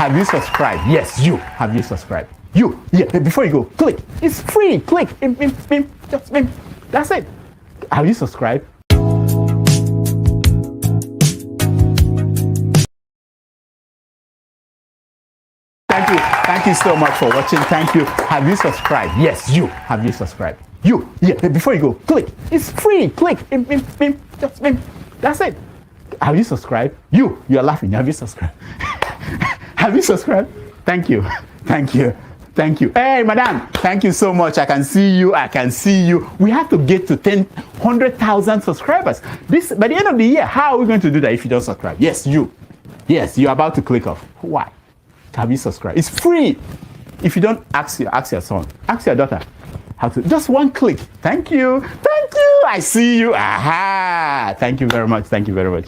Have you subscribed? Yes, you. Have you subscribed? You. Yeah, before you go, click. It's free. Click. Just that's it. Have you subscribed? Thank you so much for watching. Thank you. Have you subscribed? Yes, you. Have you subscribed? You. Yeah, before you go, click. It's free. Click. Just that's it. Have you subscribed? You are laughing. Have you subscribed? Have you subscribed? Thank you. Thank you. Thank you. Hey, madam. Thank you so much. I can see you. I can see you. We have to get to 100,000 subscribers. By the end of the year, how are we going to do that if you don't subscribe? Yes, you. Yes, you're about to click off. Why? Have you subscribed? It's free. If you don't, ask your son. Ask your daughter. How to? Just one click. Thank you. Thank you. I see you. Aha. Thank you very much. Thank you very much.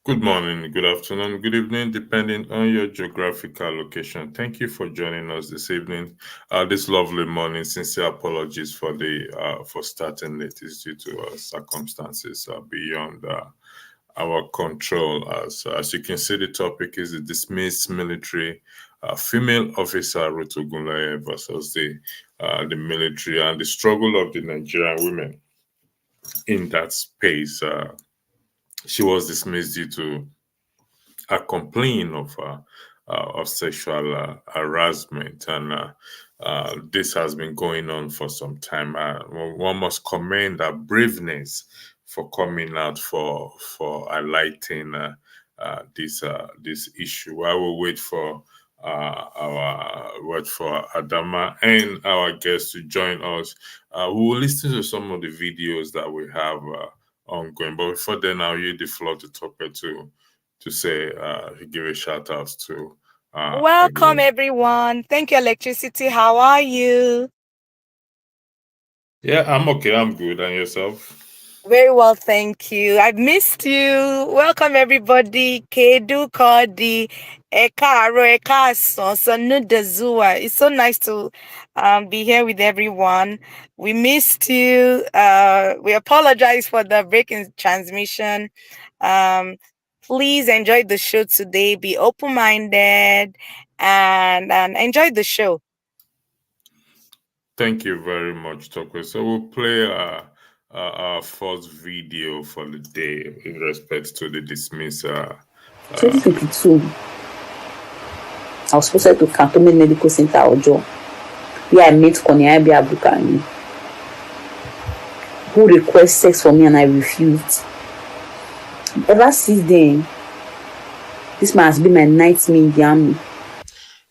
Good morning, good afternoon, good evening, depending on your geographical location. Thank you for joining us this evening, this lovely morning. Sincere apologies for starting late. It's due to circumstances beyond our control. As you can see, the topic is the dismissed military female officer Ruth Ogunleye versus the military and the struggle of the Nigerian women in that space. She was dismissed due to a complaint of sexual harassment, and this has been going on for some time. One must commend her braveness for coming out for highlighting this issue. I will wait for Adama and our guests to join us. We will listen to some of the videos that we have ongoing. But before then, I'll use the floor to Topper to say, give a shout out to. Welcome, everyone. Thank you, Electricity. How are you? Yeah, I'm okay. I'm good. And yourself? Very well, thank you. I've missed you. Welcome, everybody. Kedu Kodi, Ekaro, Ekason, Sanudazua. It's so nice to be here with everyone. We missed you. We apologize for the break in transmission. Please enjoy the show today. Be open-minded and enjoy the show. Thank you very much, Tokwe. So we'll play our first video for the day in respect to the dismissal. 2022, I was supposed to Cantonment Medical Center Ojo, where I met Konyabi Abukani, who requested sex from me and I refused. Ever since then, this man has been my nightmare in the army.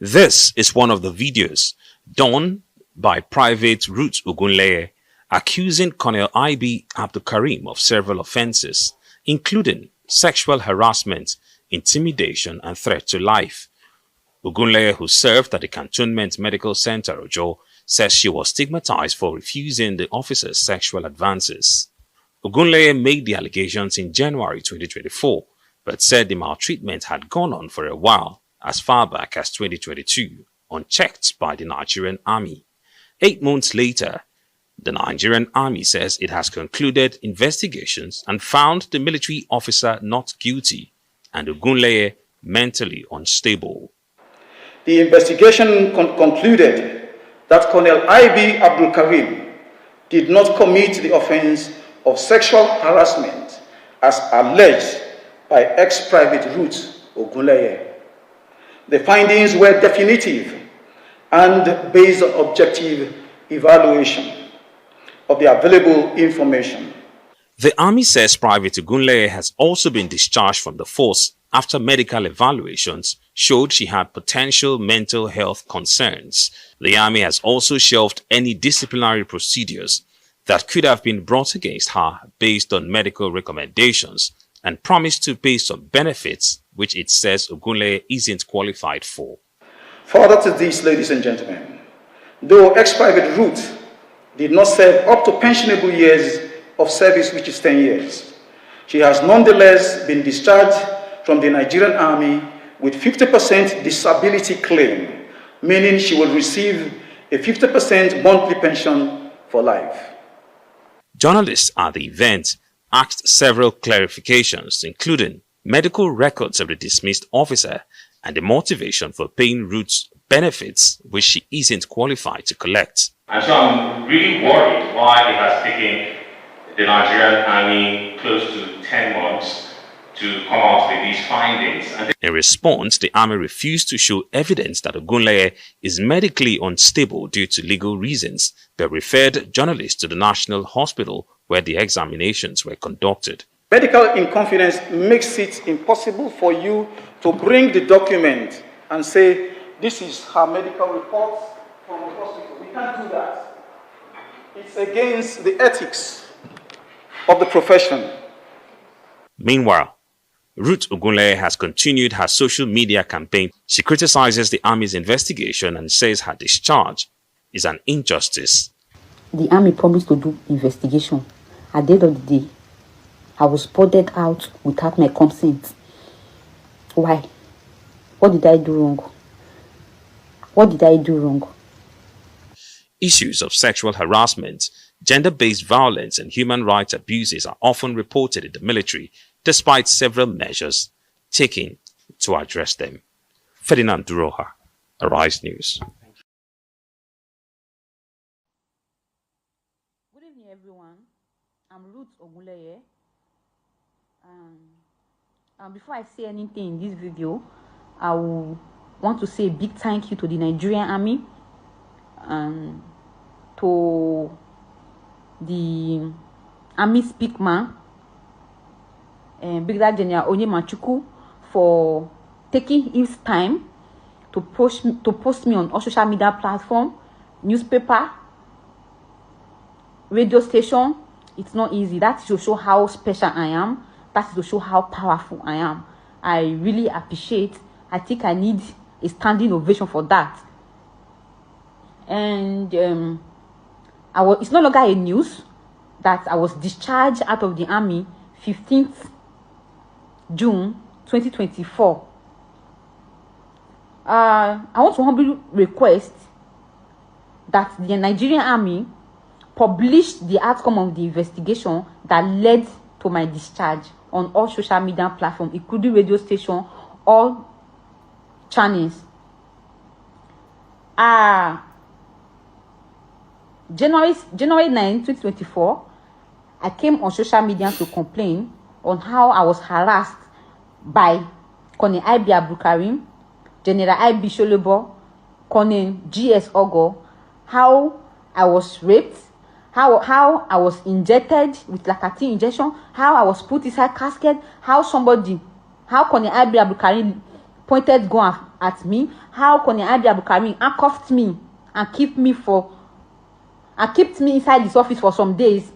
This is one of the videos done by Private Ruth Ogunleye accusing Colonel I.B. Abdul Karim of several offenses, including sexual harassment, intimidation, and threat to life. Ogunleye, who served at the Cantonment Medical Center Ojo, says she was stigmatized for refusing the officer's sexual advances. Ogunleye made the allegations in January 2024, but said the maltreatment had gone on for a while, as far back as 2022, unchecked by the Nigerian army. 8 months later, the Nigerian army says it has concluded investigations and found the military officer not guilty and Ogunleye mentally unstable. The investigation concluded that Colonel I.B. Abdul Karim did not commit the offense of sexual harassment as alleged by ex-Private Ruth Ogunleye. The findings were definitive and based on objective evaluation of the available information. The army says Private Ogunleye has also been discharged from the force after medical evaluations showed she had potential mental health concerns. The army has also shelved any disciplinary procedures that could have been brought against her based on medical recommendations and promised to pay some benefits which it says Ogunleye isn't qualified for. Further to this, ladies and gentlemen, though ex-Private Ruth did not serve up to pensionable years of service, which is 10 years, she has nonetheless been discharged from the Nigerian Army with 50% disability claim, meaning she will receive a 50% monthly pension for life. Journalists at the event asked several clarifications, including medical records of the dismissed officer and the motivation for paying Ruth's benefits, which she isn't qualified to collect. And so I'm really worried why it has taken the Nigerian army close to 10 months to come out with these findings. In response, the army refused to show evidence that Ogunleye is medically unstable due to legal reasons, but referred journalists to the National Hospital where the examinations were conducted. Medical inconfidence makes it impossible for you to bring the document and say, this is her medical report from the hospital. We can't do that. It's against the ethics of the profession. Meanwhile, Ruth Ogunleye has continued her social media campaign. She criticizes the army's investigation and says her discharge is an injustice. The army promised to do investigation. At the end of the day, I was boarded out without my consent. Why? What did I do wrong? What did I do wrong? Issues of sexual harassment, gender-based violence and human rights abuses are often reported in the military, despite several measures taken to address them. Ferdinand Duroha, Arise News. Good evening, everyone. I'm Ruth Ogunleye. Before I say anything in this video, I will want to say a big thank you to the Nigerian Army and to the Army Speakman and Brigadier General Onyemachuku for taking his time to post me on all social media platform, newspaper, radio station. It's not easy. That is to show how special I am. That is to show how powerful I am. I really appreciate. I think I need a standing ovation for that. And it's no longer a news that I was discharged out of the army 15th June 2024. I want to humbly request that the Nigerian army publish the outcome of the investigation that led to my discharge on all social media platforms, including radio station, all channels. January 9, 2024, I came on social media to complain on how I was harassed by Colonel I.B. Abdulkarim, General I.B. Sholebo, Colonel G.S. Ogo, how I was raped, how I was injected with Lacatine injection, how I was put inside casket, how Colonel I.B. Abdulkarim pointed gun at me, how Colonel I.B. Abdulkarim handcuffed me and kept me inside this office for some days.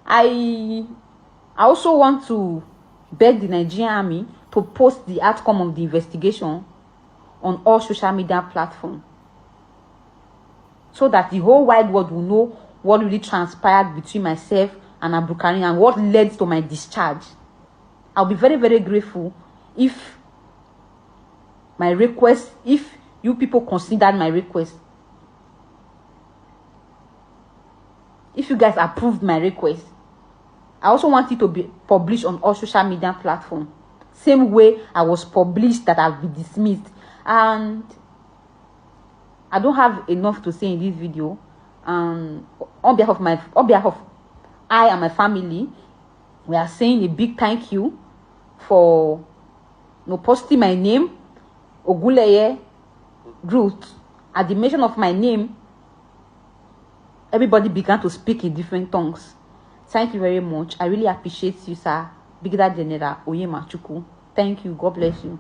I also want to beg the Nigerian army to post the outcome of the investigation on all social media platforms, so that the whole wide world will know what really transpired between myself and Abdulkarim and what led to my discharge. I'll be very, very grateful if you people considered my request. If you guys approved my request. I also want it to be published on all social media platforms. Same way I was published that I've been dismissed. And I don't have enough to say in this video. On behalf of I and my family, we are saying a big thank you for posting my name, Ogunleye Ruth. At the mention of my name, everybody began to speak in different tongues. Thank you very much. I really appreciate you, sir. Brigadier General Onyemachuku. Thank you. God bless you.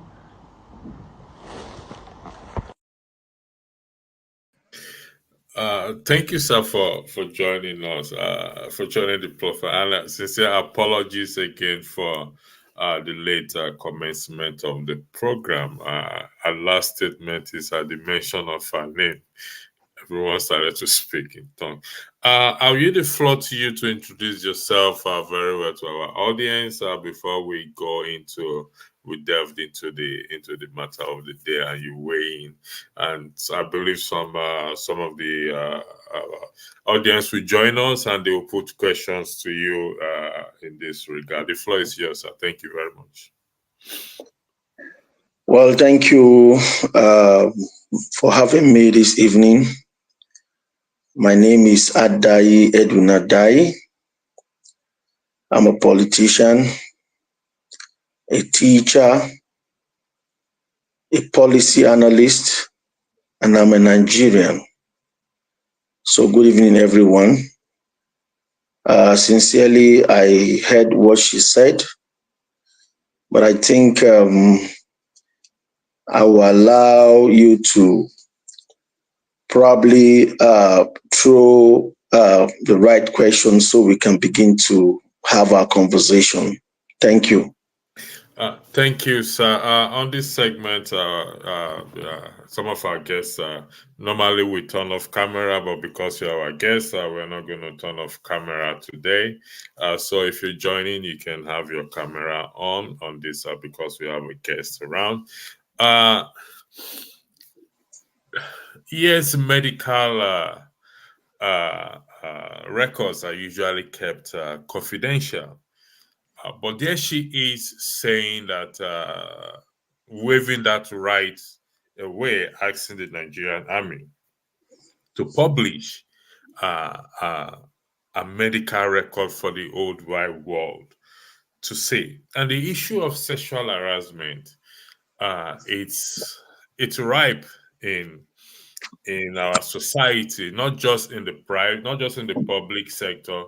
Thank you, sir, for joining us, for joining the profile. And sincere apologies again for the late commencement of the program. Our last statement is at the mention of her name. Everyone started to speak in tongue. I'll give the floor to you to introduce yourself very well to our audience before we delved into the matter of the day and you weigh in. And I believe some of the audience will join us and they will put questions to you in this regard. The floor is yours, sir. Thank you very much. Well, thank you for having me this evening. My name is Adai Edwin Adai. I'm a politician, a teacher, a policy analyst, and I'm a Nigerian. So good evening, everyone. Sincerely, I heard what she said, but I think I will allow you to probably throw the right questions so we can begin to have our conversation. Thank you. Thank you, sir. On this segment, some of our guests normally we turn off camera, but because you're our guest, we're not going to turn off camera today. So if you're joining, you can have your camera on this because we have a guest around. Yes, medical records are usually kept confidential. But there she is saying that waving that right away, asking the Nigerian army to publish a medical record for the old wide world to see. And the issue of sexual harassment, it's ripe in our society, not just in the private, not just in the public sector,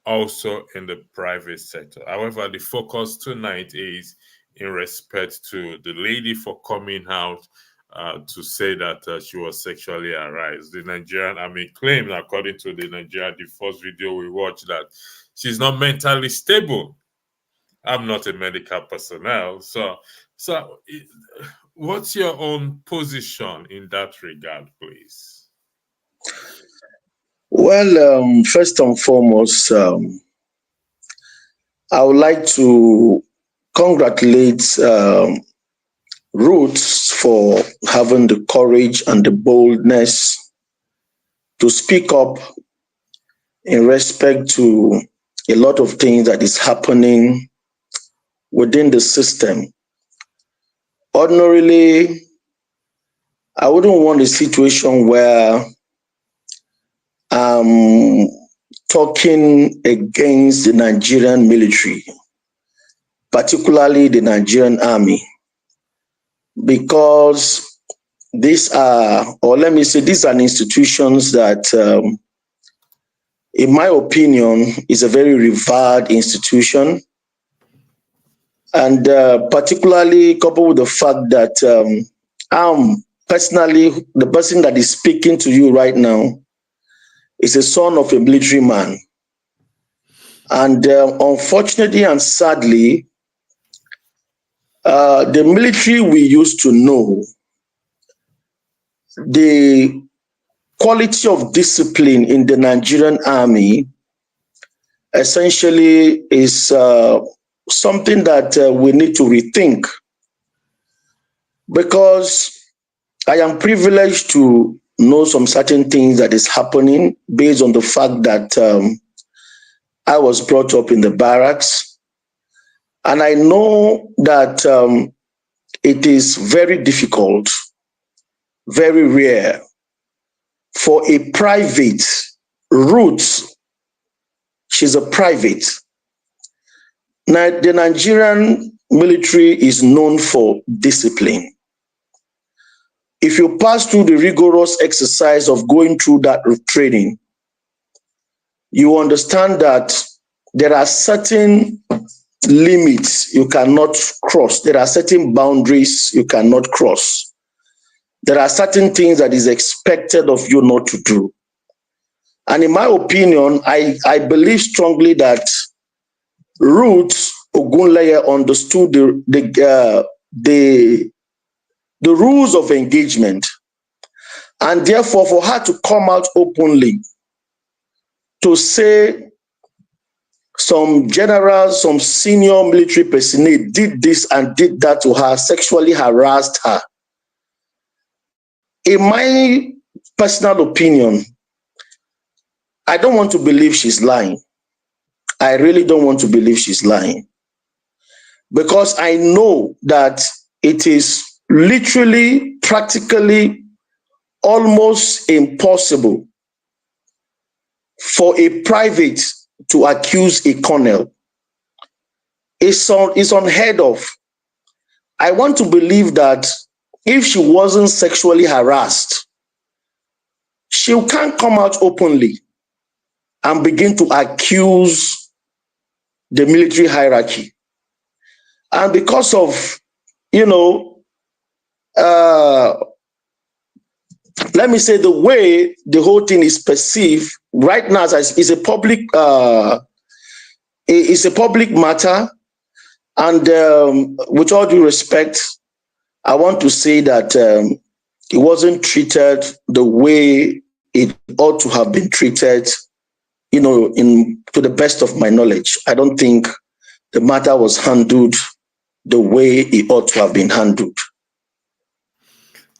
also in the private sector. However, the focus tonight is in respect to the lady for coming out to say that she was sexually harassed. The Nigerian army claimed, according to the first video we watched, that she's not mentally stable. I'm not a medical personnel, so what's your own position in that regard, please? Well, first and foremost, I would like to congratulate Ruth for having the courage and the boldness to speak up in respect to a lot of things that is happening within the system. Ordinarily, I wouldn't want a situation where I'm talking against the Nigerian military, particularly the Nigerian army, because these are, or let me say, these are institutions that, in my opinion, is a very revered institution. And particularly coupled with the fact that I'm personally, the person that is speaking to you right now is a son of a military man. And unfortunately and sadly, the military we used to know, the quality of discipline in the Nigerian army essentially is something that we need to rethink, because I am privileged to know some certain things that is happening based on the fact that I was brought up in the barracks. And I know that it is very difficult, very rare for a private, Ruth, she's a private. Now, the Nigerian military is known for discipline. If you pass through the rigorous exercise of going through that training, you understand that there are certain limits you cannot cross. There are certain boundaries you cannot cross. There are certain things that is expected of you not to do. And in my opinion, I believe strongly that Ruth Ogunleye understood the rules of engagement, and therefore for her to come out openly to say some generals, some senior military personnel did this and did that to her, sexually harassed her. In my personal opinion, I don't want to believe she's lying. I really don't want to believe she's lying, because I know that it is literally, practically, almost impossible for a private to accuse a colonel. It's unheard of. I want to believe that if she wasn't sexually harassed, she can't come out openly and begin to accuse the military hierarchy. And because of, let me say, the way the whole thing is perceived right now is a public matter. And with all due respect, I want to say that it wasn't treated the way it ought to have been treated, to the best of my knowledge. I don't think the matter was handled the way it ought to have been handled.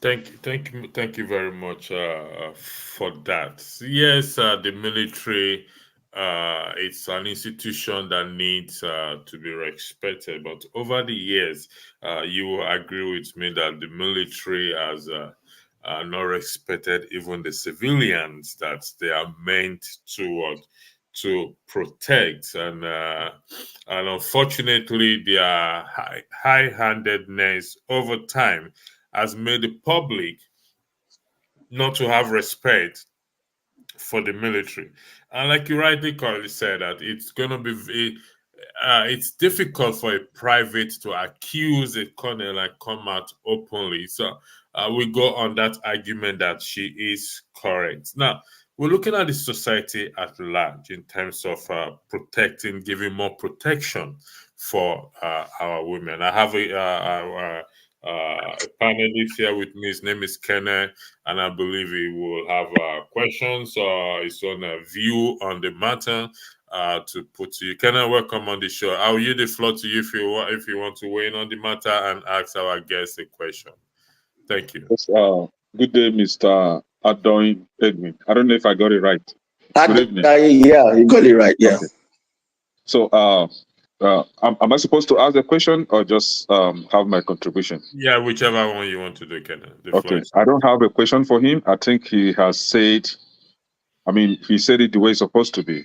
Thank you very much for that. Yes, the military, it's an institution that needs to be respected. But over the years, you will agree with me that the military has not respected even the civilians that they are meant to protect, and unfortunately, their high-handedness over time has made the public not to have respect for the military. And like you rightly said, that it's going to be it's difficult for a private to accuse a colonel and come out openly. So we go on that argument that she is correct. Now, we're looking at the society at large in terms of protecting, giving more protection for our women. I have a panelist here with me. His name is Kenneth, and I believe he will have questions or his own view on the matter to put to you. Kenneth, welcome on the show. I'll yield the floor to you if you want to weigh in on the matter and ask our guest a question. Thank you. Yes, good day, Mr. Adoin Edwin. I don't know if I got it right. Good evening. Yeah, you got it right. Yeah. Okay. So, am I supposed to ask the question or just have my contribution? Yeah, whichever one you want to do, Kenneth. Okay, I don't have a question for him. I think he has said, he said it the way it's supposed to be.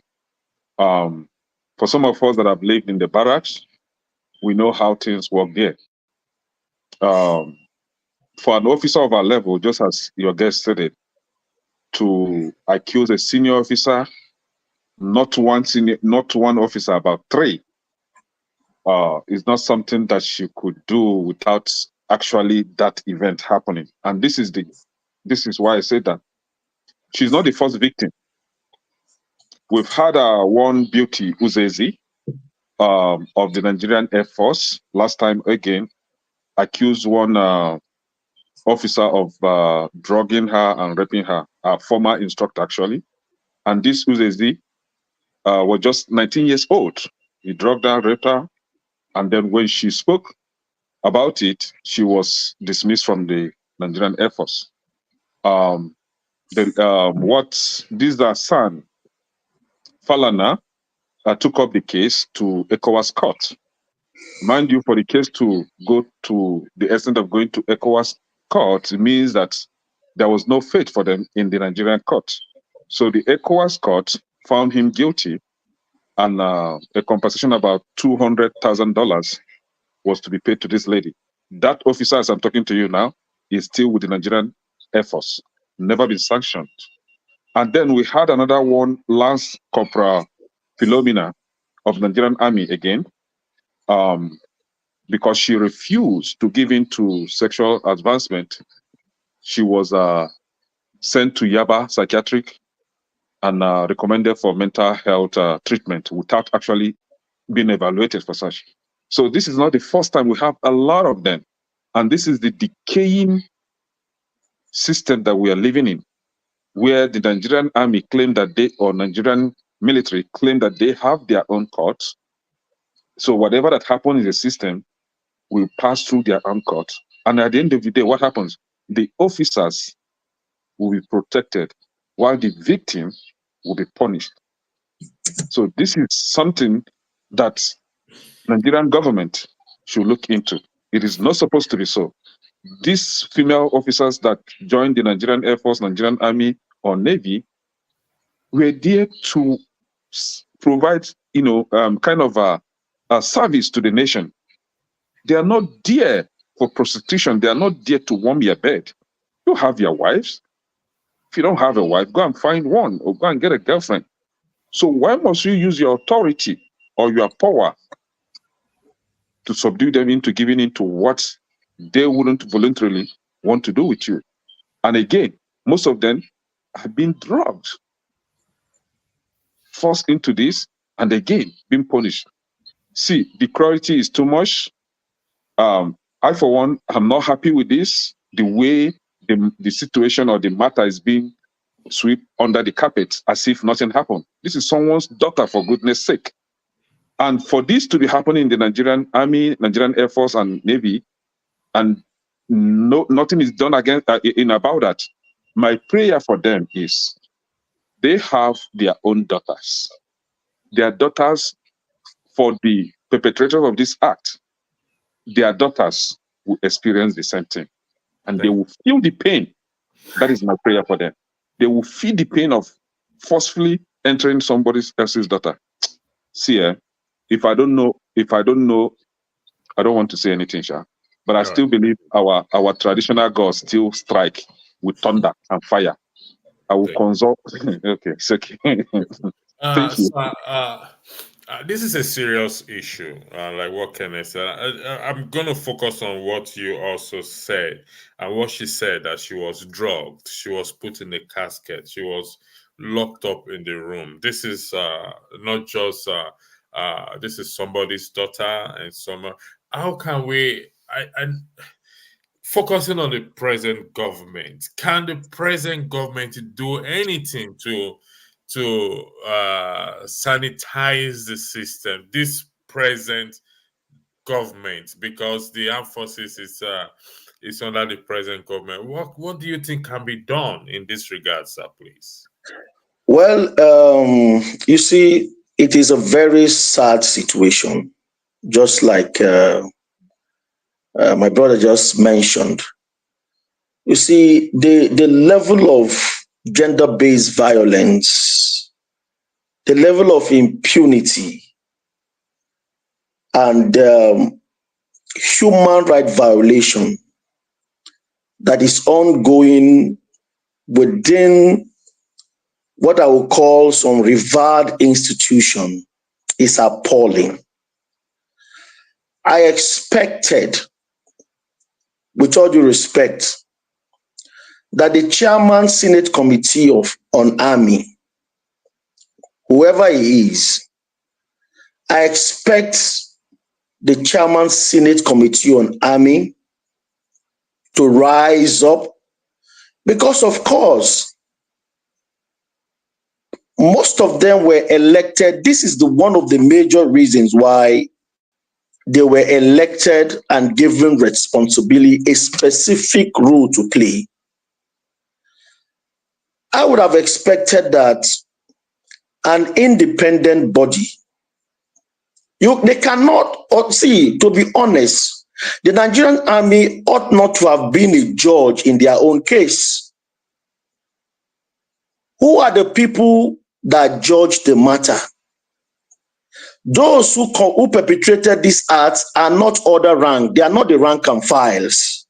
For some of us that have lived in the barracks, we know how things work there. For an officer of our level, just as your guest said it, to accuse a senior officer, not one officer, about three, is not something that she could do without actually that event happening. And this is why I said that she's not the first victim. We've had one beauty, Uzezi, of the Nigerian Air Force, last time again, accused one officer of drugging her and raping her, a former instructor actually. And this Uzezi was just 19 years old. He drugged her, raped her, and then when she spoke about it, she was dismissed from the Nigerian Air Force. This son, Falana, took up the case to ECOWAS court. Mind you, for the case to go to the extent of going to ECOWAS court, it means that there was no fate for them in the Nigerian court. So the ECOWAS court found him guilty, and a compensation about $200,000 was to be paid to this lady. That officer, as I'm talking to you now, is still with the Nigerian Air Force, never been sanctioned. And then we had another one, Lance Corporal Philomena of the Nigerian Army again, because she refused to give in to sexual advancement. She was sent to Yaba Psychiatric and recommended for mental health treatment without actually being evaluated for such. So this is not the first time. We have a lot of them. And this is the decaying system that we are living in, where the Nigerian Army claim that Nigerian military claim that they have their own courts. So whatever that happens in the system will pass through their own court. And at the end of the day, what happens? The officers will be protected while the victim will be punished. So this is something that Nigerian government should look into. It is not supposed to be so. these female officers that joined the Nigerian Air Force, Nigerian Army, or Navy were there to provide, kind of a service to the nation. They are not there for prostitution. They are not there to warm your bed. You have your wives. If you don't have a wife, go and find one or go and get a girlfriend. So why must you use your authority or your power to subdue them into giving into what they wouldn't voluntarily want to do with you? And again, most of them have been drugged, forced into this, and again, being punished. See, the cruelty is too much. I, for one, am not happy with this, the way the situation or the matter is being swept under the carpet as if nothing happened. This is someone's daughter, for goodness sake. And for this to be happening in the Nigerian Army, Nigerian Air Force, and Navy, and nothing is done about that, my prayer for them is they have their own daughters. Their daughters, for the perpetrators of this act, their daughters will experience the same thing. And they will feel the pain. That is my prayer for them. They will feel the pain of forcefully entering somebody else's daughter. See, if I don't know, I don't want to say anything, Sha. But I still believe our traditional gods still strike with thunder and fire. I will consult. Okay, it's okay. Thank you. This is a serious issue. Like what Kenneth said, I'm going to focus on what you also said and what she said, that she was drugged, she was put in a casket, she was locked up in the room. This is not just this is somebody's daughter, and how can we? Focusing on the present government, can the present government do anything to sanitize the system, this present government, because the armed forces is under the present government? What do you think can be done in this regard, sir, please? Well, you see, it is a very sad situation, just like my brother just mentioned. You see, the level of gender-based violence, the level of impunity, and human rights violation that is ongoing within what I would call some revered institution is appalling. I expected, with all due respect, that the chairman Senate Committee on Army, whoever he is, I expect the chairman Senate Committee on Army to rise up, because of course, most of them were elected. This is one of the major reasons why they were elected and given responsibility, a specific role to play. I would have expected that an independent body, they cannot, see, to be honest, the Nigerian Army ought not to have been a judge in their own case. Who are the people that judge the matter? Those who perpetrated these acts are not other rank. They are not the rank and files.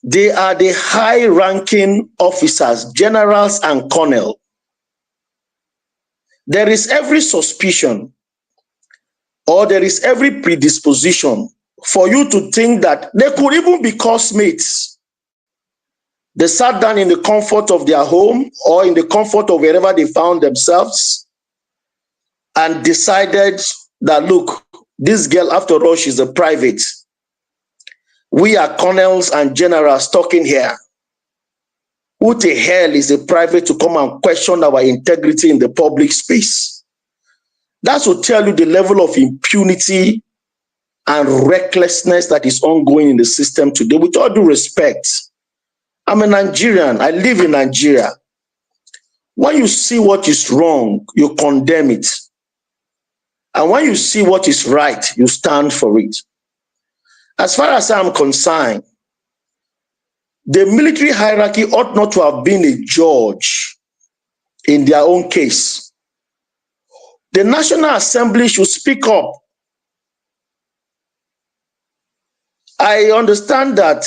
They are the high-ranking officers, generals and colonel. There is every suspicion, or there is every predisposition for you to think that they could even be classmates. They sat down in the comfort of their home or in the comfort of wherever they found themselves and decided that, look, this girl, after all, she's a private. We are colonels and generals talking here. Who the hell is a private to come and question our integrity in the public space? That will tell you the level of impunity and recklessness that is ongoing in the system today. With all due respect, I'm a Nigerian. I live in Nigeria. When you see what is wrong, you condemn it. And when you see what is right, you stand for it. As far as I'm concerned, the military hierarchy ought not to have been a judge in their own case. The National Assembly should speak up. I understand that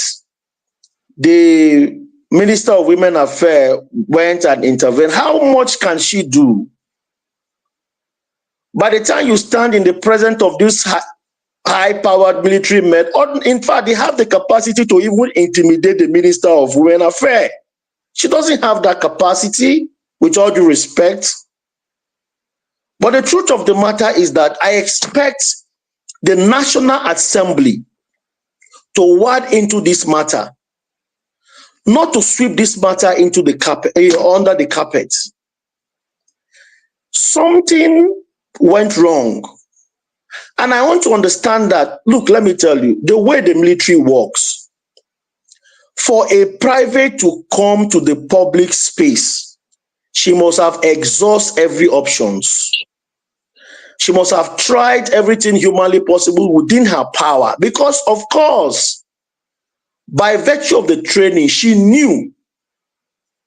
the Minister of Women Affairs went and intervened. How much can she do? By the time you stand in the presence of this high-powered military men, or in fact, they have the capacity to even intimidate the Minister of Women Affairs. She doesn't have that capacity, with all due respect. But the truth of the matter is that I expect the National Assembly to wade into this matter, not to sweep this matter into the carpet, under the carpet. Something went wrong. And I want to understand that, look, let me tell you, the way the military works, for a private to come to the public space, she must have exhausted every options. She must have tried everything humanly possible within her power, because, of course, by virtue of the training, she knew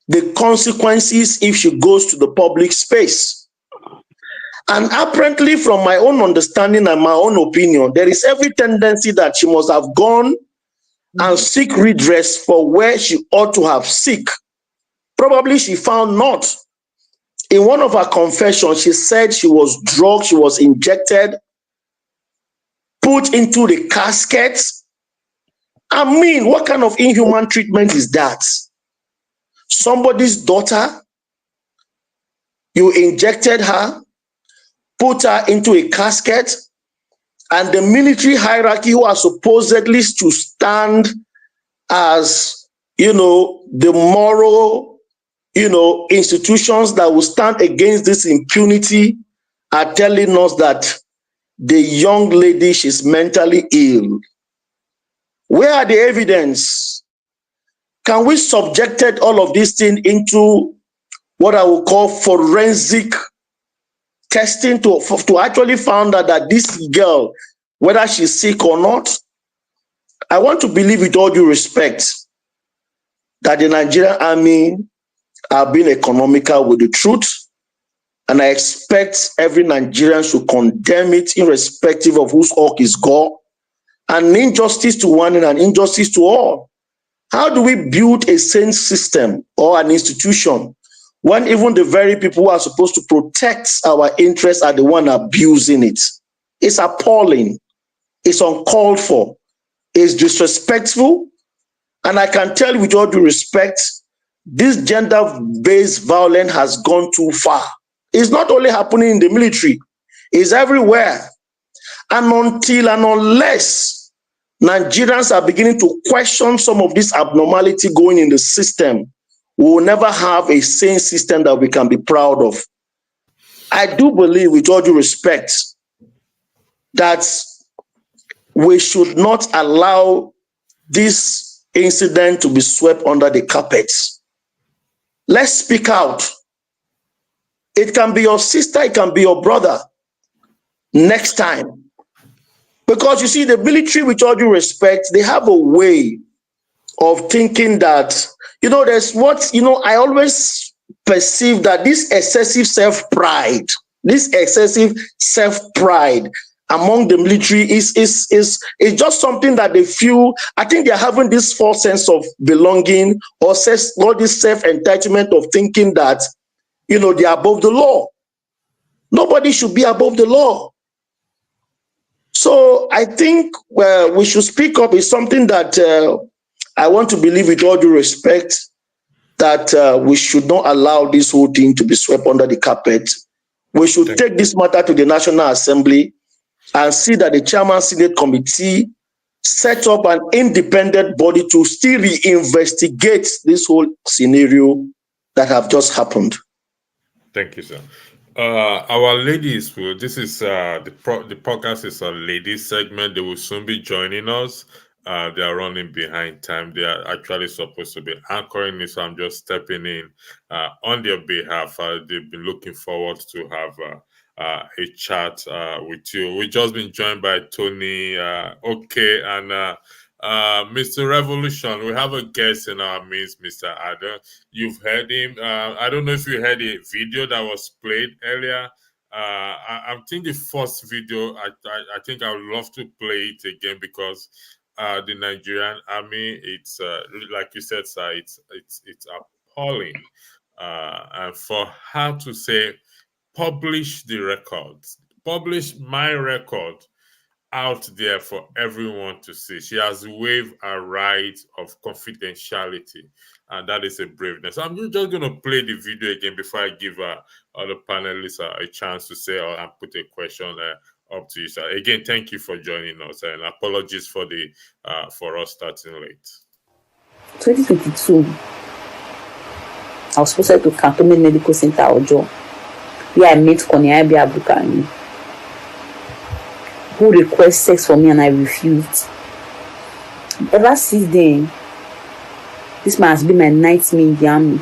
the consequences if she goes to the public space. And apparently, from my own understanding and my own opinion, there is every tendency that she must have gone and seek redress for where she ought to have seek. Probably she found not. In one of her confessions, she said she was drugged, she was injected, put into the casket. I mean, what kind of inhuman treatment is that? Somebody's daughter, you injected her, put her into a casket, and the military hierarchy who are supposedly to stand as, the moral, institutions that will stand against this impunity are telling us that the young lady, she's mentally ill. Where are the evidence? Can we subjected all of these things into what I will call forensic testing to actually find out that this girl, whether she's sick or not? I want to believe, with all due respect, that the Nigerian army are being economical with the truth, and I expect every Nigerian should condemn it irrespective of whose hawk is gore, and injustice to one and injustice to all. How do we build a sane system or an institution when even the very people who are supposed to protect our interests are the one abusing it? It's appalling. It's uncalled for. It's disrespectful. And I can tell you, with all due respect, this gender-based violence has gone too far. It's not only happening in the military, it's everywhere. And until and unless Nigerians are beginning to question some of this abnormality going in the system, we will never have a sane system that we can be proud of. I do believe, with all due respect, that we should not allow this incident to be swept under the carpet. Let's speak out. It can be your sister, it can be your brother. Next time. Because you see, the military, with all due respect, they have a way of thinking that, there's what, I always perceive that this excessive self-pride among the military is just something that they feel. I think they're having this false sense of belonging, or all this self-entitlement of thinking that, they're above the law. Nobody should be above the law. So I think we should speak up. Is something that I want to believe, with all due respect, that we should not allow this whole thing to be swept under the carpet. We should take this matter to the National Assembly and see that the Chairman Senate Committee set up an independent body to still reinvestigate this whole scenario that have just happened. Thank you, sir. Our ladies, this is the podcast is a ladies segment. They will soon be joining us. They are running behind time. They are actually supposed to be anchoring me, so I'm just stepping in on their behalf. They've been looking forward to have a chat with you. We've just been joined by Tony, okay, and Mr. Revolution. We have a guest in our midst, Mr. Adam. You've heard him. I don't know if you heard a video that was played earlier. I think the first video, I think I would love to play it again because the Nigerian army, it's like you said, sir, it's appalling. And for her to say, publish the records, publish my record out there for everyone to see. She has waived a right of confidentiality, and that is a braveness. I'm just going to play the video again before I give other panelists a chance to say or put a question up to you. So again, thank you for joining us, and apologies for the for us starting late. 2022, I was posted to Cantonment Medical Center Ojo, where I met Konyabi Abukani, who requested sex from me and I refused. Ever since then, this man has been my nightmare in the army.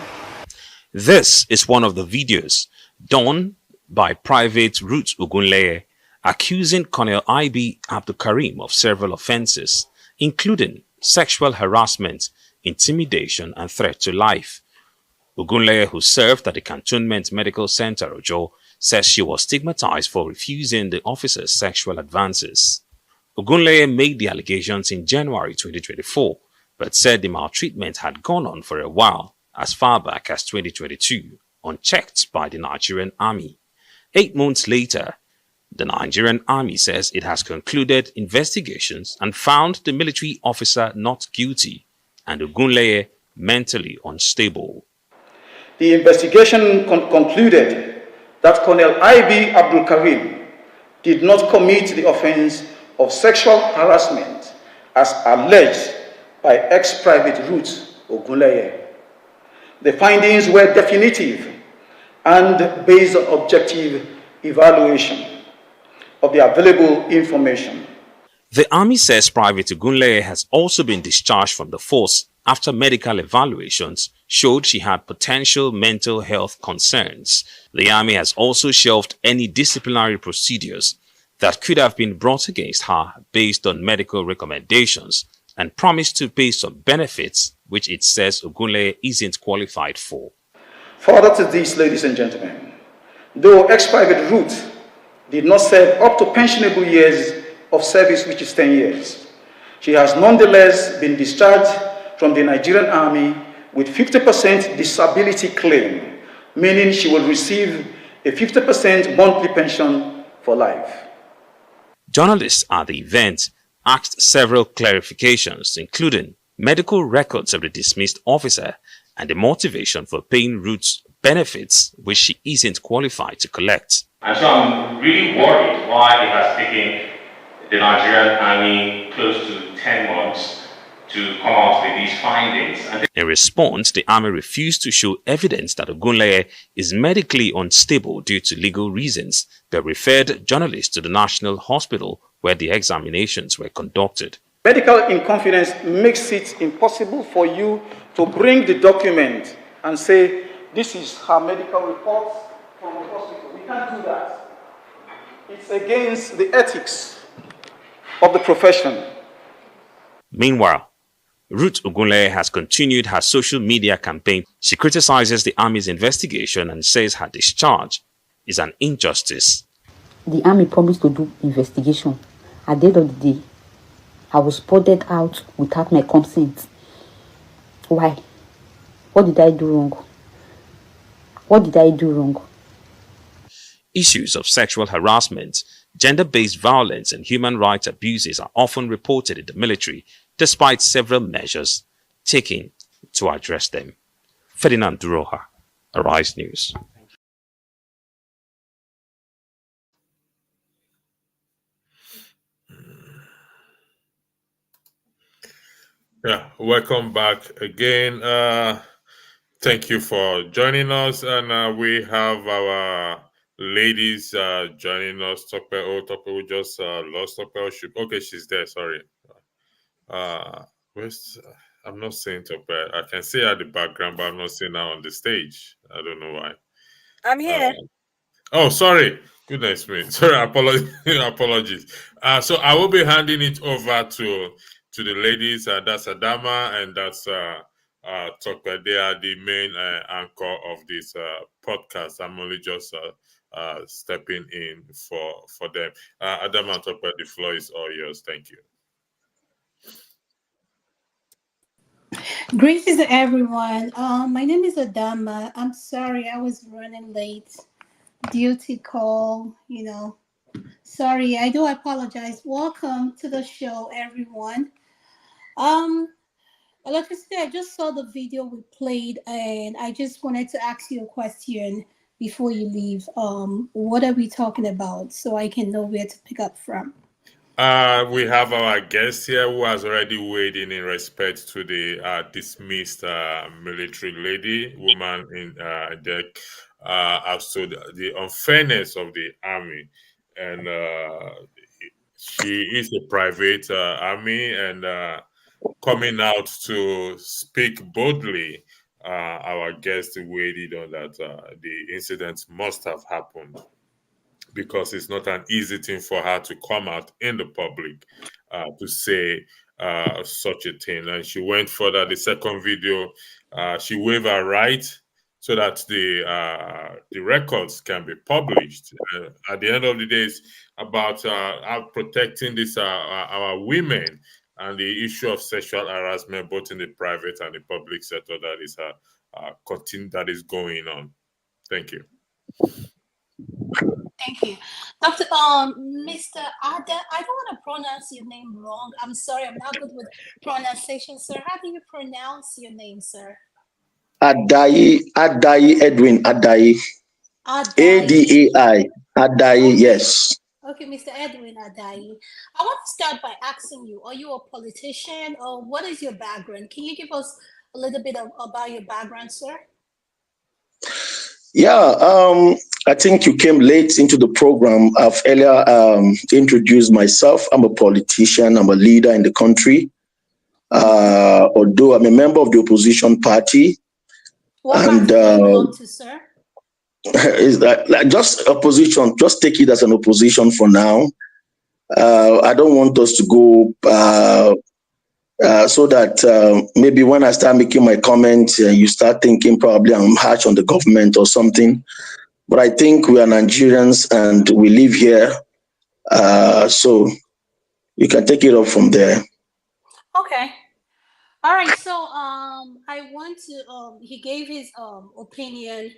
This is one of the videos done by Private Ruth Ogunleye accusing Colonel IB Abdulkarim of several offenses, including sexual harassment, intimidation, and threat to life. Ogunleye, who served at the Cantonment Medical Center Ojo, says she was stigmatized for refusing the officer's sexual advances. Ogunleye made the allegations in January 2024, but said the maltreatment had gone on for a while, as far back as 2022, unchecked by the Nigerian army. 8 months later, the Nigerian army says it has concluded investigations and found the military officer not guilty and Ogunleye mentally unstable. The investigation concluded that Colonel IB Abdulkarim did not commit the offense of sexual harassment as alleged by ex-private Ruth Ogunleye. The findings were definitive and based on objective evaluation of the available information. The army says Private Ogunleye has also been discharged from the force after medical evaluations showed she had potential mental health concerns. The army has also shelved any disciplinary procedures that could have been brought against her based on medical recommendations and promised to pay some benefits which it says Ogunleye isn't qualified for. Further to this, ladies and gentlemen, though ex-private Ruth did not serve up to pensionable years of service, which is 10 years, she has nonetheless been discharged from the Nigerian army with 50% disability claim, meaning she will receive a 50% monthly pension for life. Journalists at the event asked several clarifications, including medical records of the dismissed officer and the motivation for paying Ruth's benefits, which she isn't qualified to collect. And so I'm really worried why it has taken the Nigerian army close to 10 months to come out with these findings. In response, the army refused to show evidence that Ogunleye is medically unstable due to legal reasons, but referred journalists to the National Hospital where the examinations were conducted. Medical inconfidence makes it impossible for you to bring the document and say, this is her medical report from the hospital. We can't do that. It's against the ethics of the profession. Meanwhile, Ruth Ogunleye has continued her social media campaign. She criticizes the army's investigation and says her discharge is an injustice. The army promised to do investigation. At the end of the day, I was boarded out without my consent. Why? What did I do wrong? What did I do wrong? Issues of sexual harassment, gender-based violence and human rights abuses are often reported in the military, despite several measures taken to address them. Ferdinand Duroha, Arise News. Yeah, welcome back again. Thank you for joining us, and we have our ladies joining us. Tope just lost Tope. Okay, she's there. Sorry. I'm not seeing Tope. I can see her at the background, but I'm not seeing her on the stage. I don't know why. I'm here. Oh, sorry. Goodness me. Sorry, apologies. So I will be handing it over to the ladies. That's Adama and that's Tokwe. They are the main anchor of this podcast. I'm only just stepping in for them. Adama and Tokwe, the floor is all yours. Thank you. Greetings to everyone. My name is Adama. I'm sorry I was running late. Duty call, Sorry, I do apologize. Welcome to the show, everyone. Electricity, I just saw the video we played, and I just wanted to ask you a question before you leave. What are we talking about so I can know where to pick up from? We have our guest here who has already weighed in respect to the dismissed military woman in deck, as to the unfairness of the army. And she is a private army and coming out to speak boldly. Our guest weighed in on that the incident must have happened, because it's not an easy thing for her to come out in the public to say such a thing. And she went further. The second video, she waived her right so that the records can be published. At the end of the day, it's about protecting our women and the issue of sexual harassment, both in the private and the public sector, that is going on. Thank you. Thank you. Dr. Mr. Ada, I don't want to pronounce your name wrong. I'm sorry, I'm not good with pronunciation, sir. How do you pronounce your name, sir? Adai Edwin Adai. Adai. Adai, yes. Okay, Mr. Edwin Adai. I want to start by asking you, are you a politician or what is your background? Can you give us a little bit about your background, sir? Yeah, I think you came late into the program. I've earlier introduced myself. I'm a politician. I'm a leader in the country. Although I'm a member of the opposition party. What party do you belong to, sir? Is that like just opposition? Just take it as an opposition for now. I don't want us to go so that maybe when I start making my comments, you start thinking probably I'm harsh on the government or something. But I think we are Nigerians and we live here. So you can take it up from there. Okay. All right. So I want to, he gave his opinion.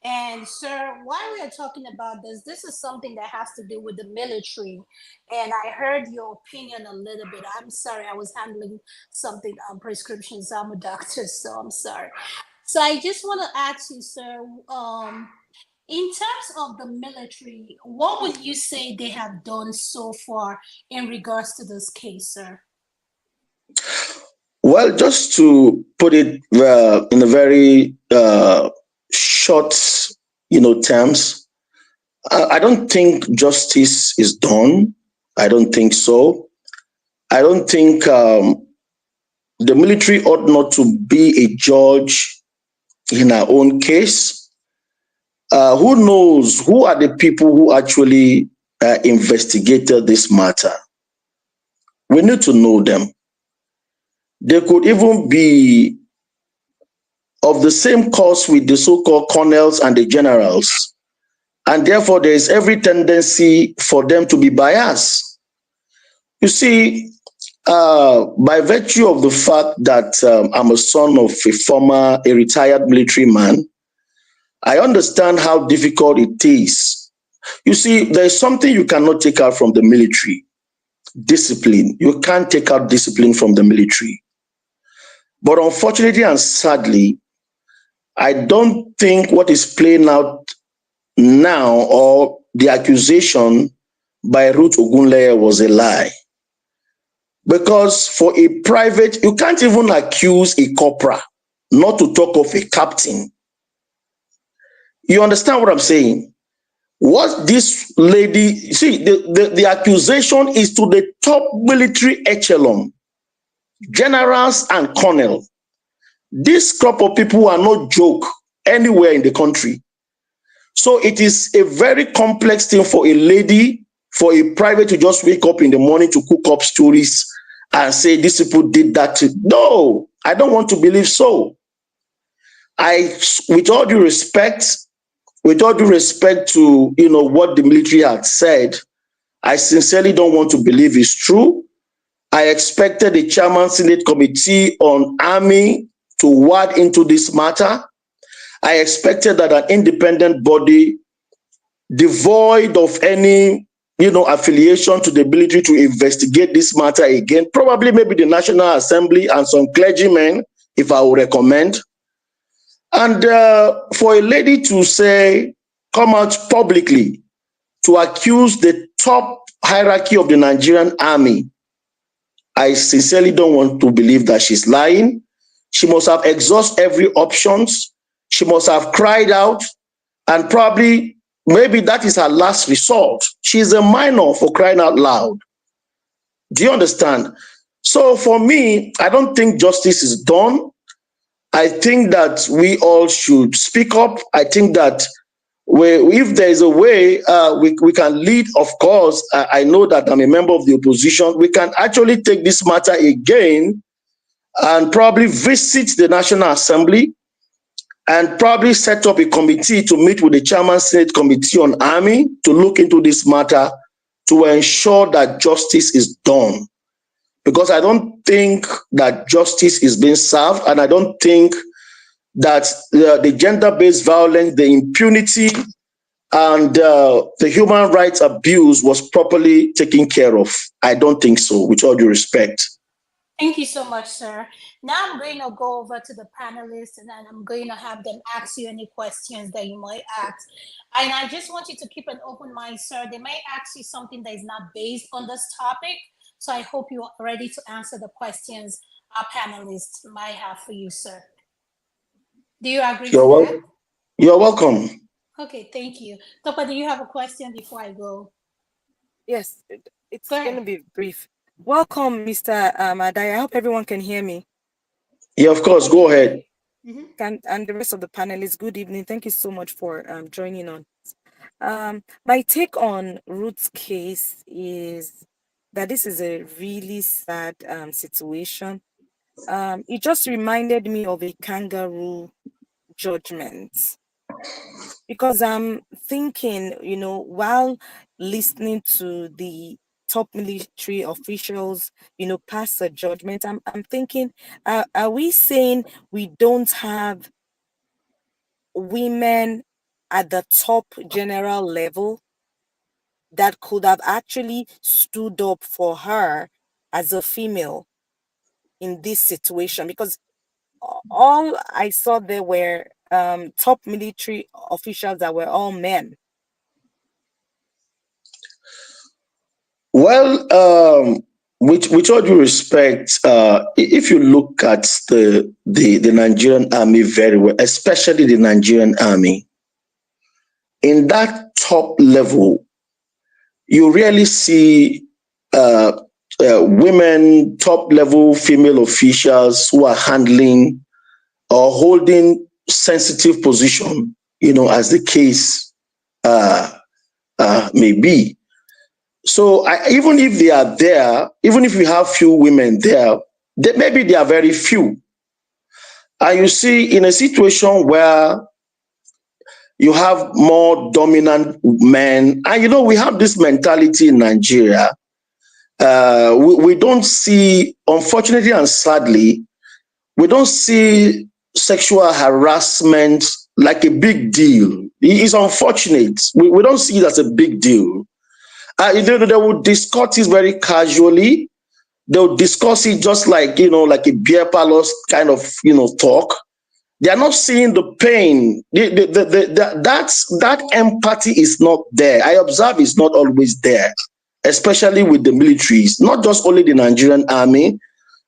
And sir, while we are talking about this is something that has to do with the military. And I heard your opinion a little bit. I'm sorry, I was handling something, prescriptions. I'm a doctor, so I'm sorry. So I just want to ask you, sir, in terms of the military, what would you say they have done so far in regards to this case, sir? Well, just to put it in a very short, terms, I don't think justice is done. I don't think so. I don't think the military ought not to be a judge in our own case. Who knows who are the people who actually investigated this matter? We need to know them. They could even be of the same cause with the so-called colonels and the generals. And therefore, there is every tendency for them to be biased. You see, by virtue of the fact that I'm a son of a retired military man, I understand how difficult it is. You see, there's something you cannot take out from the military. Discipline. You can't take out discipline from the military. But unfortunately and sadly, I don't think what is playing out now or the accusation by Ruth Ogunleye was a lie. Because for a private, you can't even accuse a corporal, not to talk of a captain. You understand what I'm saying? What this lady, see, the accusation is to the top military echelon, generals and colonel. This crop of people are not joke anywhere in the country. So it is a very complex thing for a lady, for a private to just wake up in the morning to cook up stories and say these people did that. No, I don't want to believe so. With all due respect to what the military had said, I sincerely don't want to believe it's true. I expected the Chairman Senate Committee on Army to wade into this matter. I expected that an independent body devoid of any affiliation to the military to investigate this matter again, probably maybe the National Assembly and some clergymen, if I would recommend. And for a lady to say, come out publicly to accuse the top hierarchy of the Nigerian army, I sincerely don't want to believe that she's lying. She must have exhausted every options. She must have cried out, and probably maybe that is her last resort. She's a minor, for crying out loud. Do you understand? So for me, I don't think justice is done. I think that we all should speak up. I think that if there is a way we can lead, of course, I know that I'm a member of the opposition. We can actually take this matter again and probably visit the National Assembly and probably set up a committee to meet with the Chairman Senate Committee on Army to look into this matter to ensure that justice is done. Because I don't think that justice is being served, and I don't think that the gender-based violence, the impunity, and the human rights abuse was properly taken care of. I don't think so, with all due respect. Thank you so much, sir. Now I'm going to go over to the panelists, and then I'm going to have them ask you any questions that you might ask. And I just want you to keep an open mind, sir. They might ask you something that is not based on this topic. So I hope you are ready to answer the questions our panelists might have for you, sir. Do you agree to that? You're welcome. Okay, thank you. Topa, do you have a question before I go? Yes, it's going to be brief. Welcome, Mr. Adai. I hope everyone can hear me. Yeah, of course. Go ahead. And the rest of the panelists, good evening. Thank you so much for joining on. My take on Ruth's case is that this is a really sad situation. It just reminded me of a kangaroo judgment, because I'm thinking, while listening to the top military officials, pass a judgment, I'm thinking, are we saying we don't have women at the top general level that could have actually stood up for her as a female in this situation? Because all I saw there were top military officials that were all men. Well, with all due respect, if you look at the Nigerian army very well, especially the Nigerian army, in that top level, you rarely see women, top level female officials who are handling or holding sensitive position, as the case may be. So even if they are there, even if we have few women there, maybe they are very few. And you see, in a situation where you have more dominant men, and we have this mentality in Nigeria, we don't see, unfortunately and sadly, we don't see sexual harassment like a big deal. It's unfortunate. We don't see it as a big deal. They would discuss it very casually. They would discuss it just like, like a beer parlor kind of, talk. They are not seeing the pain. That empathy is not there. I observe it's not always there, especially with the militaries, not just only the Nigerian army.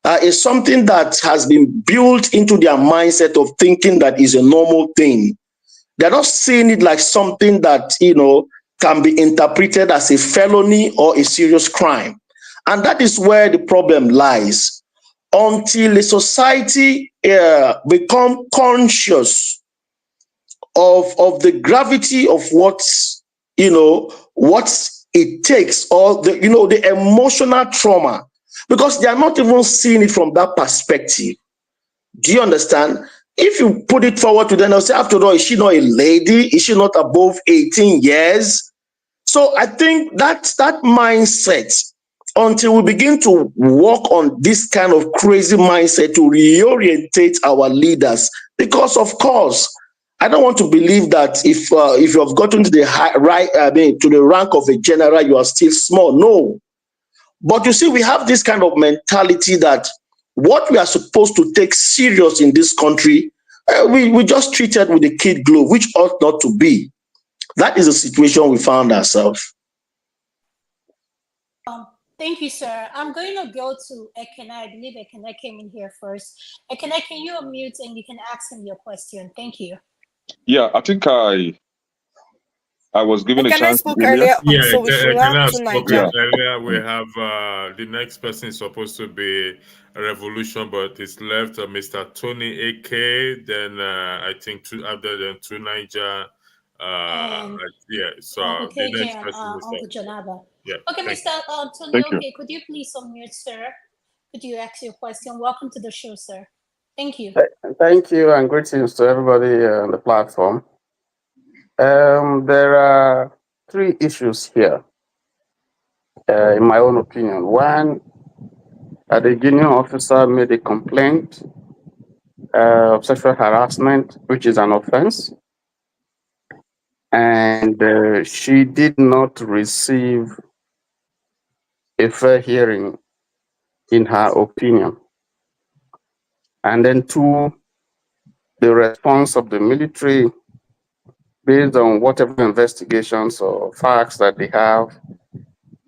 It's something that has been built into their mindset of thinking that is a normal thing. They're not seeing it like something that, can be interpreted as a felony or a serious crime. And that is where the problem lies. Until a society become conscious of the gravity of what it takes, or the emotional trauma, because they are not even seeing it from that perspective. Do you understand? If you put it forward to them, they'll say, after all, is she not a lady? Is she not above 18 years? So I think that mindset, until we begin to work on this kind of crazy mindset to reorientate our leaders, because of course, I don't want to believe that if you have gotten to the to the rank of a general, you are still small. No, but you see, we have this kind of mentality that what we are supposed to take serious in this country, we just treat it with a kid glove, which ought not to be. That is the situation we found ourselves. Thank you, sir. I'm going to go to Ekene. I believe Ekene came in here first. Ekene, can you unmute and you can ask him your question? Thank you. Yeah, I think I was given a chance earlier. Yeah, So we should have two spoken Nigerians. earlier. We have the next person is supposed to be a Revolution, but it's left Mr. Tony AK. Then I think two Niger. Yeah, so Uncle the KJ next and person is Uncle Janaba. Yeah. Okay, Mr. Tony, okay, could you please unmute, sir? Could you ask your question? Welcome to the show, sir. Thank you. Thank you, and greetings to everybody on the platform. There are three issues here, in my own opinion. One, the junior officer made a complaint of sexual harassment, which is an offense, and she did not receive a fair hearing, in her opinion. And then two, the response of the military, based on whatever investigations or facts that they have,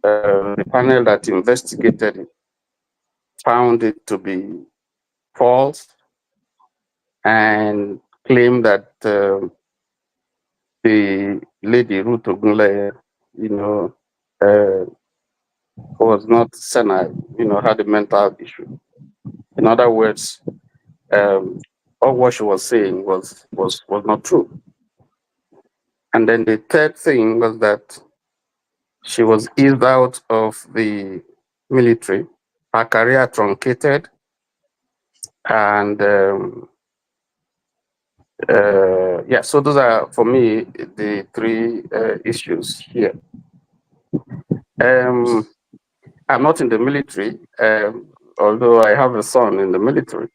the panel that investigated it found it to be false and claimed that the lady Ruth Ogunleye, was not senile, had a mental issue. In other words, all what she was saying was not true. And then the third thing was that she was eased out of the military, her career truncated, and so those are, for me, the three issues here. I'm not in the military, although I have a son in the military,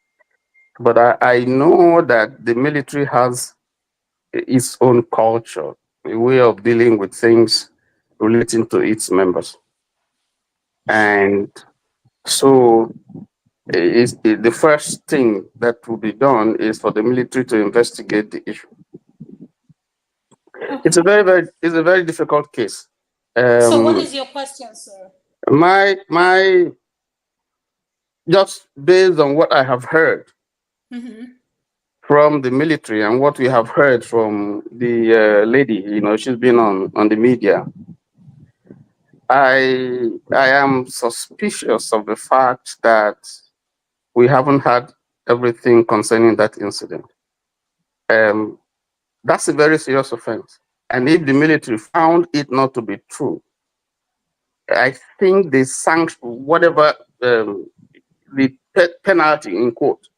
but I know that the military has its own culture, a way of dealing with things relating to its members. And so the first thing that will be done is for the military to investigate the issue. Okay. It's a very difficult case. So what is your question, sir? My just based on what I have heard from the military and what we have heard from the lady, she's been on the media, I am suspicious of the fact that we haven't had everything concerning that incident. That's a very serious offense. And if the military found it not to be true, I think the sanction, whatever the penalty in quote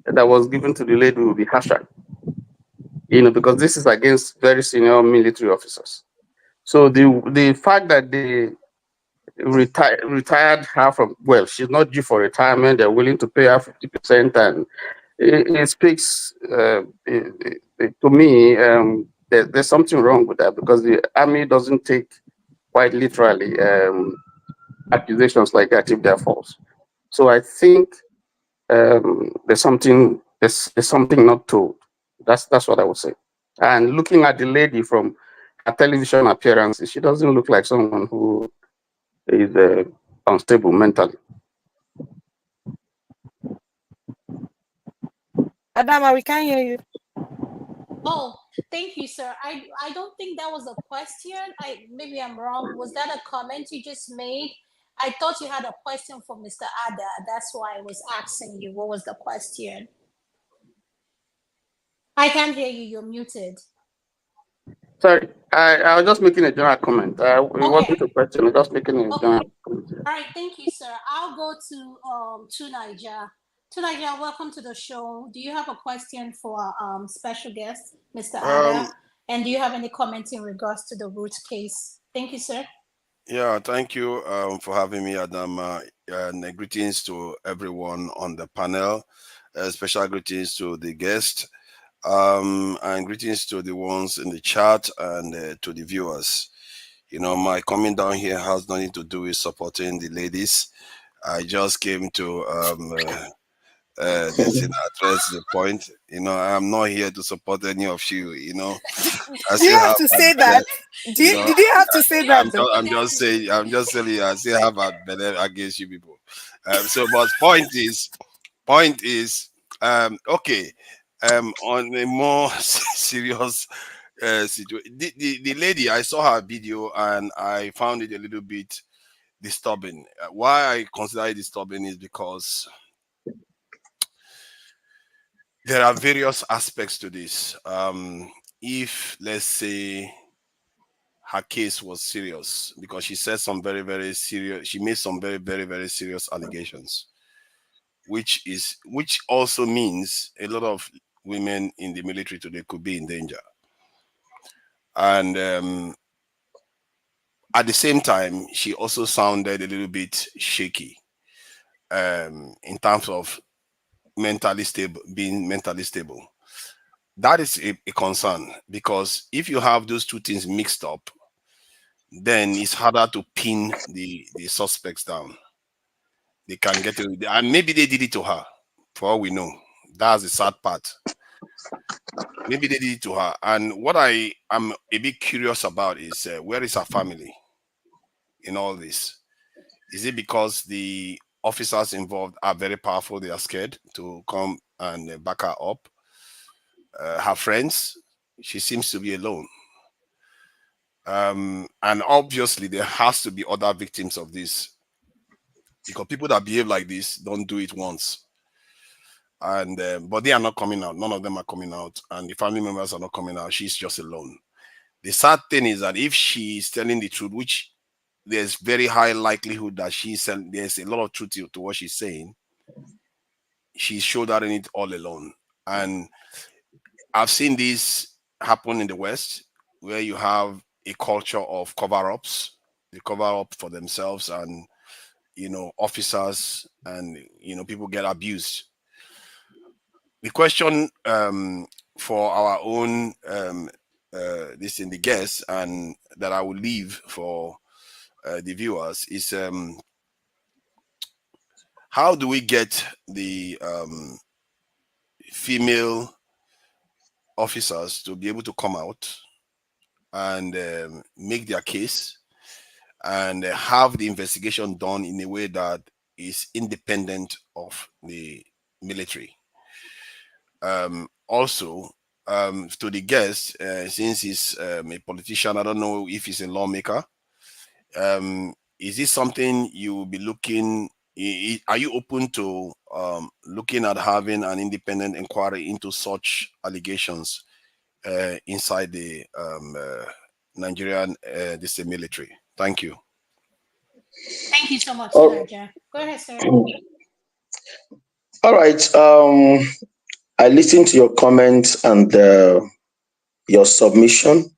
that was given to the lady will be harsher, because this is against very senior military officers. So the fact that they retired her from, well, she's not due for retirement, they're willing to pay her 50%, and it speaks to me, there's something wrong with that, because the army doesn't take quite literally accusations like that if they're false. So I think there's something not told. That's what I would say. And looking at the lady from her television appearances, she doesn't look like someone who is unstable mentally. Adama, we can't hear you. Oh, thank you, sir. I don't think that was a question. Maybe I'm wrong. Was that a comment you just made? I thought you had a question for Mr. Ada. That's why I was asking you. What was the question? I can't hear you. You're muted. Sorry, I was just making a general comment. It wasn't a question. I was just making a general comment. All right, thank you, sir. I'll go to Niger. To Niger, welcome to the show. Do you have a question for special guest, Mr. Ada? And do you have any comments in regards to the Ruth case? Thank you, sir. Yeah, thank you for having me, Adam. And greetings to everyone on the panel. Special greetings to the guest. And greetings to the ones in the chat and to the viewers. You know, my coming down here has nothing to do with supporting the ladies. I just came to address the point. You know, I'm not here to support any of you. You know, Do you have to say that? Did you have to say that? I'm just saying. I still have a better against you people. But point is, okay. On a more serious situation, the lady, I saw her video and I found it a little bit disturbing. Why I consider it disturbing is because there are various aspects to this. If, let's say, her case was serious, because she said some very, very serious, she made some very, very, very serious allegations, which also means a lot of women in the military today could be in danger. And at the same time, she also sounded a little bit shaky in terms of being mentally stable. That is a concern, because if you have those two things mixed up, then it's harder to pin the suspects down. They can get it, and maybe they did it to her, for all we know. That's the sad part. Maybe they did it to her. And what I am a bit curious about is where is her family in all this? Is it because the officers involved are very powerful, they are scared to come and back her up? Her friends, she seems to be alone. And obviously there has to be other victims of this, because people that behave like this don't do it once. And but they are not coming out. None of them are coming out, and the family members are not coming out. She's just alone. The sad thing is that if she's telling the truth, which there's very high likelihood that there's a lot of truth to what she's saying, she's shouldering it all alone. And I've seen this happen in the West, where you have a culture of cover-ups. They cover up for themselves, and officers and people get abused. The question for our own the guests, and that I will leave for the viewers, is how do we get the female officers to be able to come out and make their case and have the investigation done in a way that is independent of the military? Also, to the guest, since he's a politician, I don't know if he's a lawmaker. Is this something you will be looking? Are you open to looking at having an independent inquiry into such allegations inside the Nigerian military? Thank you. Thank you so much, Niger. Go ahead, sir. All right. I listened to your comments and your submission.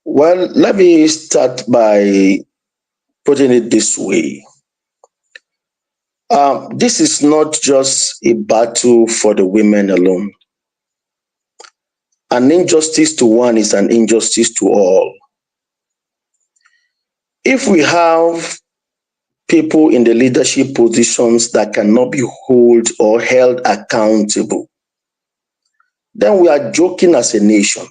Well, let me start by putting it this way. This is not just a battle for the women alone. An injustice to one is an injustice to all. If we have people in the leadership positions that cannot be held accountable, then we are joking as a nation.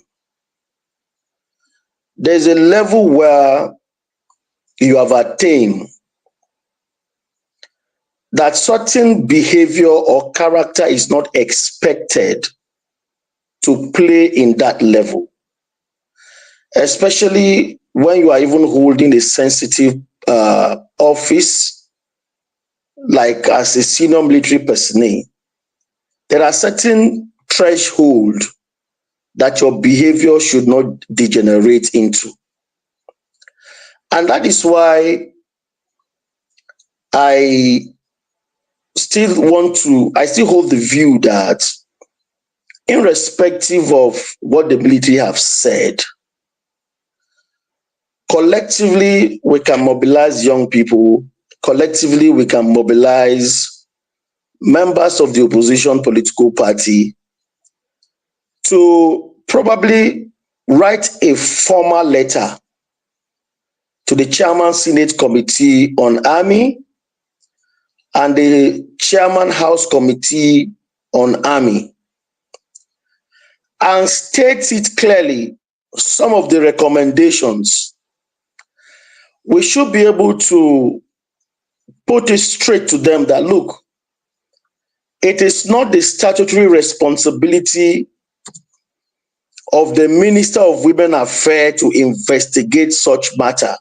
There's a level where you have attained that certain behavior or character is not expected to play in that level, especially when you are even holding a sensitive office, like as a senior military personnel. There are certain threshold that your behavior should not degenerate into. And that is why I still hold the view that irrespective of what the military have said, collectively we can mobilize young people, collectively we can mobilize members of the opposition political party to probably write a formal letter to the Chairman Senate Committee on Army and the Chairman House Committee on Army and state it clearly, some of the recommendations. We should be able to put it straight to them that, look, it is not the statutory responsibility of the Minister of Women Affairs to investigate such matter.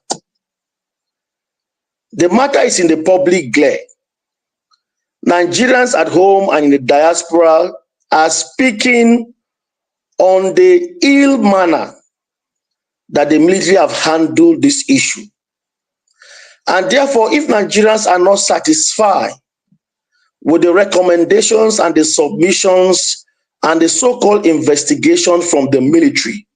The matter is in the public glare. Nigerians at home and in the diaspora are speaking on the ill manner that the military have handled this issue. And therefore, if Nigerians are not satisfied with the recommendations and the submissions and the so-called investigation from the military,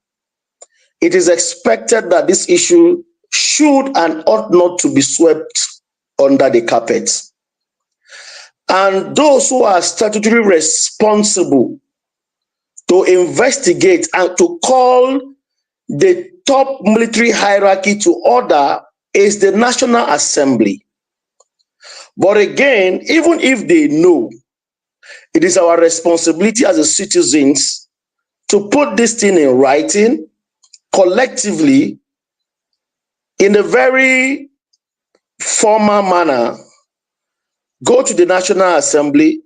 it is expected that this issue should and ought not to be swept under the carpet. And those who are statutorily responsible to investigate and to call the top military hierarchy to order is the National Assembly. But again, even if they know, it is our responsibility as a citizens to put this thing in writing collectively in a very formal manner, go to the National Assembly,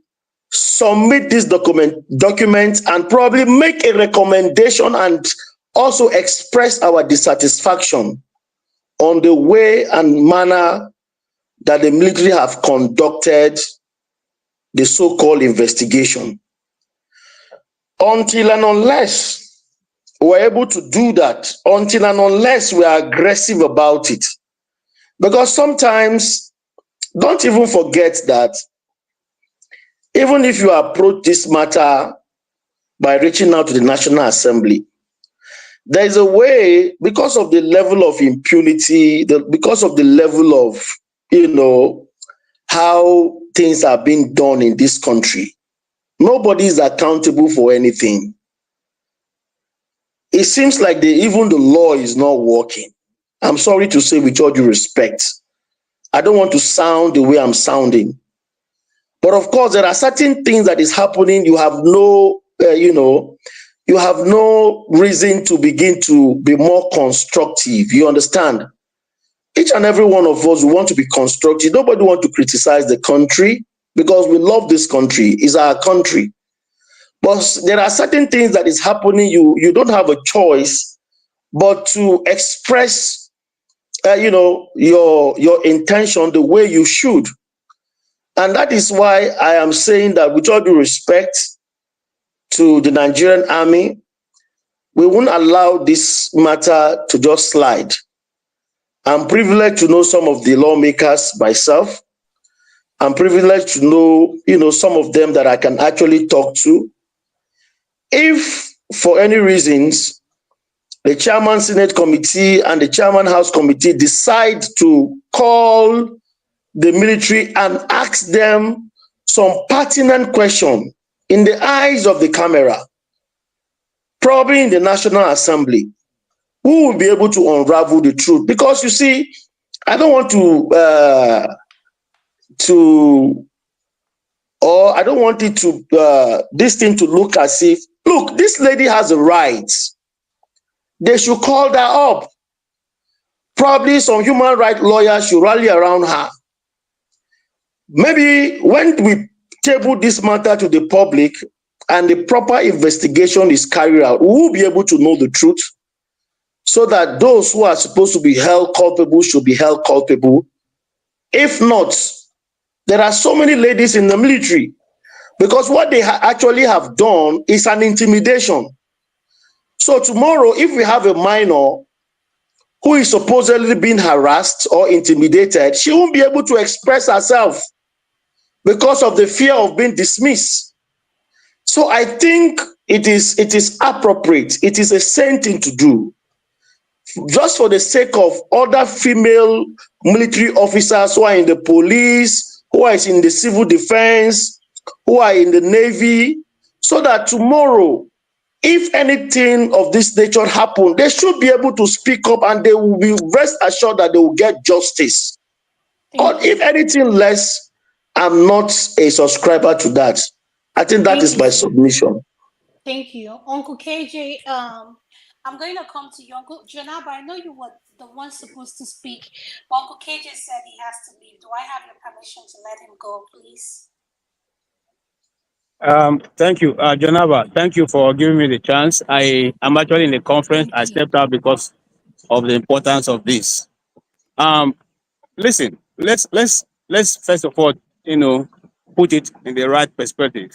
submit this document and probably make a recommendation and also express our dissatisfaction on the way and manner that the military have conducted the so-called investigation. Until and unless we're able to do that, until and unless we are aggressive about it, because sometimes, don't even forget that even if you approach this matter by reaching out to the National Assembly, there is a way, because of the level of impunity, because of the level of, how things are being done in this country, nobody is accountable for anything. It seems like even the law is not working. I'm sorry to say, with all due respect, I don't want to sound the way I'm sounding. But of course, there are certain things that is happening. You have no, you have no reason to begin to be more constructive. You understand? Each and every one of us, we want to be constructive. Nobody wants to criticize the country because we love this country. It's our country. But there are certain things that is happening. You don't have a choice but to express, your intention the way you should. And that is why I am saying that, with all due respect to the Nigerian army, we won't allow this matter to just slide. I'm privileged to know some of the lawmakers myself. I'm privileged to know, some of them that I can actually talk to. If for any reasons the Chairman Senate Committee and the Chairman House Committee decide to call the military and ask them some pertinent question in the eyes of the camera, probably in the National Assembly, who will be able to unravel the truth? Because you see, I don't want I don't want it to, this thing to look as if, look, this lady has a right. They should call her up. Probably some human rights lawyers should rally around her. Maybe when we table this matter to the public and the proper investigation is carried out, we will be able to know the truth so that those who are supposed to be held culpable should be held culpable. If not, there are so many ladies in the military because what they actually have done is an intimidation. So tomorrow, if we have a minor who is supposedly being harassed or intimidated, she won't be able to express herself because of the fear of being dismissed. So I think it is appropriate. It is a sane thing to do, just for the sake of other female military officers who are in the police, who are in the civil defense, who are in the Navy, so that tomorrow, if anything of this nature happens, they should be able to speak up and they will be rest assured that they will get justice. Or if anything less, I'm not a subscriber to that. I think that is my submission. Thank you. Uncle KJ, I'm going to come to you. Uncle Janaba, I know you were the one supposed to speak, but Uncle KJ said he has to leave. Do I have your permission to let him go, please? Thank you, Janaba. Thank you for giving me the chance. I am actually in a conference. I stepped out because of the importance of this. Listen, let's first of all, put it in the right perspective.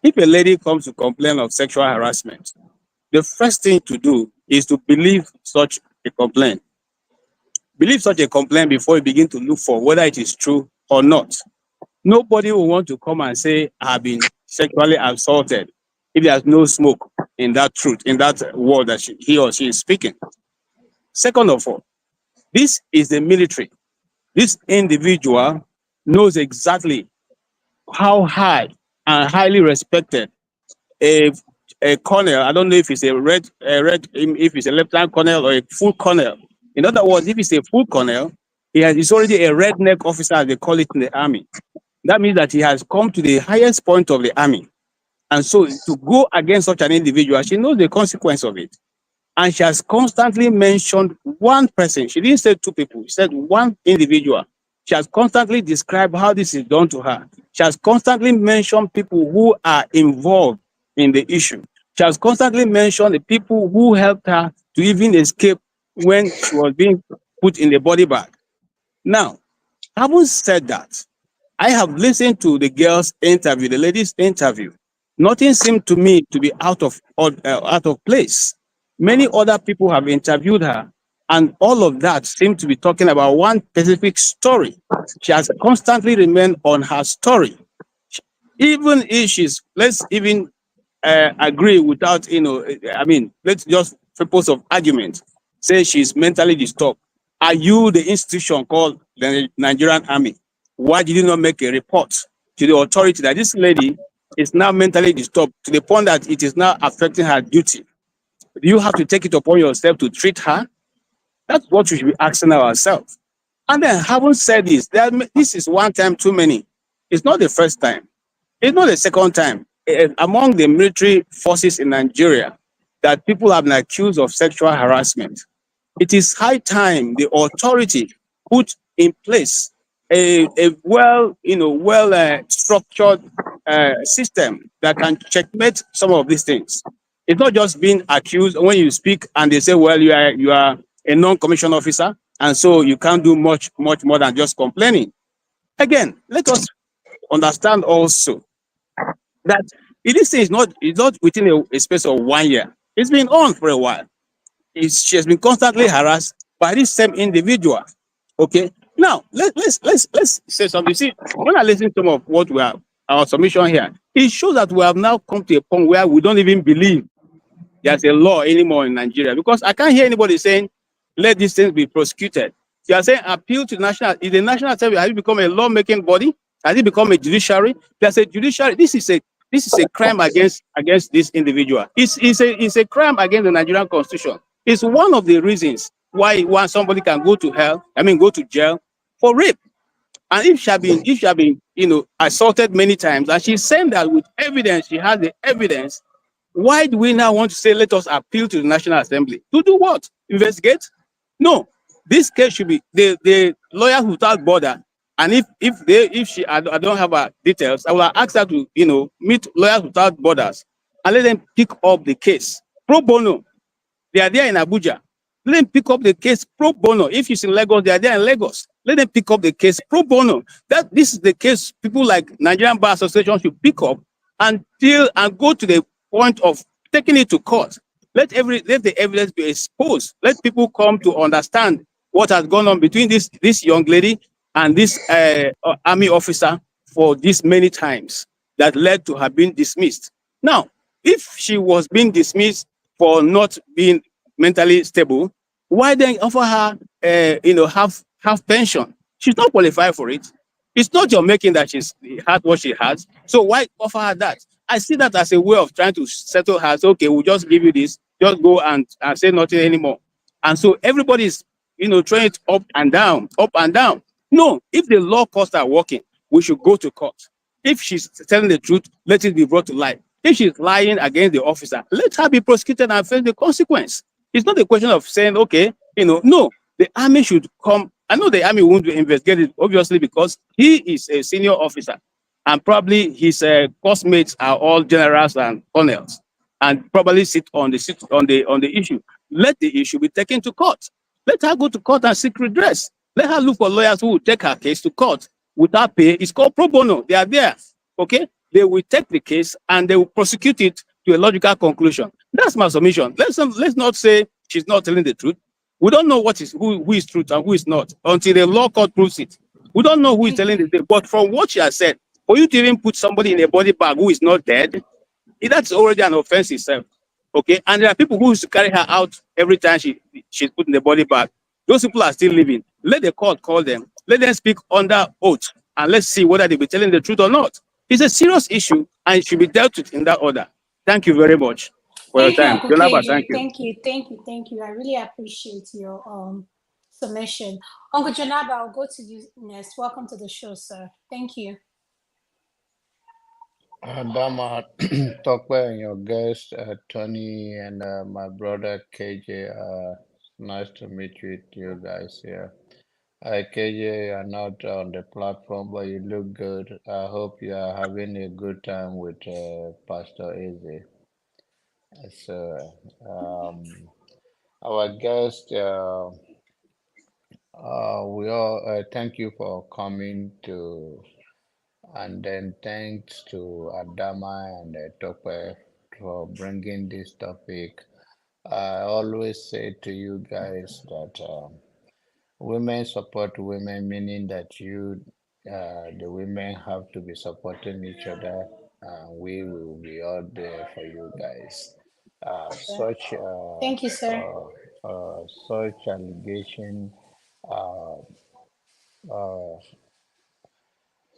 If a lady comes to complain of sexual harassment, the first thing to do is to believe such a complaint. Believe such a complaint before you begin to look for whether it is true or not. Nobody will want to come and say, I've been sexually assaulted if there's no smoke in that truth, in that word that he or she is speaking. Second of all, this is the military. This individual knows exactly how high and highly respected a colonel. I don't know if it's if it's a lieutenant colonel or a full colonel. In other words, if it's a full colonel, he's already a redneck officer, as they call it in the army. That means that he has come to the highest point of the army. And so to go against such an individual, she knows the consequence of it. And she has constantly mentioned one person. She didn't say two people. She said one individual. She has constantly described how this is done to her. She has constantly mentioned people who are involved in the issue. She has constantly mentioned the people who helped her to even escape when she was being put in the body bag. Now, having said that, I have listened to the girl's interview, the lady's interview. Nothing seemed to me to be out of place. Many other people have interviewed her, and all of that seemed to be talking about one specific story. She has constantly remained on her story. Even if she's, let's even agree without, let's just purpose of argument, say she's mentally disturbed. Are you the institution called the Nigerian Army? Why did you not make a report to the authority that this lady is now mentally disturbed to the point that it is now affecting her duty? Do you have to take it upon yourself to treat her? That's what we should be asking ourselves. And then, having said this, this is one time too many. It's not the first time. It's not the second time. Among the military forces in Nigeria, that people have been accused of sexual harassment. It is high time the authority put in place a structured system that can checkmate some of these things. It's not just being accused when you speak and they say, well, you are a non-commissioned officer, and so you can't do much more than just complaining. Again, let us understand also that this thing is not within a space of 1 year. It's been on for a while. She has been constantly harassed by this same individual. Okay. Now let's say something. See, when I listen to some of what we have, our submission here, it shows that we have now come to a point where we don't even believe there's a law anymore in Nigeria, because I can't hear anybody saying, let these things be prosecuted. You are saying appeal to national. Is the National Assembly, has it become a lawmaking body? Has it become a judiciary? There's a judiciary. This is a crime against this individual. It's a crime against the Nigerian Constitution. It's one of the reasons why somebody can go to jail for rape. And if she have been assaulted many times, and she's saying that with evidence, she has the evidence, why do we now want to say, let us appeal to the National Assembly? To do what? Investigate? No. This case should be the Lawyers Without Border. And I don't have her details, I will ask her to, meet Lawyers Without Borders and let them pick up the case. Pro bono. They are there in Abuja. Let them pick up the case pro bono. If she's in Lagos, they are there in Lagos. Let them pick up the case pro bono. This is the case people like Nigerian Bar Association should pick up and go to the point of taking it to court. Let the evidence be exposed. Let people come to understand what has gone on between this young lady and this army officer for this many times that led to her being dismissed. Now, if she was being dismissed for not being mentally stable, why then offer her half pension? She's not qualified for it. It's not your making that she's had what she has. So why offer her that? I see that as a way of trying to settle her. So, okay, we'll just give you this. Just go and say nothing anymore. And so everybody's throwing it up and down, up and down. No, if the law courts are working, we should go to court. If she's telling the truth, let it be brought to light. If she's lying against the officer, let her be prosecuted and face the consequence. It's not a question of saying, okay, no, the army should come. I know the army won't investigate it, obviously, because he is a senior officer and probably his classmates are all generals and colonels and probably sit on the issue. Let the issue be taken to court. Let her go to court and seek redress. Let her look for lawyers who will take her case to court without pay. It's called pro bono. They are there. Okay? They will take the case and they will prosecute it to a logical conclusion. That's my submission. Let's not say she's not telling the truth. We don't know who is truth and who is not until the law court proves it. We don't know who is telling the truth. But from what she has said, for you to even put somebody in a body bag who is not dead, that's already an offense itself. Okay? And there are people who used to carry her out every time she's put in the body bag. Those people are still living. Let the court call them. Let them speak under oath. And let's see whether they'll be telling the truth or not. It's a serious issue and it should be dealt with in that order. Thank you very much for your time. Jonaba, thank you. Thank you. I really appreciate your submission. Uncle Jonaba, I'll go to you next. Welcome to the show, sir. Thank you. Dama, Tokwe and your guest, Tony, and my brother KJ. Nice to meet you guys here. KJ, you're not on the platform, but you look good. I hope you are having a good time with Pastor Eze. So, our guest, we all thank you for coming to. And then thanks to Adama and Tope for bringing this topic. I always say to you guys that women support women, meaning that the women have to be supporting each other. We will be all there for you guys. Thank you, sir. Such allegation.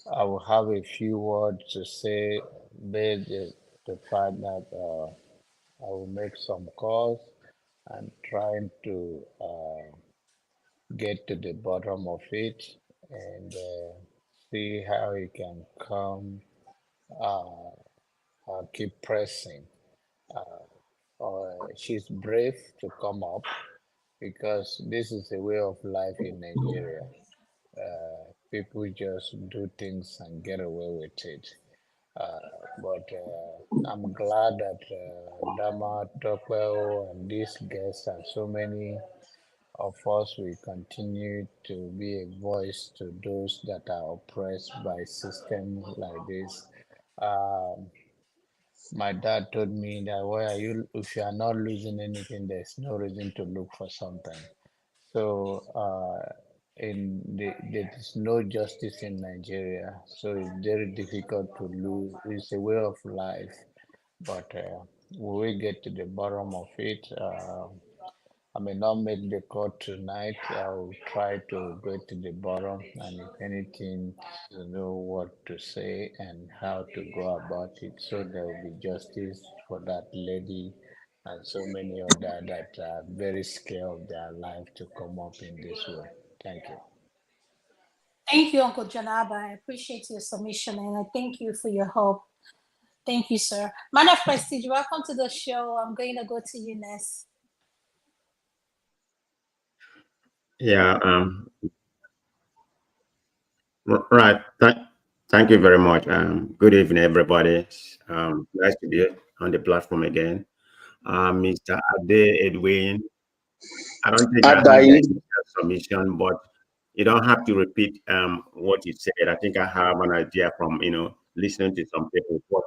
I will have a few words to say based the fact that I will make some calls and trying to get to the bottom of it and see how we can come, keep pressing. She's brave to come up because this is a way of life in Nigeria. People just do things and get away with it. But I'm glad that Dama, Topwell, and these guests and so many of us will continue to be a voice to those that are oppressed by systems like this. My dad told me that if you are not losing anything, there's no reason to look for something. So there is no justice in Nigeria, so it's very difficult to lose. It's a way of life, but we will get to the bottom of it. I may not make the call tonight. I will try to go to the bottom, and if anything, to know what to say and how to go about it, so there will be justice for that lady and so many other that are very scared of their life to come up in this way. Thank you. Thank you, Uncle Janaba. I appreciate your submission and I thank you for your help. Thank you, sir. Man of Prestige, welcome to the show. I'm going to go to you next. Yeah, right. Thank you very much. Good evening, everybody. Nice to be on the platform again. Mr. Ade Edwin, I don't think I have Adai, the submission, but you don't have to repeat what you said. I think I have an idea from listening to some people. But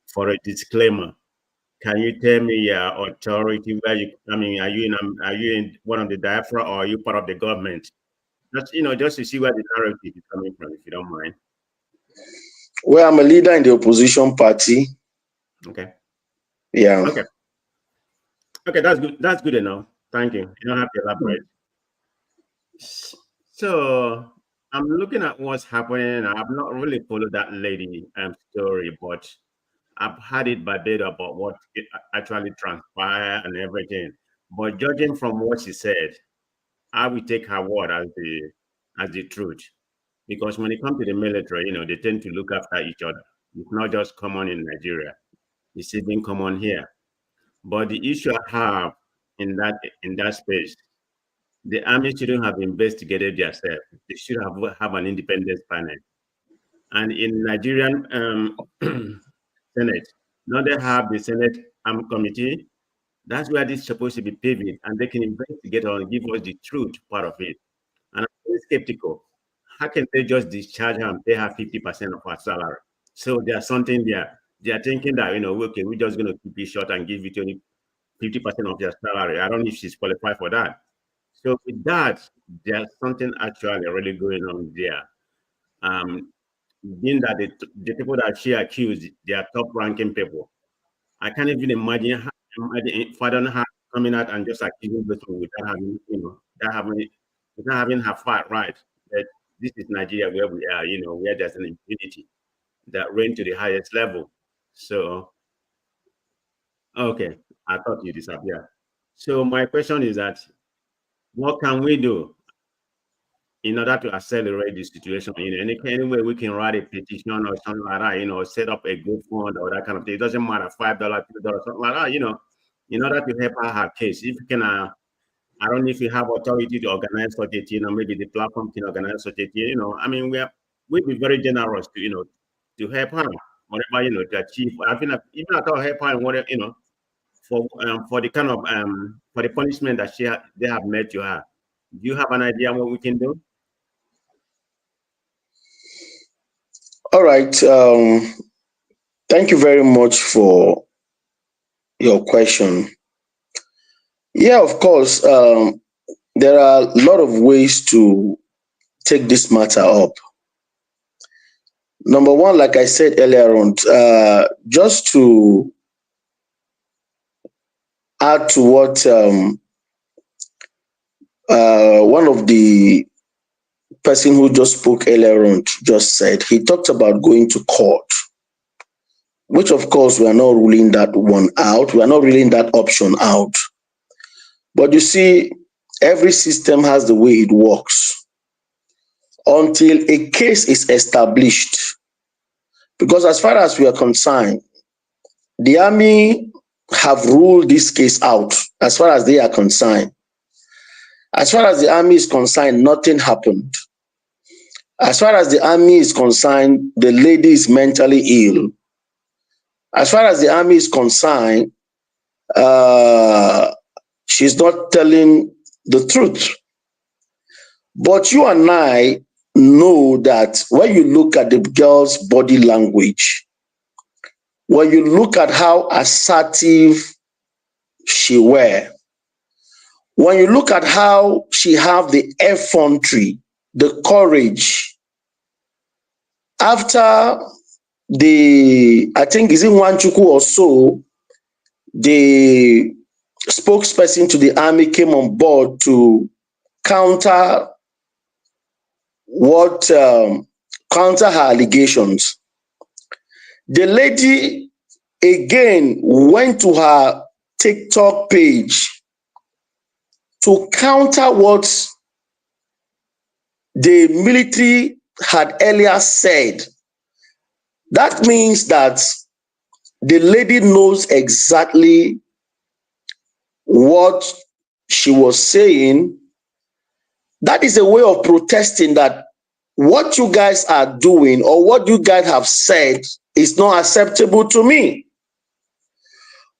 for a disclaimer, can you tell me your authority? Where you? I mean, are you in one of the diaspora or are you part of the government? Just to see where the narrative is coming from, if you don't mind. well, I'm a leader in the opposition party. Okay. Yeah. Okay. Okay, that's good. That's good enough. Thank you. You don't have to elaborate. So I'm looking at what's happening. I've not really followed that lady story, but I've had it by bit about what actually transpired and everything. But judging from what she said, I will take her word as the truth. Because when it comes to the military, they tend to look after each other. It's not just common in Nigeria. It's even common here. But the issue I have in that space, the army shouldn't have investigated themselves. They should have an independent panel. And in Nigerian Senate, now they have the Senate Armed Committee. That's where this is supposed to be pivoted, and they can investigate and give us the truth part of it. And I'm very skeptical. How can they just discharge her and pay her 50% of her salary? So there's something there. They are thinking that, okay, we're just going to keep it short and give it only 50% of their salary. I don't know if she's qualified for that. So with that, there's something actually really going on there. Being that the people that she accused, they are top-ranking people. I can't even imagine her coming out and just accusing people without having her fight right. That this is Nigeria where we are, where there's an impunity that reigns to the highest level. So, okay, I thought you disappeared. So my question is that, what can we do in order to accelerate the situation? Any way we can write a petition or something like that, set up a good fund or that kind of thing. It doesn't matter, $5, $2, something like that, in order to help her case. If you can, I don't know if you have authority to organize such a thing, or maybe the platform can organize such a thing, we'd be very generous to help her, whatever, to achieve. I think even at all help her in whatever, for the kind of, for the punishment that they have made to her. Do you have an idea what we can do? All right. Thank you very much for your question. Yeah, of course. There are a lot of ways to take this matter up. Number one, like I said earlier on, just to add to what one of the person who just spoke earlier on just said, he talked about going to court, which of course we are not ruling that one out. We are not ruling that option out. But you see, every system has the way it works until a case is established. Because as far as we are concerned, the army have ruled this case out as far as they are concerned. As far as the army is concerned, nothing happened. As far as the army is concerned, the lady is mentally ill. As far as the army is concerned, she's not telling the truth. But you and I know that when you look at the girl's body language, when you look at how assertive she were, when you look at how she have the effrontery, the courage, after I think is it Wanchuku or so, the spokesperson to the army came on board to counter her allegations. The lady again went to her TikTok page to counter what the military had earlier said. That means that the lady knows exactly what she was saying. That is a way of protesting that what you guys are doing or what you guys have said is not acceptable to me.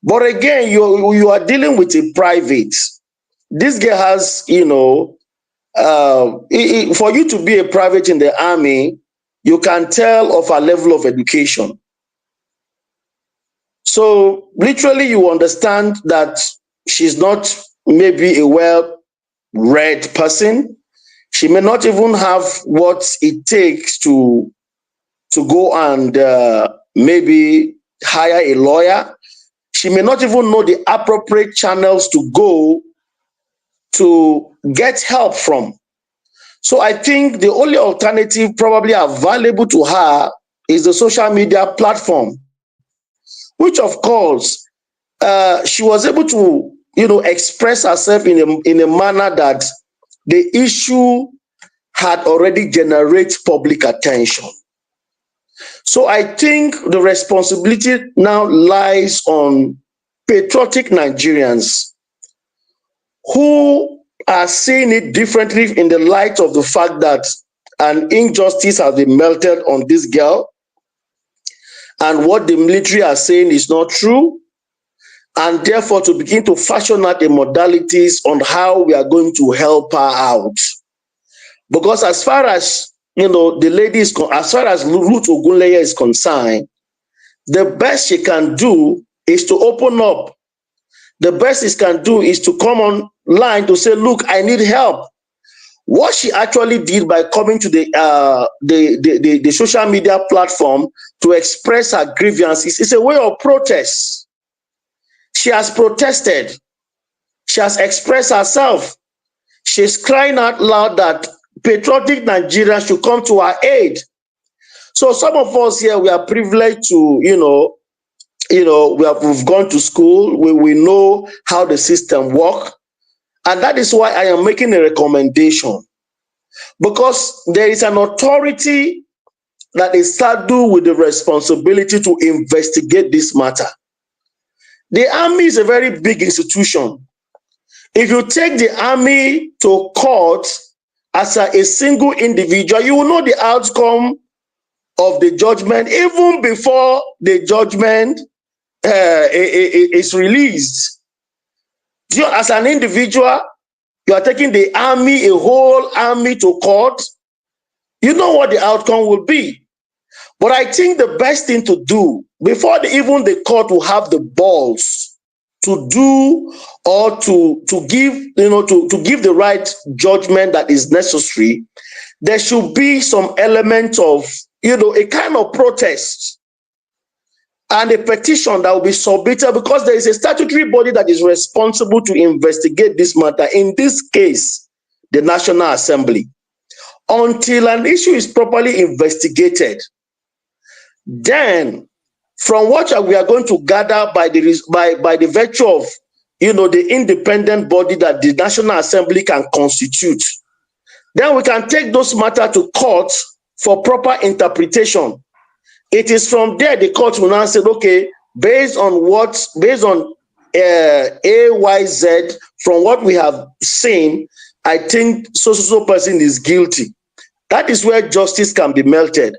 But again, you are dealing with a private. this girl has, for you to be a private in the army, you can tell of her level of education. So literally you understand that she's not maybe a well-read person. She may not even have what it takes to go and maybe hire a lawyer. She may not even know the appropriate channels to go to get help from. So I think the only alternative probably available to her is the social media platform, which of course she was able to, express herself in a manner that the issue had already generated public attention. So I think the responsibility now lies on patriotic Nigerians who are seeing it differently in the light of the fact that an injustice has been melted on this girl, and what the military are saying is not true, and therefore to begin to fashion out the modalities on how we are going to help her out. Because as far as the lady is, as far as Ruth Ogunleye is concerned, the best she can do is to open up. The best she can do is to come online to say, look, I need help. What she actually did by coming to the social media platform to express her grievances is a way of protest. She has protested. She has expressed herself. She's crying out loud that patriotic Nigeria should come to her aid. So some of us here, we are privileged to, we've gone to school. We know how the system works. And that is why I am making a recommendation. Because there is an authority that is saddled with the responsibility to investigate this matter. The army is a very big institution. If you take the army to court as a single individual, you will know the outcome of the judgment even before the judgment is released. As an individual, you are taking the army, a whole army to court, you know what the outcome will be. But I think the best thing to do, before even the court will have the balls to do or to give, to give the right judgment that is necessary, there should be some element of, a kind of protest and a petition that will be submitted, because there is a statutory body that is responsible to investigate this matter, in this case, the National Assembly. Until an issue is properly investigated, then from what we are going to gather by the virtue of, the independent body that the National Assembly can constitute, then we can take those matters to court for proper interpretation. It is from there the court will now say, okay, based on AYZ, from what we have seen, I think so person is guilty. That is where justice can be melted.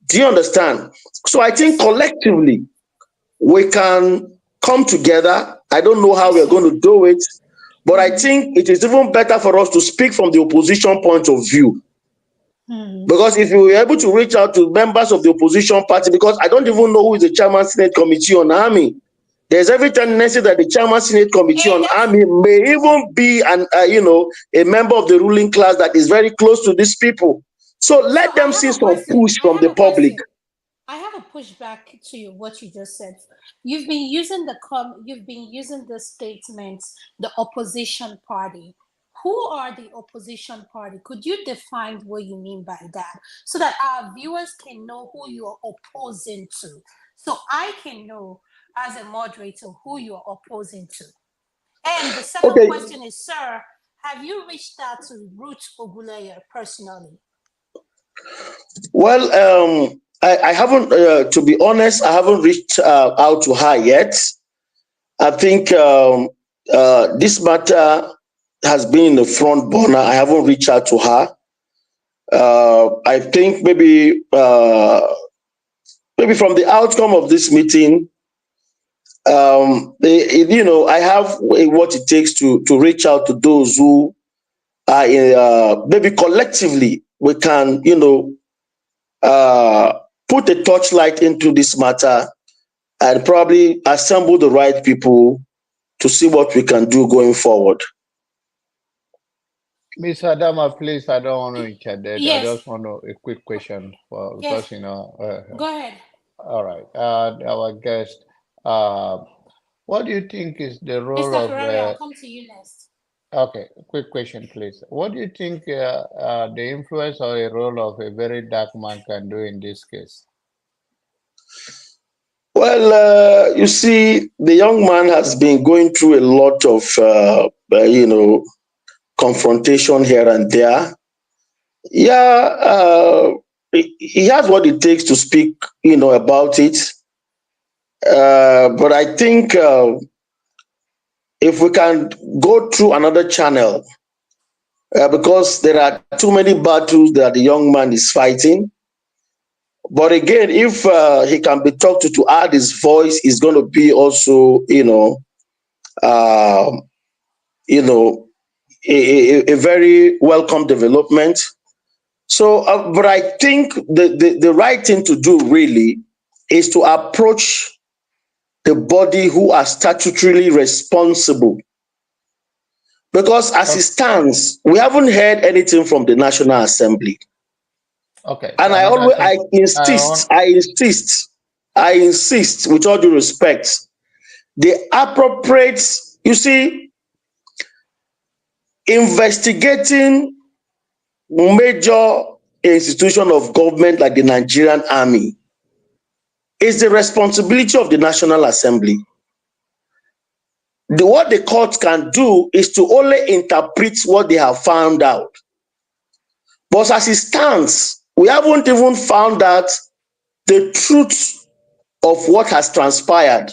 Do you understand? So I think collectively we can come together. I don't know how we're going to do it, but I think it is even better for us to speak from the opposition point of view. Because if you were able to reach out to members of the opposition party, because I don't even know who is the chairman Senate Committee on Army, there's every tendency that the chairman Senate Committee on Army may even be a member of the ruling class that is very close to these people. So let them see some push from the public. I have a pushback to what you just said. You've been using the statements, the opposition party. Who are the opposition party? Could you define what you mean by that, so that our viewers can know who you are opposing to? So I can know as a moderator who you are opposing to. And the second question is, sir, have you reached out to Ruth Ogunleye personally? Well, I haven't, to be honest, I haven't reached out to her yet. I think this matter has been in the front burner. I haven't reached out to her. I think maybe from the outcome of this meeting, I have what it takes to reach out to those who are maybe collectively we can, put a torchlight into this matter and probably assemble the right people to see what we can do going forward. Miss Adama, please, I don't want to interject. Yes. I just want a quick question because, Yes. Go ahead. All right. Our guest, what do you think is the role Mr. of... Ferrari, I'll come to you next. Okay, quick question, please. What do you think the influence or a role of a very dark man can do in this case? Well, you see, the young man has been going through a lot of, confrontation here and there. Yeah, he has what it takes to speak, about it. But I think if we can go through another channel, because there are too many battles that the young man is fighting. But again, if he can be talked to add his voice, is going to be also, a very welcome development. So, but I think the right thing to do really is to approach the body who are statutorily responsible. Because as it stands, we haven't heard anything from the National Assembly. Okay. And I insist, with all due respect, the appropriate, you see, investigating major institution of government like the Nigerian Army is the responsibility of the National Assembly. What the court can do is to only interpret what they have found out. But as it stands, we haven't even found out the truth of what has transpired.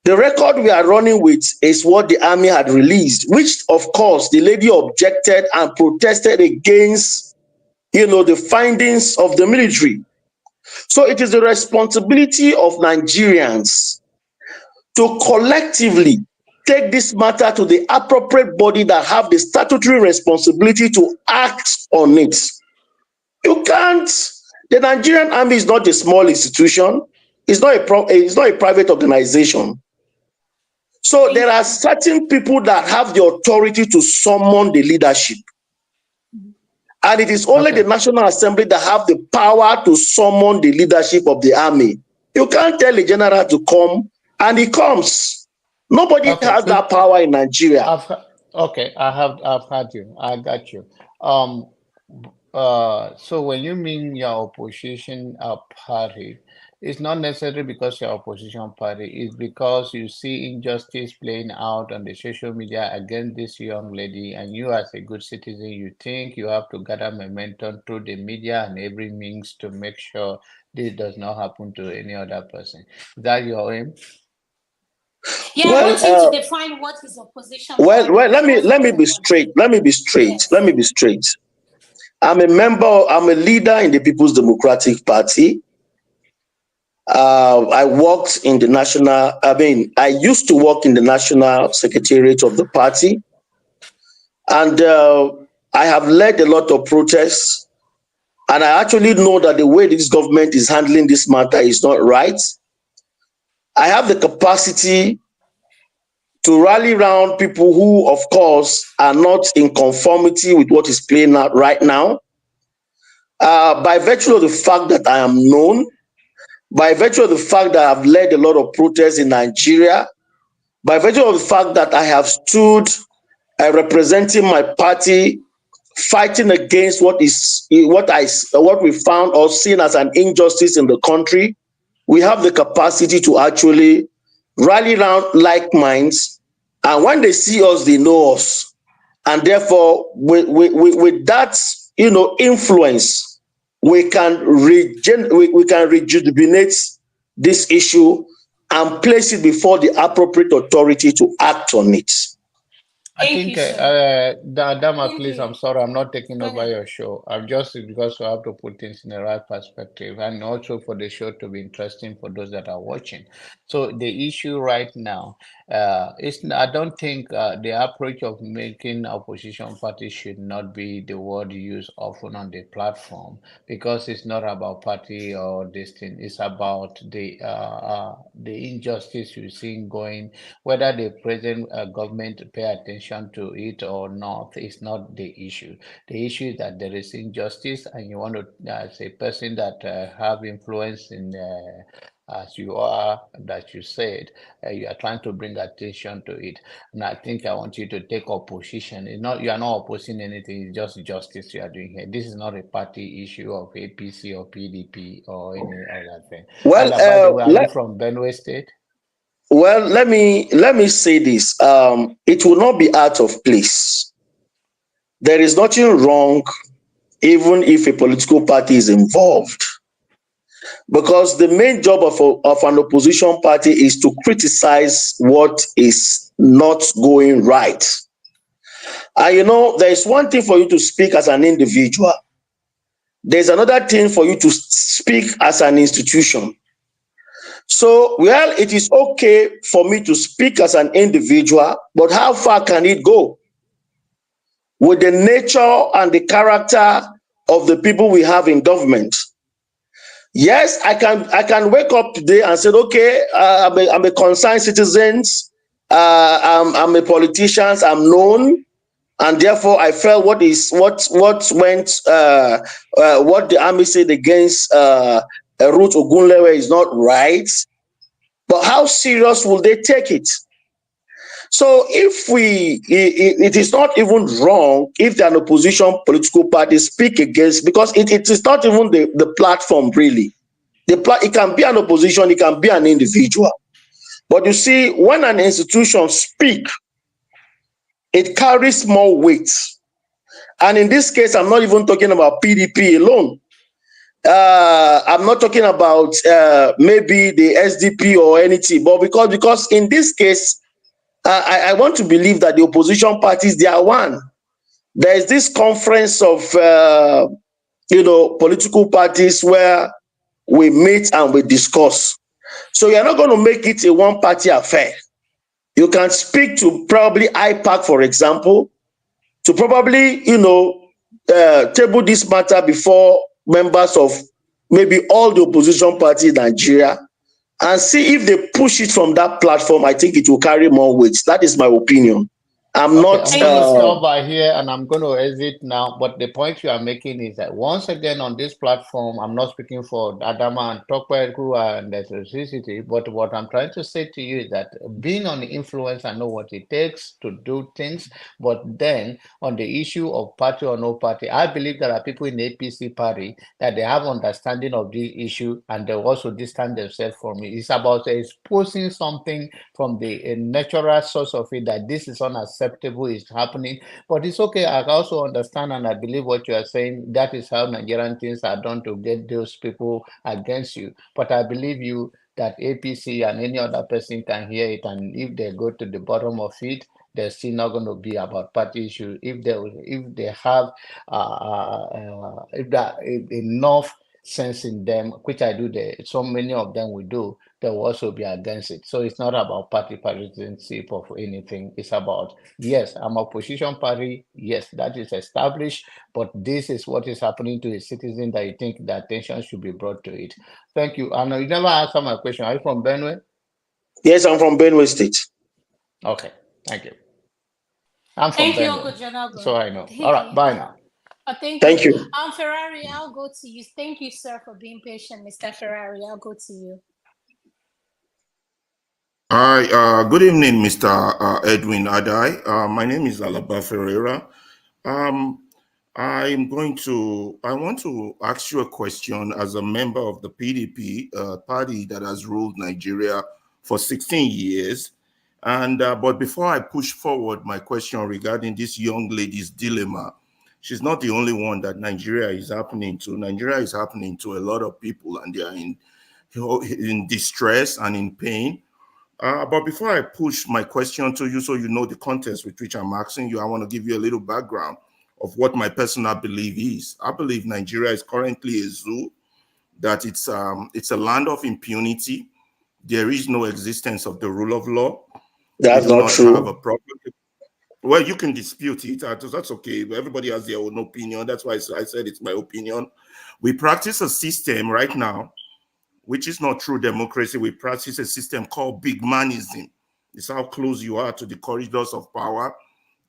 The record we are running with is what the army had released, which of course the lady objected and protested against, the findings of the military. So it is the responsibility of Nigerians to collectively take this matter to the appropriate body that have the statutory responsibility to act on it. You can't. The Nigerian Army is not a small institution. It's not a private organization. So there are certain people that have the authority to summon the leadership. And it is only the National Assembly that have the power to summon the leadership of the army. You can't tell a general to come and he comes. Nobody has that power in Nigeria. I've had you. I got you. So when you mean your opposition party, it's not necessarily because you're opposition party, it's because you see injustice playing out on the social media against this young lady, and you as a good citizen, you think you have to gather momentum through the media and every means to make sure this does not happen to any other person. Is that your aim? Yeah, I want you to define what is opposition. Well, let me be straight. I'm a leader in the People's Democratic Party. I used to work in the National Secretariat of the party. And I have led a lot of protests. And I actually know that the way this government is handling this matter is not right. I have the capacity to rally around people who, of course, are not in conformity with what is playing out right now. By virtue of the fact that I am known, by virtue of the fact that I've led a lot of protests in Nigeria, by virtue of the fact that I have stood representing my party, fighting against what we found or seen as an injustice in the country, we have the capacity to actually rally around like minds, and when they see us, they know us, and therefore, with that, influence, we can rejuvenate this issue and place it before the appropriate authority to act on it. I Thank think, you, sir. Dama, Thank please, you. I'm sorry, I'm not taking Go over ahead. your show. I'm just because we have to put things in the right perspective and also for the show to be interesting for those that are watching. So the issue right now I don't think the approach of making opposition parties should not be the word used often on the platform, because it's not about party or this thing. It's about the injustice you're seeing going, whether the present government pay attention to it or not is not the issue. The issue is that there is injustice, and you want to, as a person that have influence in as you are, that you said, you are trying to bring attention to it. And I think I want you to take opposition. It's not, you are not opposing anything, it's just justice you are doing here. This is not a party issue of APC or PDP or any other thing. Well, And by the way, are you from Benue State? well, let me say this. It will not be out of place. There is nothing wrong, even if a political party is involved, because the main job of an opposition party is to criticize what is not going right. And there is one thing for you to speak as an individual. There's another thing for you to speak as an institution. So, well, it is okay for me to speak as an individual, but how far can it go? With the nature and the character of the people we have in government. Yes, I can wake up today and say, okay, I'm a concerned citizen, I'm a politician, I'm known, and therefore I felt what went what the army said against Ruth Ogunleye is not right. But how serious will they take it? So if it is not even wrong if an opposition political party speak against, because it is not even the platform really. It can be an opposition, it can be an individual. But you see, when an institution speak, it carries more weight. And in this case, I'm not even talking about PDP alone. I'm not talking about maybe the SDP or anything, but because in this case, I want to believe that the opposition parties, they are one. There is this conference of political parties where we meet and we discuss. So you're not going to make it a one-party affair. You can speak to probably IPAC, for example, to probably table this matter before members of maybe all the opposition parties in Nigeria, and see if they push it from that platform. I think it will carry more weight. That is my opinion. I'm Okay, not. I'm going to stop by here and I'm going to exit now. But the point you are making is that once again on this platform, I'm not speaking for Adama and Tokwe who are in the electricity, but what I'm trying to say to you is that being on the influence, I know what it takes to do things. But then on the issue of party or no party, I believe there are people in the APC party that they have understanding of the issue and they also distance themselves from it. It's about exposing something from the natural source of it, that this is unacceptable, is happening. But it's okay. I also understand and I believe what you are saying. That is how Nigerian things are done to get those people against you. But I believe you that APC and any other person can hear it, and if they go to the bottom of it, they're still not going to be about party issue. If they have enough sense in them, which I do, so many of them will do, they will also be against it. So it's not about party partisanship of anything. It's about, yes, I'm opposition party. Yes, that is established, but this is what is happening to a citizen that you think the attention should be brought to it. Thank you. And you never answered my question. Are you from Benue? Yes, I'm from Benue State. Okay, thank you. I'm from Thank you, Benue, Uncle Janago. so I know. Thank All right, you. bye now. Thank you. Ferrari, I'll go to you. Thank you, sir, for being patient. Mr. Ferrari, I'll go to you. Hi, good evening, Mr. Edwin Adai. My name is Alaba Ferreira. I want to ask you a question as a member of the PDP party that has ruled Nigeria for 16 years. And but before I push forward my question regarding this young lady's dilemma, she's not the only one that Nigeria is happening to. Nigeria is happening to a lot of people, and they are in distress and in pain. But before I push my question to you, so you know the context with which I'm asking you, I want to give you a little background of what my personal belief is. I believe Nigeria is currently a zoo, that it's a land of impunity. There is no existence of the rule of law. That's We do not not have true. a proper. Well, you can dispute it. That's okay. Everybody has their own opinion. That's why I said it's my opinion. We practice a system right now, which is not true democracy. We practice a system called big manism. It's how close you are to the corridors of power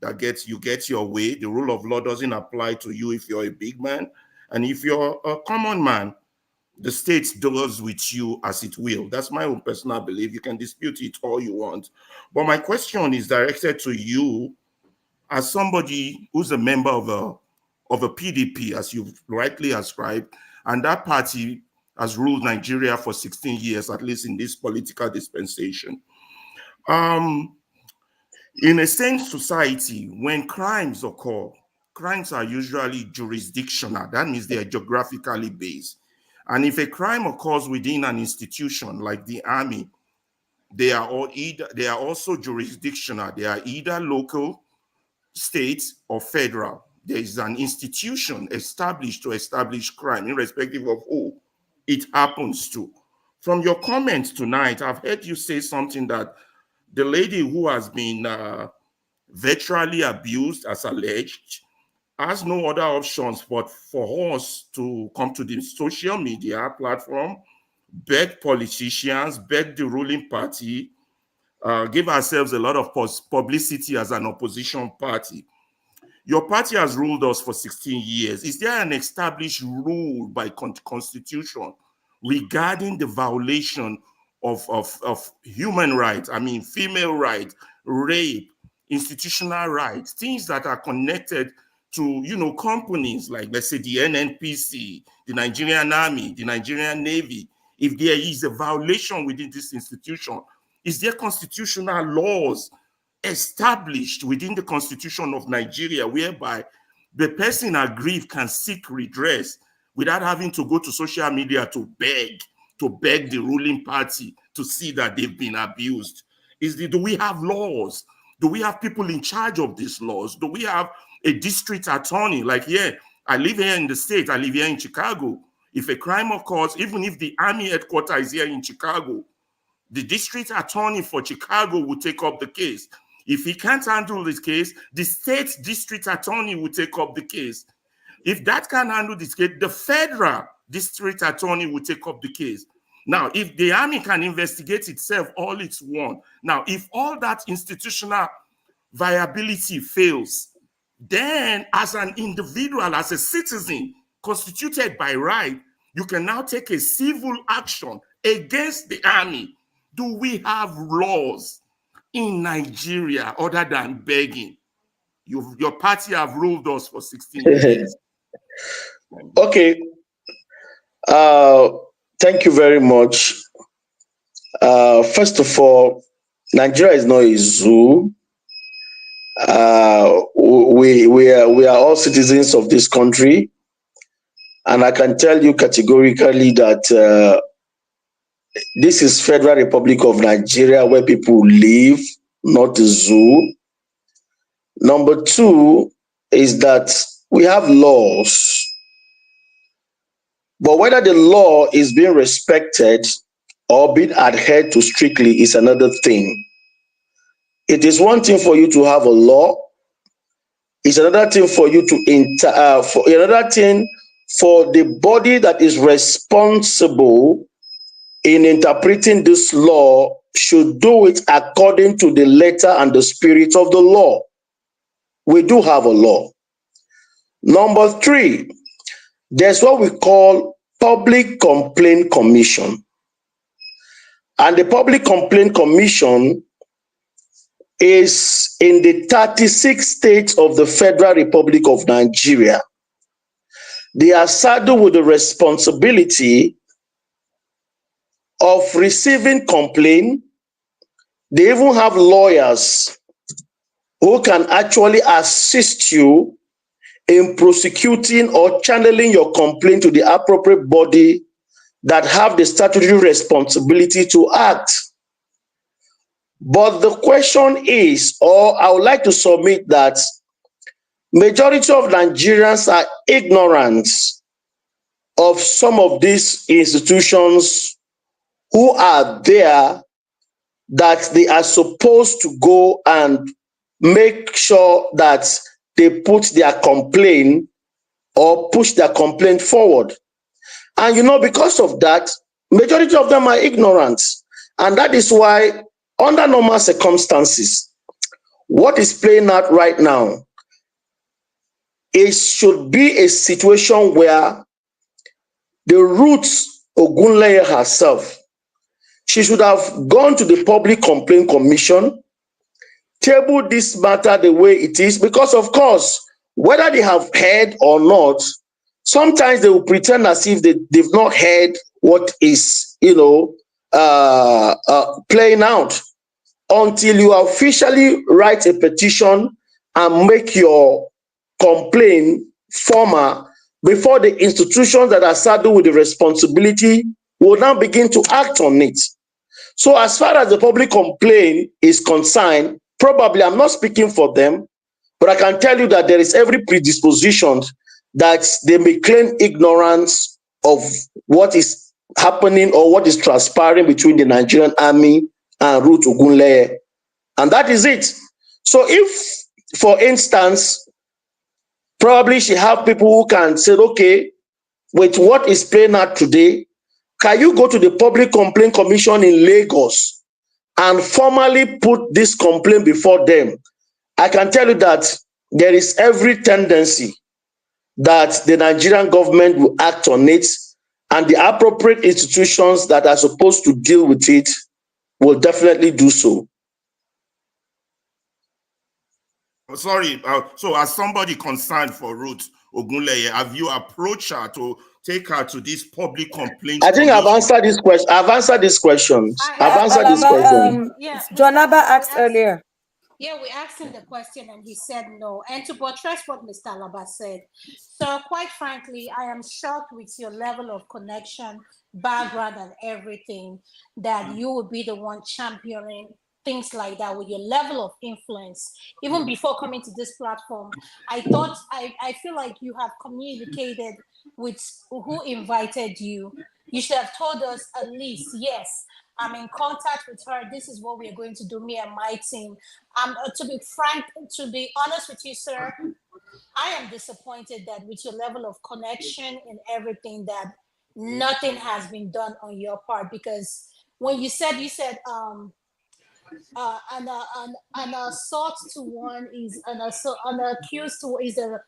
that you get your way. The rule of law doesn't apply to you if you're a big man. And if you're a common man, the state does with you as it will. That's my own personal belief. You can dispute it all you want. But my question is directed to you as somebody who's a member of a PDP, as you've rightly ascribed, and that party has ruled Nigeria for 16 years, at least in this political dispensation. In a sane society, when crimes occur, crimes are usually jurisdictional. That means they are geographically based. And if a crime occurs within an institution like the army, they are also jurisdictional. They are either local, state, or federal. There is an institution established to establish crime, irrespective of who it happens to. From your comments tonight, I've heard you say something that the lady who has been virtually abused, as alleged, has no other options but for us to come to the social media platform, beg politicians, beg the ruling party, give ourselves a lot of publicity as an opposition party. Your party has ruled us for 16 years. Is there an established rule by constitution regarding the violation of human rights? I mean, female rights, rape, institutional rights, things that are connected to, companies like, let's say, the NNPC, the Nigerian Army, the Nigerian Navy. If there is a violation within this institution, is there constitutional laws established within the Constitution of Nigeria whereby the person aggrieved can seek redress without having to go to social media to beg the ruling party to see that they've been abused? Do we have laws? Do we have people in charge of these laws? Do we have a district attorney? Like, I live here in the state, I live here in Chicago. If a crime occurs, even if the army headquarters is here in Chicago, the district attorney for Chicago will take up the case. If he can't handle this case, the state district attorney will take up the case. If that can't handle this case, the federal district attorney will take up the case. Now, if the army can investigate itself all it's won. Now, if all that institutional viability fails, then as an individual, as a citizen constituted by right, you can now take a civil action against the army. Do we have laws in Nigeria other than begging? Your party have ruled us for 16 years. Okay. Thank you very much. First of all, Nigeria is not a zoo. We are all citizens of this country, and I can tell you categorically that this is Federal Republic of Nigeria, where people live, not a zoo. Number two is that we have laws, but whether the law is being respected or being adhered to strictly is another thing. It is one thing for you to have a law. It's another thing for you to another thing for the body that is responsible in interpreting this law should do it according to the letter and the spirit of the law. We do have a law. Number three, there's what we call Public Complaint Commission. And the Public Complaint Commission is in the 36 states of the Federal Republic of Nigeria. They are saddled with the responsibility of receiving complaint. They even have lawyers who can actually assist you in prosecuting or channeling your complaint to the appropriate body that have the statutory responsibility to act. But the question is, or I would like to submit that majority of Nigerians are ignorant of some of these institutions who are there, that they are supposed to go and make sure that they put their complaint or push their complaint forward. And because of that, majority of them are ignorant. And that is why, under normal circumstances, what is playing out right now, it should be a situation where the Ruth Ogunleye herself, she should have gone to the Public Complaint Commission, tabled this matter the way it is, because of course, whether they have heard or not, sometimes they will pretend as if they've not heard what is, playing out, until you officially write a petition and make your complaint formal before the institutions that are saddled with the responsibility will now begin to act on it. So as far as the public complaint is concerned, probably, I'm not speaking for them, but I can tell you that there is every predisposition that they may claim ignorance of what is happening or what is transpiring between the Nigerian army and Ruth Ogunleye. And that is it. So if, for instance, probably she have people who can say, okay, with what is playing out today, can you go to the Public Complaint Commission in Lagos and formally put this complaint before them? I can tell you that there is every tendency that the Nigerian government will act on it, and the appropriate institutions that are supposed to deal with it will definitely do so. Sorry, so as somebody concerned for Ruth Ogunleye, have you approached her to take her to this public complaint? I think I've answered this question. I've answered this question. Yeah, Jonaba asked earlier. Yeah, we asked him the question and he said no. And to buttress what Mr. Alaba said, so quite frankly, I am shocked with your level of connection, background, and everything, that you would be the one championing things like that with your level of influence. Even before coming to this platform, I feel like you have communicated with who invited you. You should have told us at least, yes, I'm in contact with her. This is what we are going to do, me and my team. To be frank, to be honest with you, sir, I am disappointed that with your level of connection and everything, that nothing has been done on your part. Because when you said an assault to one is an assault, an accused to is a,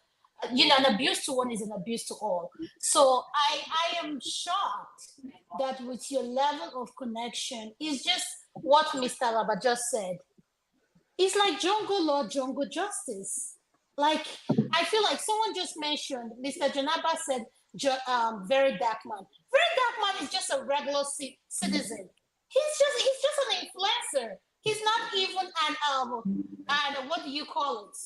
an abuse to one is an abuse to all. So I am shocked that with your level of connection, is just what Mr. Alaba just said. It's like jungle law, jungle justice. Like, I feel like someone just mentioned, Mr. Janaba said, very dark man. Very dark man is just a regular citizen. He's just an influencer. He's not even an what do you call it?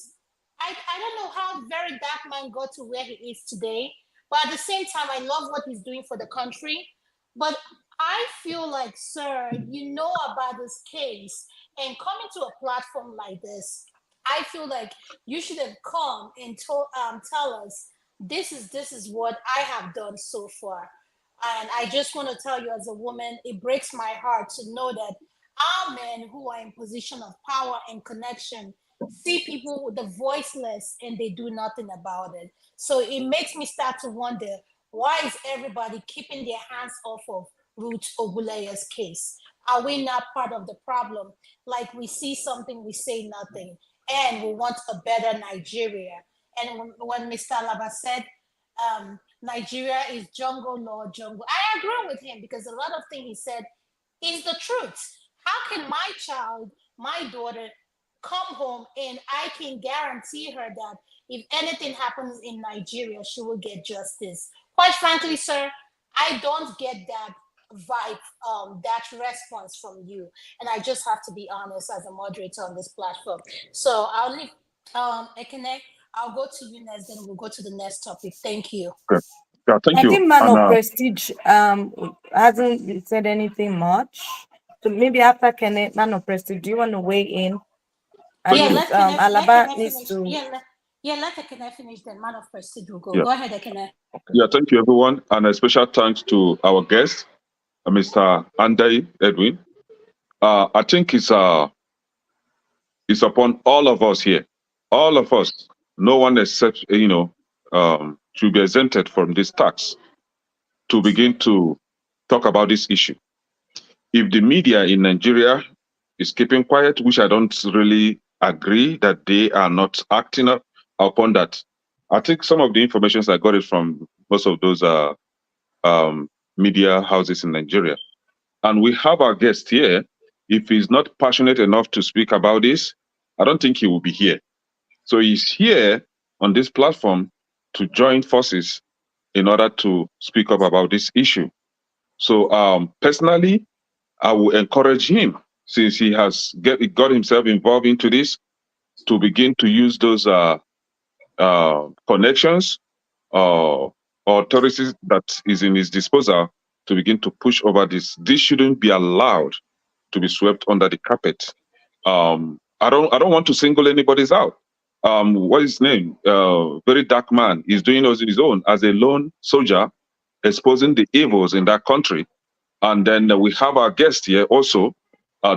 I don't know how very dark man got to where he is today, but at the same time, I love what he's doing for the country. But I feel like, sir, you know about this case, and coming to a platform like this, I feel like you should have come and tell us, this is what I have done so far. And I just want to tell you, as a woman, it breaks my heart to know that our men who are in position of power and connection see people with the voiceless and they do nothing about it. So it makes me start to wonder, why is everybody keeping their hands off of Ruth Ogunleye's case? Are we not part of the problem? Like, we see something, we say nothing, and we want a better Nigeria. And when Mr. Alaba said, Nigeria is jungle law, jungle, I agree with him, because a lot of things he said is the truth. How can my child, my daughter, come home and I can guarantee her that if anything happens in Nigeria, she will get justice? Quite frankly, sir, I don't get that vibe, that response from you. And I just have to be honest as a moderator on this platform. So I'll leave, Ekene, I'll go to you next, then we'll go to the next topic. Thank you. Okay. Yeah, thank I you. think Man of Prestige hasn't said anything much. So maybe after Kenneth, Man of Prestige, do you want to weigh in? And Yeah, let Alaba needs finish. to. Let Ekene finish. Then Man of Prestige will go. Yeah. Go ahead, Ekene. Yeah, thank you, everyone. And a special thanks to our guest, Mr. Andai Edwin. I think it's upon all of us here, all of us, no one except, should be exempted from this tax to begin to talk about this issue. If the media in Nigeria is keeping quiet, which I don't really agree that they are not acting upon that. I think some of the information I got it from most of those media houses in Nigeria. And we have our guest here. If he's not passionate enough to speak about this, I don't think he will be here. So he's here on this platform to join forces in order to speak up about this issue. So personally, I will encourage him, since he has got himself involved into this, to begin to use those connections or authorities that is in his disposal to begin to push over this. This shouldn't be allowed to be swept under the carpet. I don't want to single anybody's out. What is his name? Very dark man. He's doing us his own as a lone soldier, exposing the evils in that country. And then we have our guest here also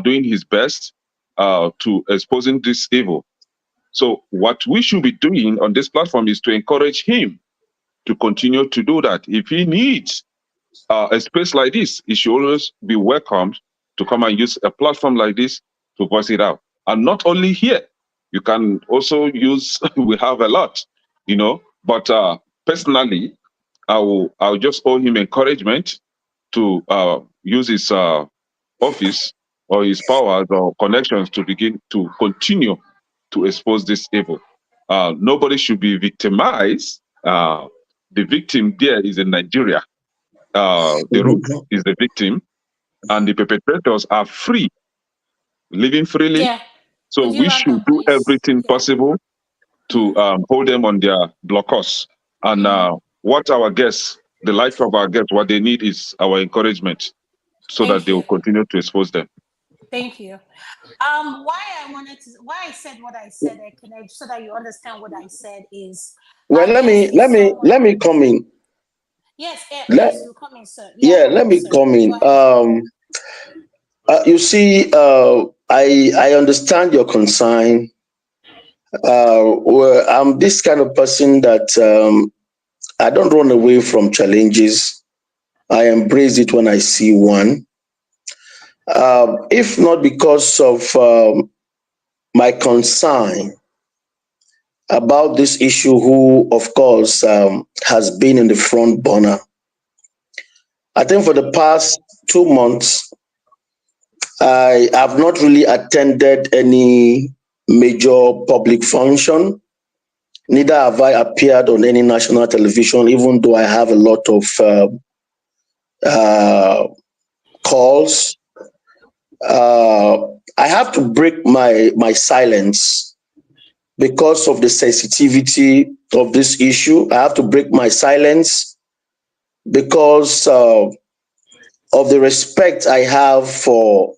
doing his best to exposing this evil. So what we should be doing on this platform is to encourage him to continue to do that. If he needs a space like this, he should always be welcomed to come and use a platform like this to voice it out. And not only here, you can also use, we have a lot, but personally, I'll just owe him encouragement to use his office or his powers or connections to begin to continue to expose this evil. Nobody should be victimized. The victim there is in Nigeria. The root is the victim, and the perpetrators are free, living freely. Yeah. So we should do everything possible to hold them on their blockers. And what our guests, the life of our guests, what they need is our encouragement, so that they will continue to expose them. Thank you. Why I said what I said, so that you understand what I said is. Well, let me come in. Yes, yes, you come in, sir. Let me come in. You see, I understand your concern. Well, I'm this kind of person that I don't run away from challenges. I embrace it when I see one. If not because of my concern about this issue, who, of course, has been in the front burner. I think for the past 2 months, I have not really attended any major public function. Neither have I appeared on any national television, even though I have a lot of calls. I have to break my silence because of the sensitivity of this issue. I have to break my silence because of the respect I have for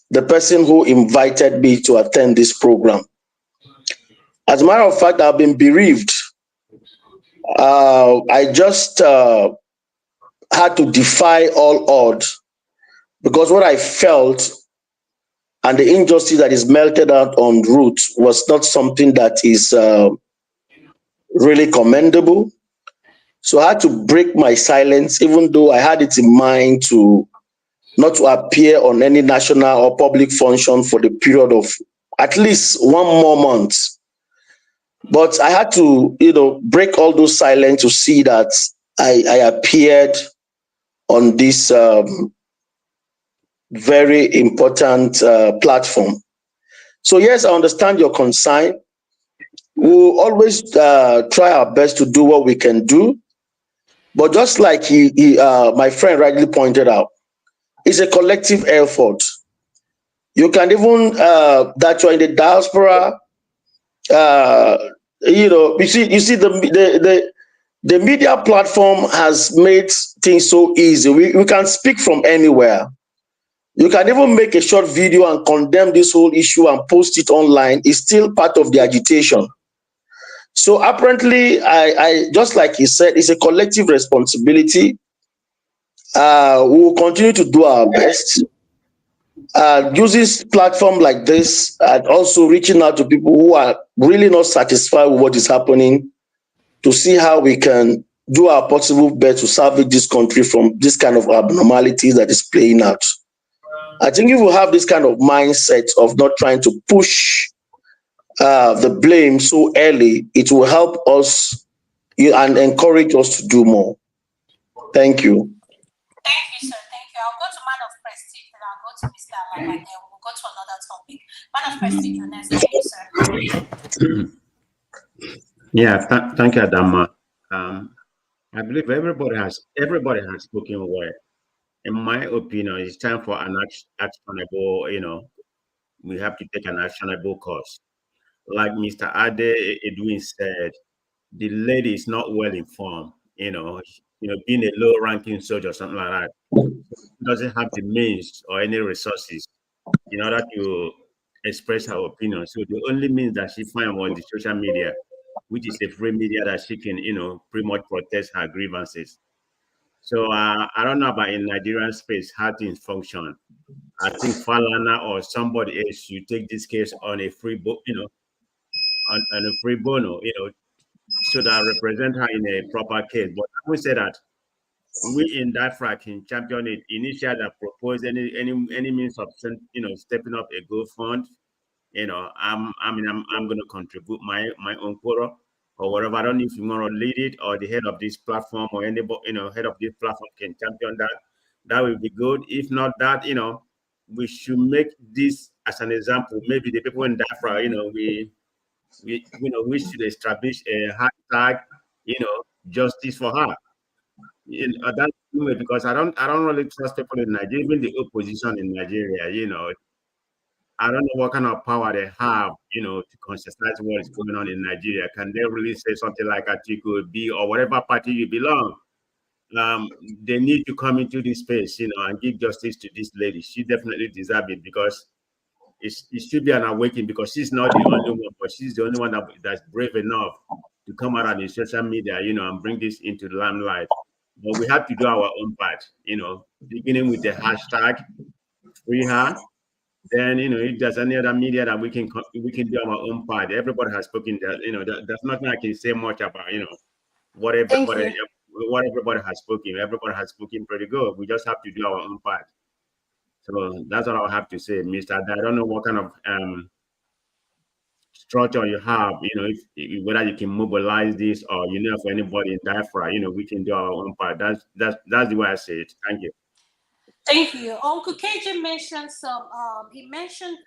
the person who invited me to attend this program. As a matter of fact, I've been bereaved. I just had to defy all odds, because what I felt and the injustice that is melted out on Ruth was not something that is really commendable. So I had to break my silence, even though I had it in mind to not to appear on any national or public function for the period of at least 1 more month. But I had to, break all those silence to see that I appeared on this very important platform. So yes, I understand your concern. We'll always try our best to do what we can do. But just like my friend rightly pointed out, it's a collective effort. You can even, that you're in the diaspora, you see the media platform has made things so easy. We can speak from anywhere. You can even make a short video and condemn this whole issue and post it online. It's still part of the agitation. So apparently, I just like he said, it's a collective responsibility. We will continue to do our best. Using platform like this and also reaching out to people who are really not satisfied with what is happening to see how we can do our possible best to salvage this country from this kind of abnormalities that is playing out. I think if we have this kind of mindset of not trying to push the blame so early, it will help us and encourage us to do more. Thank you. Thank you, sir. Thank you. I'll go to Man of Prestige, then I'll go to Mr. Alaba, then we'll go to another topic. Man of Prestige, you're next. Thank you, sir. Yeah, thank you, Adama. I believe everybody has spoken well. In my opinion, it's time for an actionable, we have to take an actionable course. Like Mr. Ade Edwin said, the lady is not well informed, being a low-ranking soldier or something like that, doesn't have the means or any resources in order to express her opinion. So the only means that she finds on the social media, which is a free media that she can, pretty much protest her grievances. So I don't know about in Nigerian space how things function. I think Falana or somebody else should take this case on a free book, on a free bono, so that represent her in a proper case. But I would say that we in DAFRA can champion it. Initially, that propose any means of stepping up a go fund. I'm going to contribute my own quota or whatever. I don't know if you want to lead it or the head of this platform or anybody, head of this platform can champion that. That will be good. If not that, we should make this as an example. Maybe the people in DAFRA, we should establish a hashtag, justice for her. That's because I don't really trust people in Nigeria, even the opposition in Nigeria, I don't know what kind of power they have, to conscientize what is going on in Nigeria. Can they really say something like Atiku B or whatever party you belong? They need to come into this space, and give justice to this lady. She definitely deserves it because it should be an awakening because she's not the only one, but she's the only one that's brave enough to come out on the social media, and bring this into the limelight. But we have to do our own part, beginning with the hashtag free her. Then if there's any other media that we can do our own part. Everybody has spoken. That there's nothing I can say much about. What everybody has spoken. Everybody has spoken pretty good. We just have to do our own part. So that's what I'll have to say, Mr. I don't know what kind of structure you have. If whether you can mobilize this or for anybody in DAFRA, we can do our own part. That's the way I say it. Thank you. Thank you. Uncle KJ mentioned he mentioned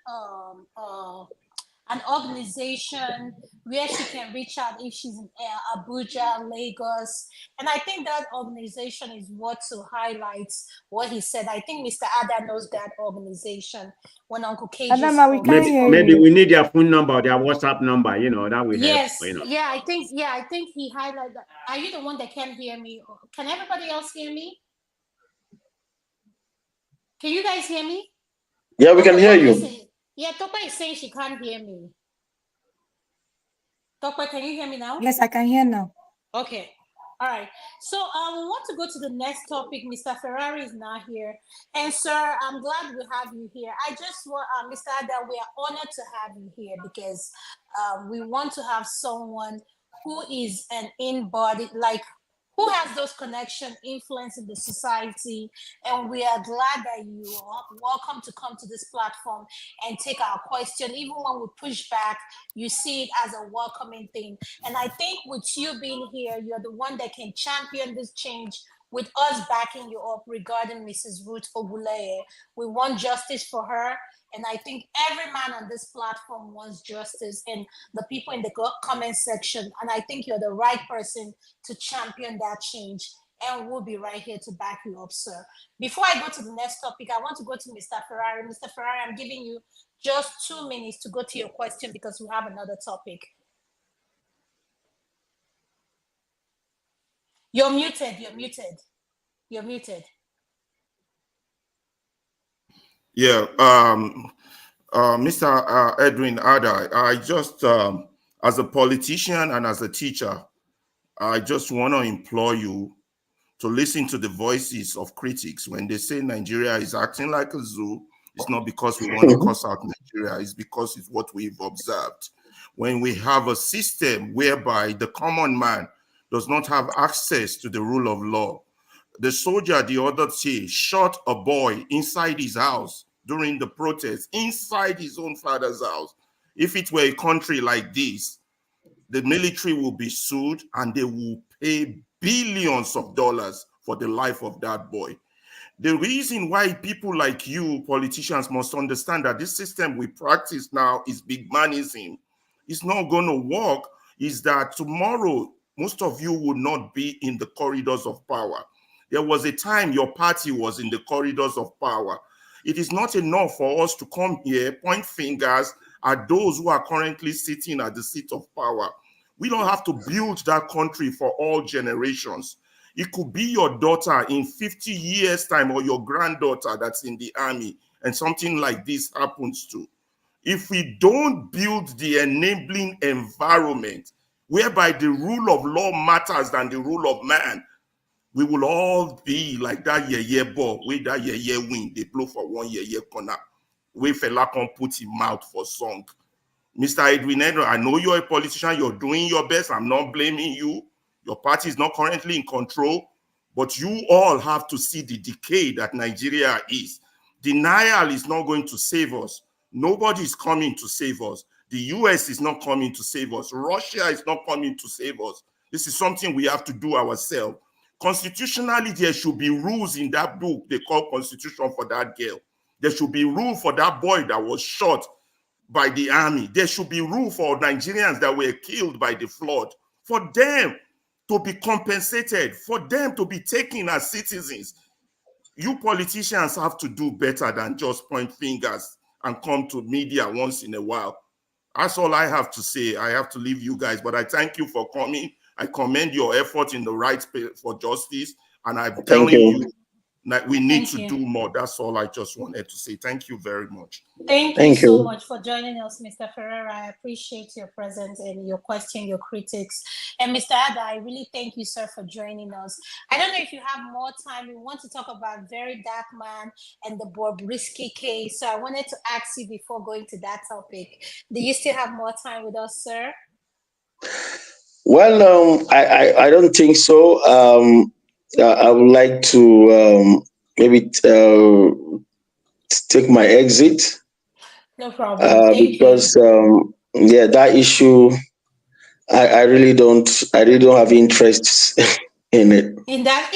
an organization where she can reach out if she's in Abuja, Lagos. And I think that organization is what to highlight what he said. I think Mr. Ada knows that organization when Uncle KJ Adama, we can't hear maybe we need their phone number, their WhatsApp number, that we yes, have. Yeah, I think he highlighted that. Are you the one that can't hear me? Can everybody else hear me? Can you guys hear me? Yeah, we can hear you. Yeah, Topa is saying she can't hear me. Topa, can you hear me now? Yes, I can hear now. Okay. All right. So we want to go to the next topic. Mr. Ferrari is not here. And sir, I'm glad we have you here. I just want, Mr. Ada, we are honored to have you here because we want to have someone who is an in-body, like who has those connections, influence in the society. And we are glad that you are welcome to come to this platform and take our question. Even when we push back, you see it as a welcoming thing. And I think with you being here, you're the one that can champion this change with us backing you up regarding Mrs. Ruth Ogunleye. We want justice for her. And I think every man on this platform wants justice and the people in the comment section. And I think you're the right person to champion that change. And we'll be right here to back you up, sir. Before I go to the next topic, I want to go to Mr. Ferrari. Mr. Ferrari, I'm giving you just 2 minutes to go to your question because we have another topic. You're muted. Yeah, Mr. Edwin Adai, I just, as a politician and as a teacher, I just want to implore you to listen to the voices of critics. When they say Nigeria is acting like a zoo, it's not because we want to cuss out Nigeria, it's because it's what we've observed. When we have a system whereby the common man does not have access to the rule of law. The soldier the other day shot a boy inside his house during the protest, inside his own father's house. If it were a country like this, the military will be sued and they will pay billions of dollars for the life of that boy. The reason why people like you, politicians, must understand that this system we practice now is big manism. It's not going to work, is that tomorrow, most of you will not be in the corridors of power. There was a time your party was in the corridors of power. It is not enough for us to come here, point fingers at those who are currently sitting at the seat of power. We don't have to build that country for all generations. It could be your daughter in 50 years' time or your granddaughter that's in the army and something like this happens to. If we don't build the enabling environment whereby the rule of law matters than the rule of man, we will all be like that yeye ball, where that yeye win, they blow for one yeye corner, where fella can put him mouth for song. Mr. Edwin Edwin, I know you're a politician, you're doing your best, I'm not blaming you. Your party is not currently in control, but you all have to see the decay that Nigeria is. Denial is not going to save us. Nobody is coming to save us. The US is not coming to save us. Russia is not coming to save us. This is something we have to do ourselves. Constitutionally, there should be rules in that book they call Constitution for that girl. There should be rules for that boy that was shot by the army. There should be rule for Nigerians that were killed by the flood, for them to be compensated, for them to be taken as citizens. You politicians have to do better than just point fingers and come to media once in a while. That's all I have to say. I have to leave you guys, but I thank you for coming. I commend your effort in the right for justice, and I'm telling you that we need to do more. That's all I just wanted to say. Thank you very much. Thank you so much for joining us, Mr. Ferreira. I appreciate your presence and your question, your critics. And Mr. Ada, I really thank you, sir, for joining us. I don't know if you have more time. We want to talk about Very Dark Man and the Bobrisky case. So I wanted to ask you before going to that topic, do you still have more time with us, sir? Well, I don't think so. I would like to maybe take my exit. No problem. Because yeah, that issue, I really don't have interest in it. In that.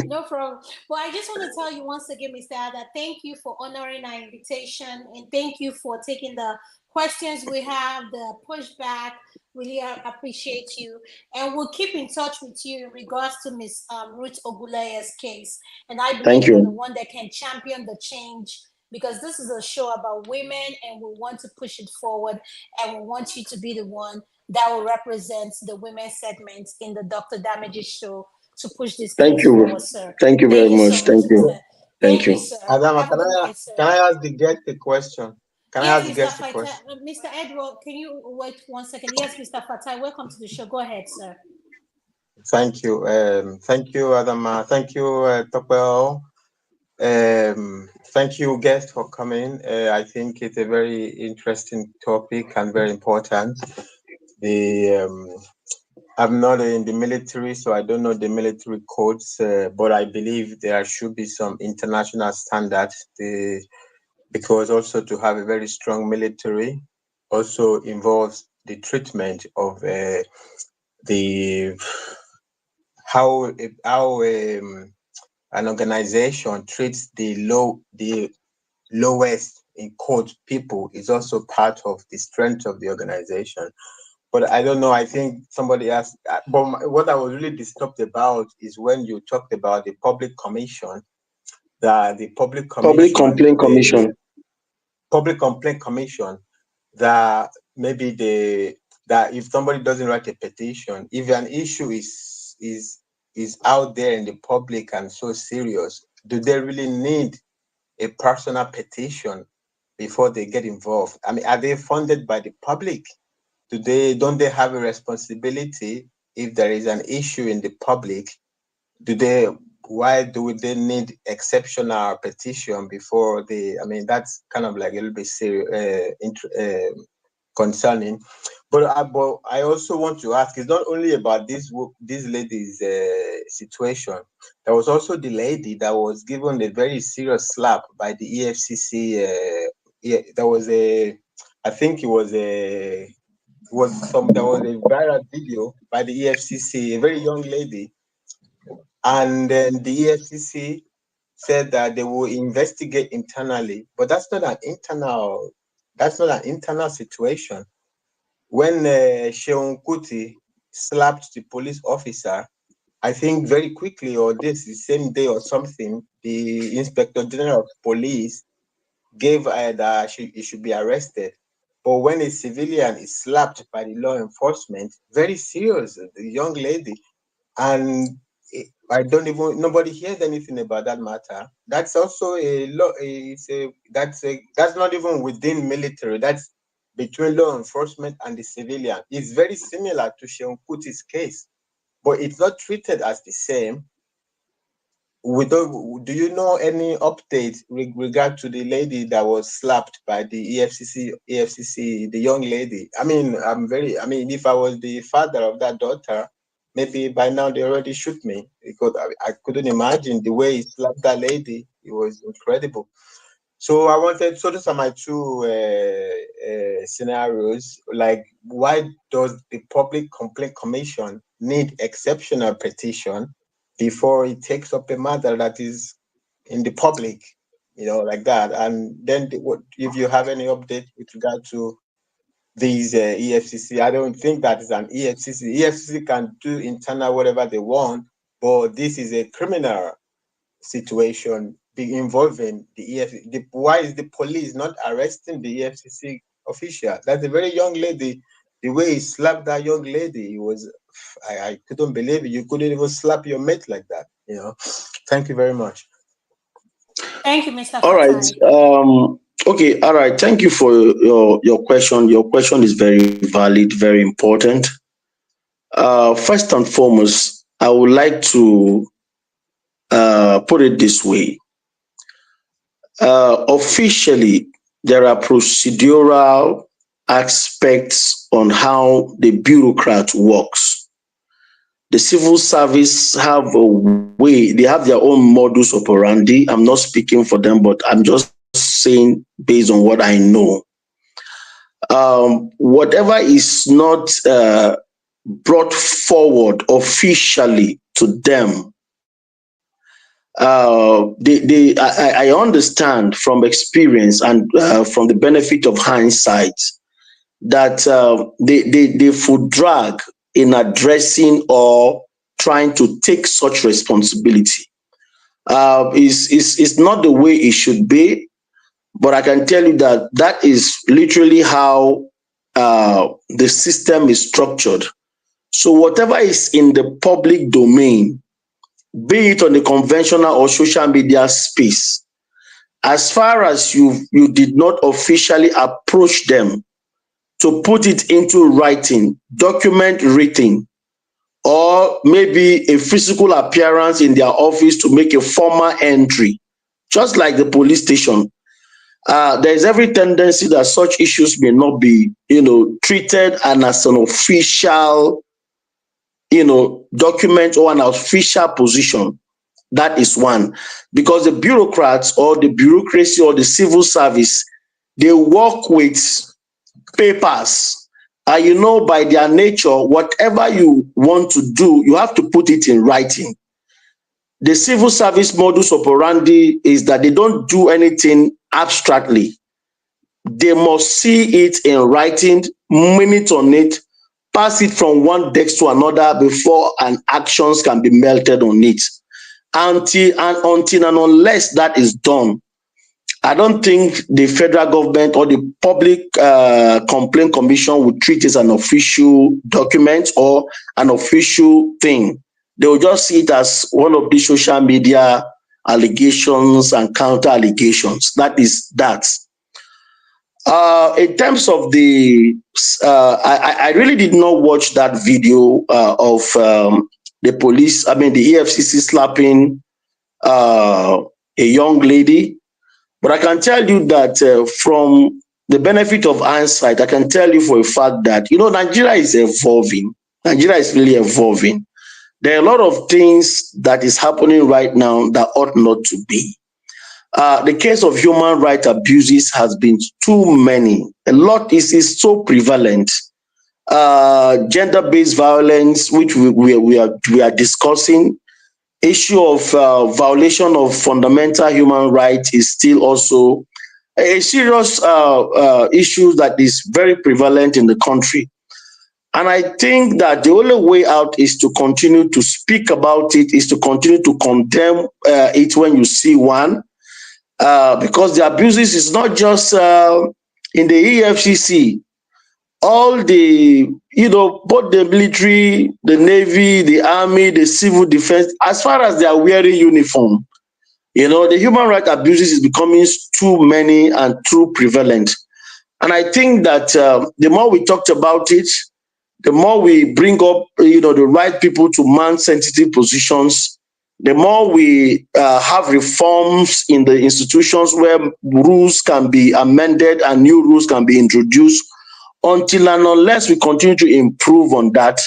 No problem. Well, I just want to tell you once again, Mr. Ada, thank you for honoring our invitation, and thank you for taking the questions we have, the pushback. Really appreciate you, and we'll keep in touch with you in regards to Miss Ruth Ogunleye's case. And I believe you're the one that can champion the change, because this is a show about women, and we want to push it forward, and we want you to be the one that will represent the women segment in the Dr. Damages show to push this case forward, sir. Thank you very much. Thank you. Thank you, sir. Adama, can I ask the guest a question? Can I ask the guest a question? Mr. Edward, can you wait 1 second? Yes, Mr. Fatai, welcome to the show. Go ahead, sir. Thank you. Thank you, Adama. Thank you, Topel. Thank you, guest, for coming. I think it's a very interesting topic and very important. I'm not in the military, so I don't know the military codes, but I believe there should be some international standards, because also to have a very strong military also involves the treatment of how an organization treats the lowest in quote people is also part of the strength of the organization. But I don't know, I think somebody asked, but what I was really disturbed about is when you talked about the public commission, that the public complaint commission, that maybe that if somebody doesn't write a petition, if an issue is out there in the public and so serious, do they really need a personal petition before they get involved? I mean, are they funded by the public? Don't they have a responsibility if there is an issue in the public? Why do they need exceptional petition before I mean, that's kind of like a little bit serious, concerning. But I also want to ask, it's not only about this lady's situation. There was also the lady that was given a very serious slap by the EFCC. There was I think it was there was a viral video by the EFCC, a very young lady, and then the EFCC said that they will investigate internally, but that's not an internal situation. When Sheon Kuti slapped the police officer, I think very quickly, or the same day or something, the Inspector General of Police gave that he should be arrested. But when a civilian is slapped by the law enforcement, very serious, the young lady, and nobody hears anything about that matter. That's also that's not even within military. That's between law enforcement and the civilian. It's very similar to Sheon Kuti's case, but it's not treated as the same. Do you know any update with regard to the lady that was slapped by the EFCC, the young lady? I mean, if I was the father of that daughter, maybe by now they already shoot me, because I couldn't imagine the way he slapped that lady. It was incredible. So those are my two scenarios. Like, why does the Public Complaint Commission need exceptional petition before it takes up a matter that is in the public, like that? And then if you have any update with regard to these EFCC, I don't think that is an EFCC. EFCC can do internal whatever they want, but this is a criminal situation involving the EFCC. Why is the police not arresting the EFCC official? That's a very young lady. The way he slapped that young lady, I couldn't believe it. You couldn't even slap your mate like that. Thank you very much. Thank you, Mr. All right. Okay. All right. Thank you for your question. Your question is very valid, very important. First and foremost, I would like to put it this way. Officially, there are procedural aspects on how the bureaucrat works. The civil service have a way, they have their own modus operandi. I'm not speaking for them, but I'm just saying based on what I know. Whatever is not brought forward officially to them, I understand from experience and from the benefit of hindsight that they would drag in addressing or trying to take such responsibility. Is not the way it should be, but I can tell you that that is literally how the system is structured. So whatever is in the public domain, be it on the conventional or social media space, as far as you did not officially approach them to put it into writing, document written, or maybe a physical appearance in their office to make a formal entry, just like the police station, there is every tendency that such issues may not be, treated as an official, document or an official position. That is one, because the bureaucrats or the bureaucracy or the civil service, they work with papers. By their nature, whatever you want to do, you have to put it in writing. The civil service modus operandi is that they don't do anything abstractly. They must see it in writing, minute on it, pass it from one desk to another before an actions can be melted on it. Until and unless that is done, I don't think the federal government or the Public Complaint Commission would treat it as an official document or an official thing. They will just see it as one of the social media allegations and counter allegations. That is that. In terms of the, I really did not watch that video of the police, the EFCC slapping a young lady. But I can tell you that from the benefit of hindsight, I can tell you for a fact that, Nigeria is evolving. Nigeria is really evolving. There are a lot of things that is happening right now that ought not to be. The case of human rights abuses has been too many. A lot is so prevalent. Gender-based violence, which we are discussing. Issue of violation of fundamental human rights is still also a serious issue that is very prevalent in the country. And I think that the only way out is to continue to speak about it, is to continue to condemn it when you see one. Because the abuses is not just in the EFCC. All the, both the military, the Navy, the Army, the civil defense, as far as they are wearing uniform, the human rights abuses is becoming too many and too prevalent. And I think that the more we talked about it, the more we bring up, the right people to man sensitive positions, the more we have reforms in the institutions where rules can be amended and new rules can be introduced. Until and unless we continue to improve on that,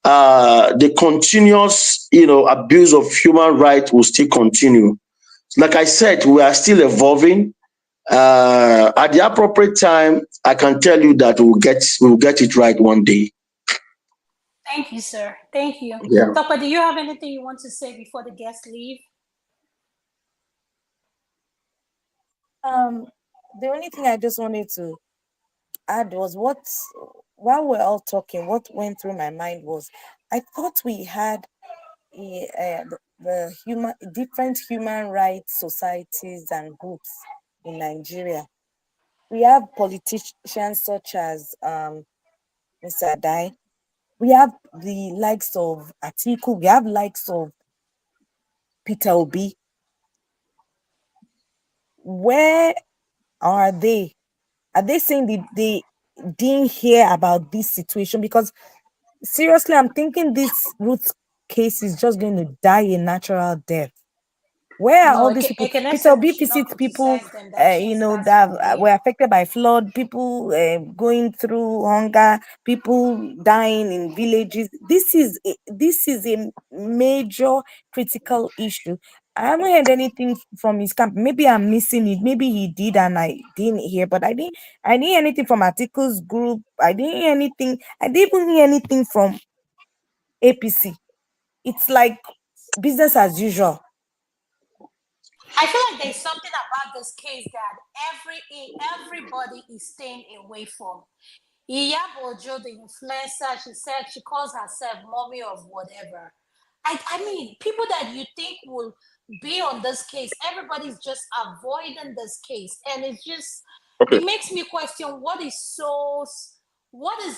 the continuous, abuse of human rights will still continue. Like I said, we are still evolving. At the appropriate time, I can tell you that we'll get it right one day. Thank you, sir. Thank you. Yeah. Papa, do you have anything you want to say before the guests leave? The only thing I just wanted to add was while we're all talking, what went through my mind was I thought we had the different human rights societies and groups in Nigeria. We have politicians such as Mr. Adai. We have the likes of Atiku. We have likes of Peter Obi. Where are they? Are they saying they didn't hear about this situation? Because seriously, I'm thinking this Ruth case is just going to die a natural death. Where are all these people? Peter Obi visits people, that were affected by flood, people going through hunger, people dying in villages. This is a major critical issue. I haven't heard anything from his camp. Maybe I'm missing it. Maybe he did and I didn't hear. But I didn't hear anything from Atiku's group. I didn't hear anything. I didn't even hear anything from APC. It's like business as usual. I feel like there's something about this case that everybody is staying away from. Iyabojo, the influencer, she said she calls herself mommy of whatever. I mean, people that you think will be on this case, everybody's just avoiding this case. And it's just, It makes me question what is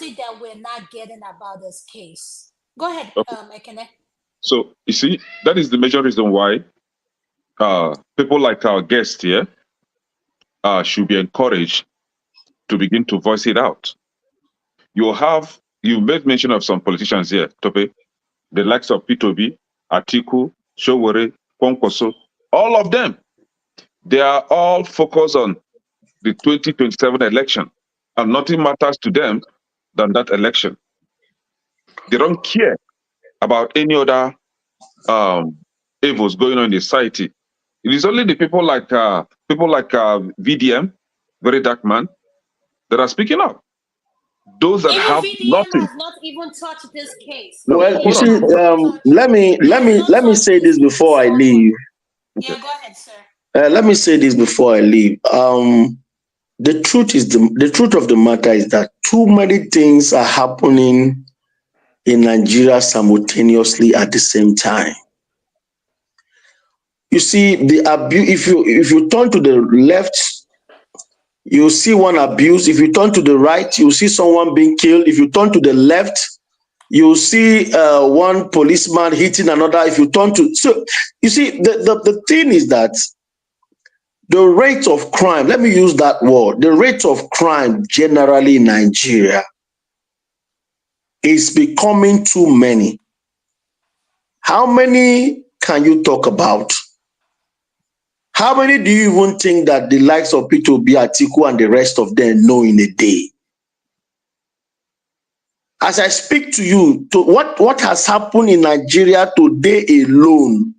it that we're not getting about this case? Go ahead, Ekene. So, you see, that is the major reason why people like our guest here should be encouraged to begin to voice it out. You made mention of some politicians here, Tope, the likes of P2B, Atiku, Showore, Kwankwaso, all of them. They are all focused on the 2027 election, and nothing matters to them than that election. They don't care about any other evils going on in the society. It is only the people like VDM, Very Dark Man, that are speaking up. Those that even have VDM nothing. has not even touched this case. Well, you see, let me say this before I leave. Yeah, go ahead, sir. Let me say this before I leave. The truth of the matter is that too many things are happening in Nigeria simultaneously at the same time. You see, the abuse. If you turn to the left, you see one abuse. If you turn to the right, you see someone being killed. If you turn to the left, you see one policeman hitting another. If you turn to, so you see, the thing is that the rate of crime, let me use that word, the rate of crime generally in Nigeria is becoming too many. How many can you talk about? How many do you even think that the likes of Peter Obi, Atiku, and the rest of them know in a day? As I speak to you, to what has happened in Nigeria today alone,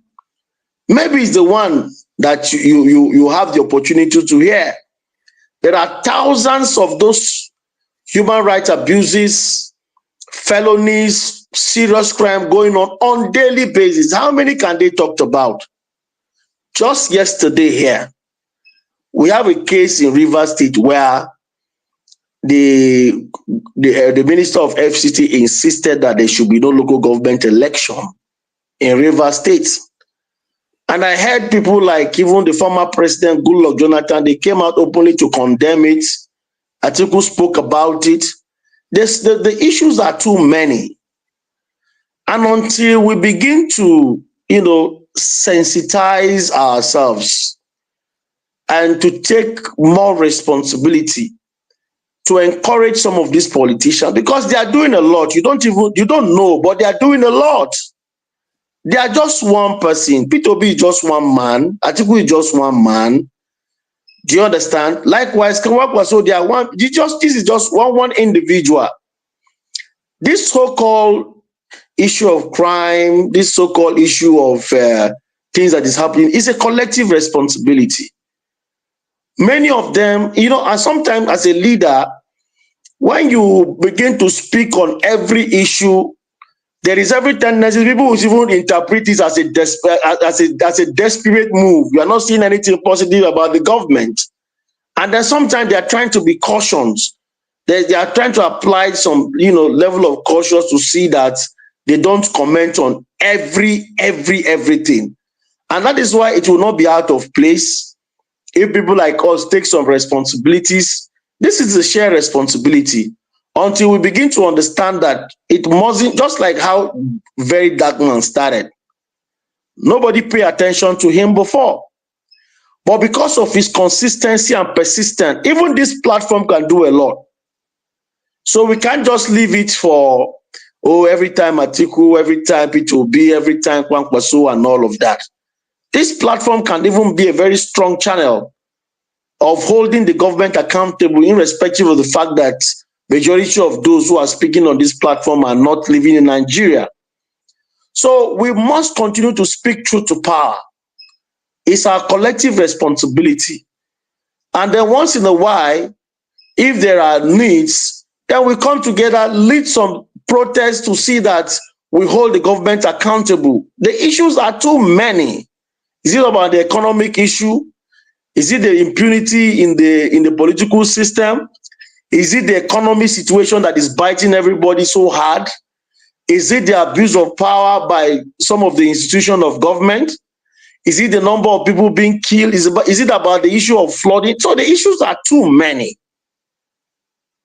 maybe it's the one that you have the opportunity to hear. There are thousands of those human rights abuses, felonies, serious crime going on daily basis. How many can they talk about? Just yesterday here, we have a case in Rivers State where the minister of FCT insisted that there should be no local government election in Rivers State. And I heard people like even the former president, Goodluck Jonathan, they came out openly to condemn it. Atiku spoke about it. The issues are too many. And until we begin to, sensitize ourselves and to take more responsibility to encourage some of these politicians, because they are doing a lot. You don't know, but they are doing a lot. They are just one person. Peter Obi is just one man. Atiku is just one man. Do you understand? Likewise, so they are one. This is just one individual. This so-called issue of crime, this so-called issue of things that is happening is a collective responsibility. Many of them, and sometimes as a leader, when you begin to speak on every issue, there is every tendency people will even interpret this as a desperate move. You are not seeing anything positive about the government. And then sometimes they are trying to be cautious. They are trying to apply some level of caution to see that they don't comment on everything. And that is why it will not be out of place if people like us take some responsibilities. This is a shared responsibility until we begin to understand that it mustn't, just like how Very Dark Man started. Nobody paid attention to him before. But because of his consistency and persistence, even this platform can do a lot. So we can't just leave it for, every time Atiku, every time P2B, every time Kwankwaso and all of that. This platform can even be a very strong channel of holding the government accountable, irrespective of the fact that majority of those who are speaking on this platform are not living in Nigeria. So we must continue to speak truth to power. It's our collective responsibility. And then once in a while, if there are needs, then we come together, lead some protests to see that we hold the government accountable. The issues are too many. Is it about the economic issue? Is it the impunity in the political system? Is it the economic situation that is biting everybody so hard? Is it the abuse of power by some of the institutions of government? Is it the number of people being killed? Is it about the issue of flooding? So the issues are too many.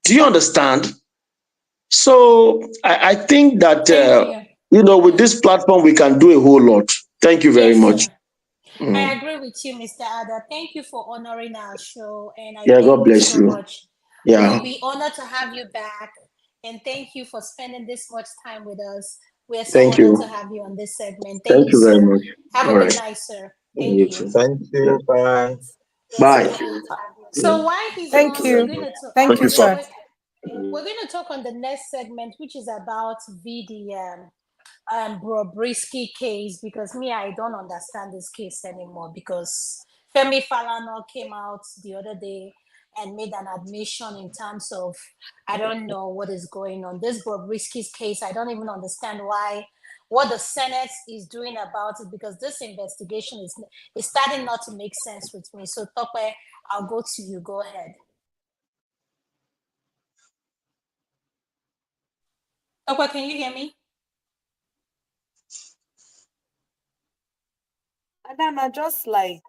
Do you understand? So I think that, with this platform, we can do a whole lot. Thank you very much. I agree with you, Mr. Ada. Thank you for honoring our show, and I God thank you bless so you. much. Yeah. We'll be honored to have you back, and thank you for spending this much time with us. We're so Thank honored you. to have you on this segment. Thank you very sir. much. Have All a right. good night, sir. Thank you. Thank you. Bye. Bye. So while he's Thank on, you. we're going to talk. Thank you, sir. We're going to talk on the next segment, which is about VDM. Bobrisky case, because I don't understand this case anymore, because Femi Falana came out the other day and made an admission in terms of, I don't know what is going on. This Bobrisky's case, I don't even understand what the Senate is doing about it, because this investigation is starting not to make sense with me. So Tope, I'll go to you. Go ahead. Tope, can you hear me? Adama, just like,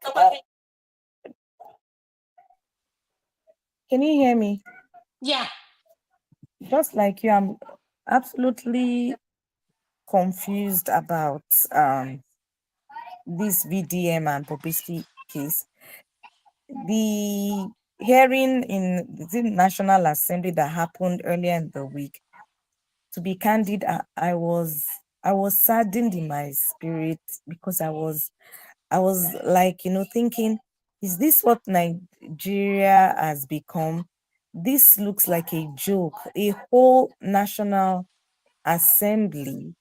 can you hear me? Yeah. Just like you, absolutely confused about this VDM and Bobrisky case. The hearing in the National Assembly that happened earlier in the week, to be candid, I was saddened in my spirit, because I was like, thinking, is this what Nigeria has become? This looks like a joke. A whole National Assembly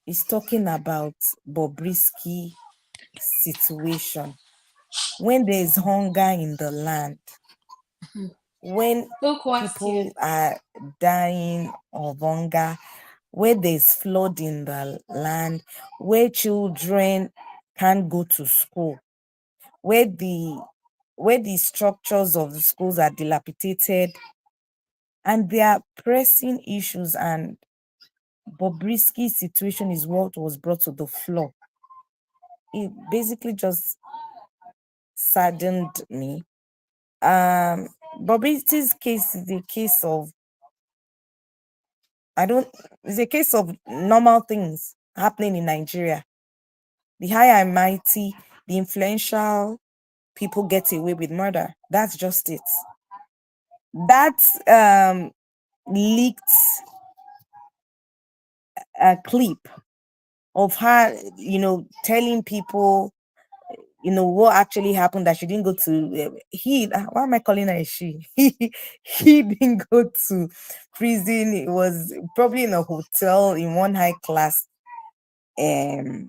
is talking about Bobrisky situation when there's hunger in the land, when people are dying of hunger, where there's flood in the land, where children can't go to school, where the structures of the schools are dilapidated, and there are pressing issues, and Bobrisky's situation is what was brought to the floor. It basically just saddened me. Bobrisky's case is a case of it's a case of normal things happening in Nigeria. The high and mighty, the influential people get away with murder. That's just it. That leaked a clip of her, telling people, what actually happened, that she didn't go to, why am I calling her a she? He didn't go to prison. It was probably in a hotel in one high class room.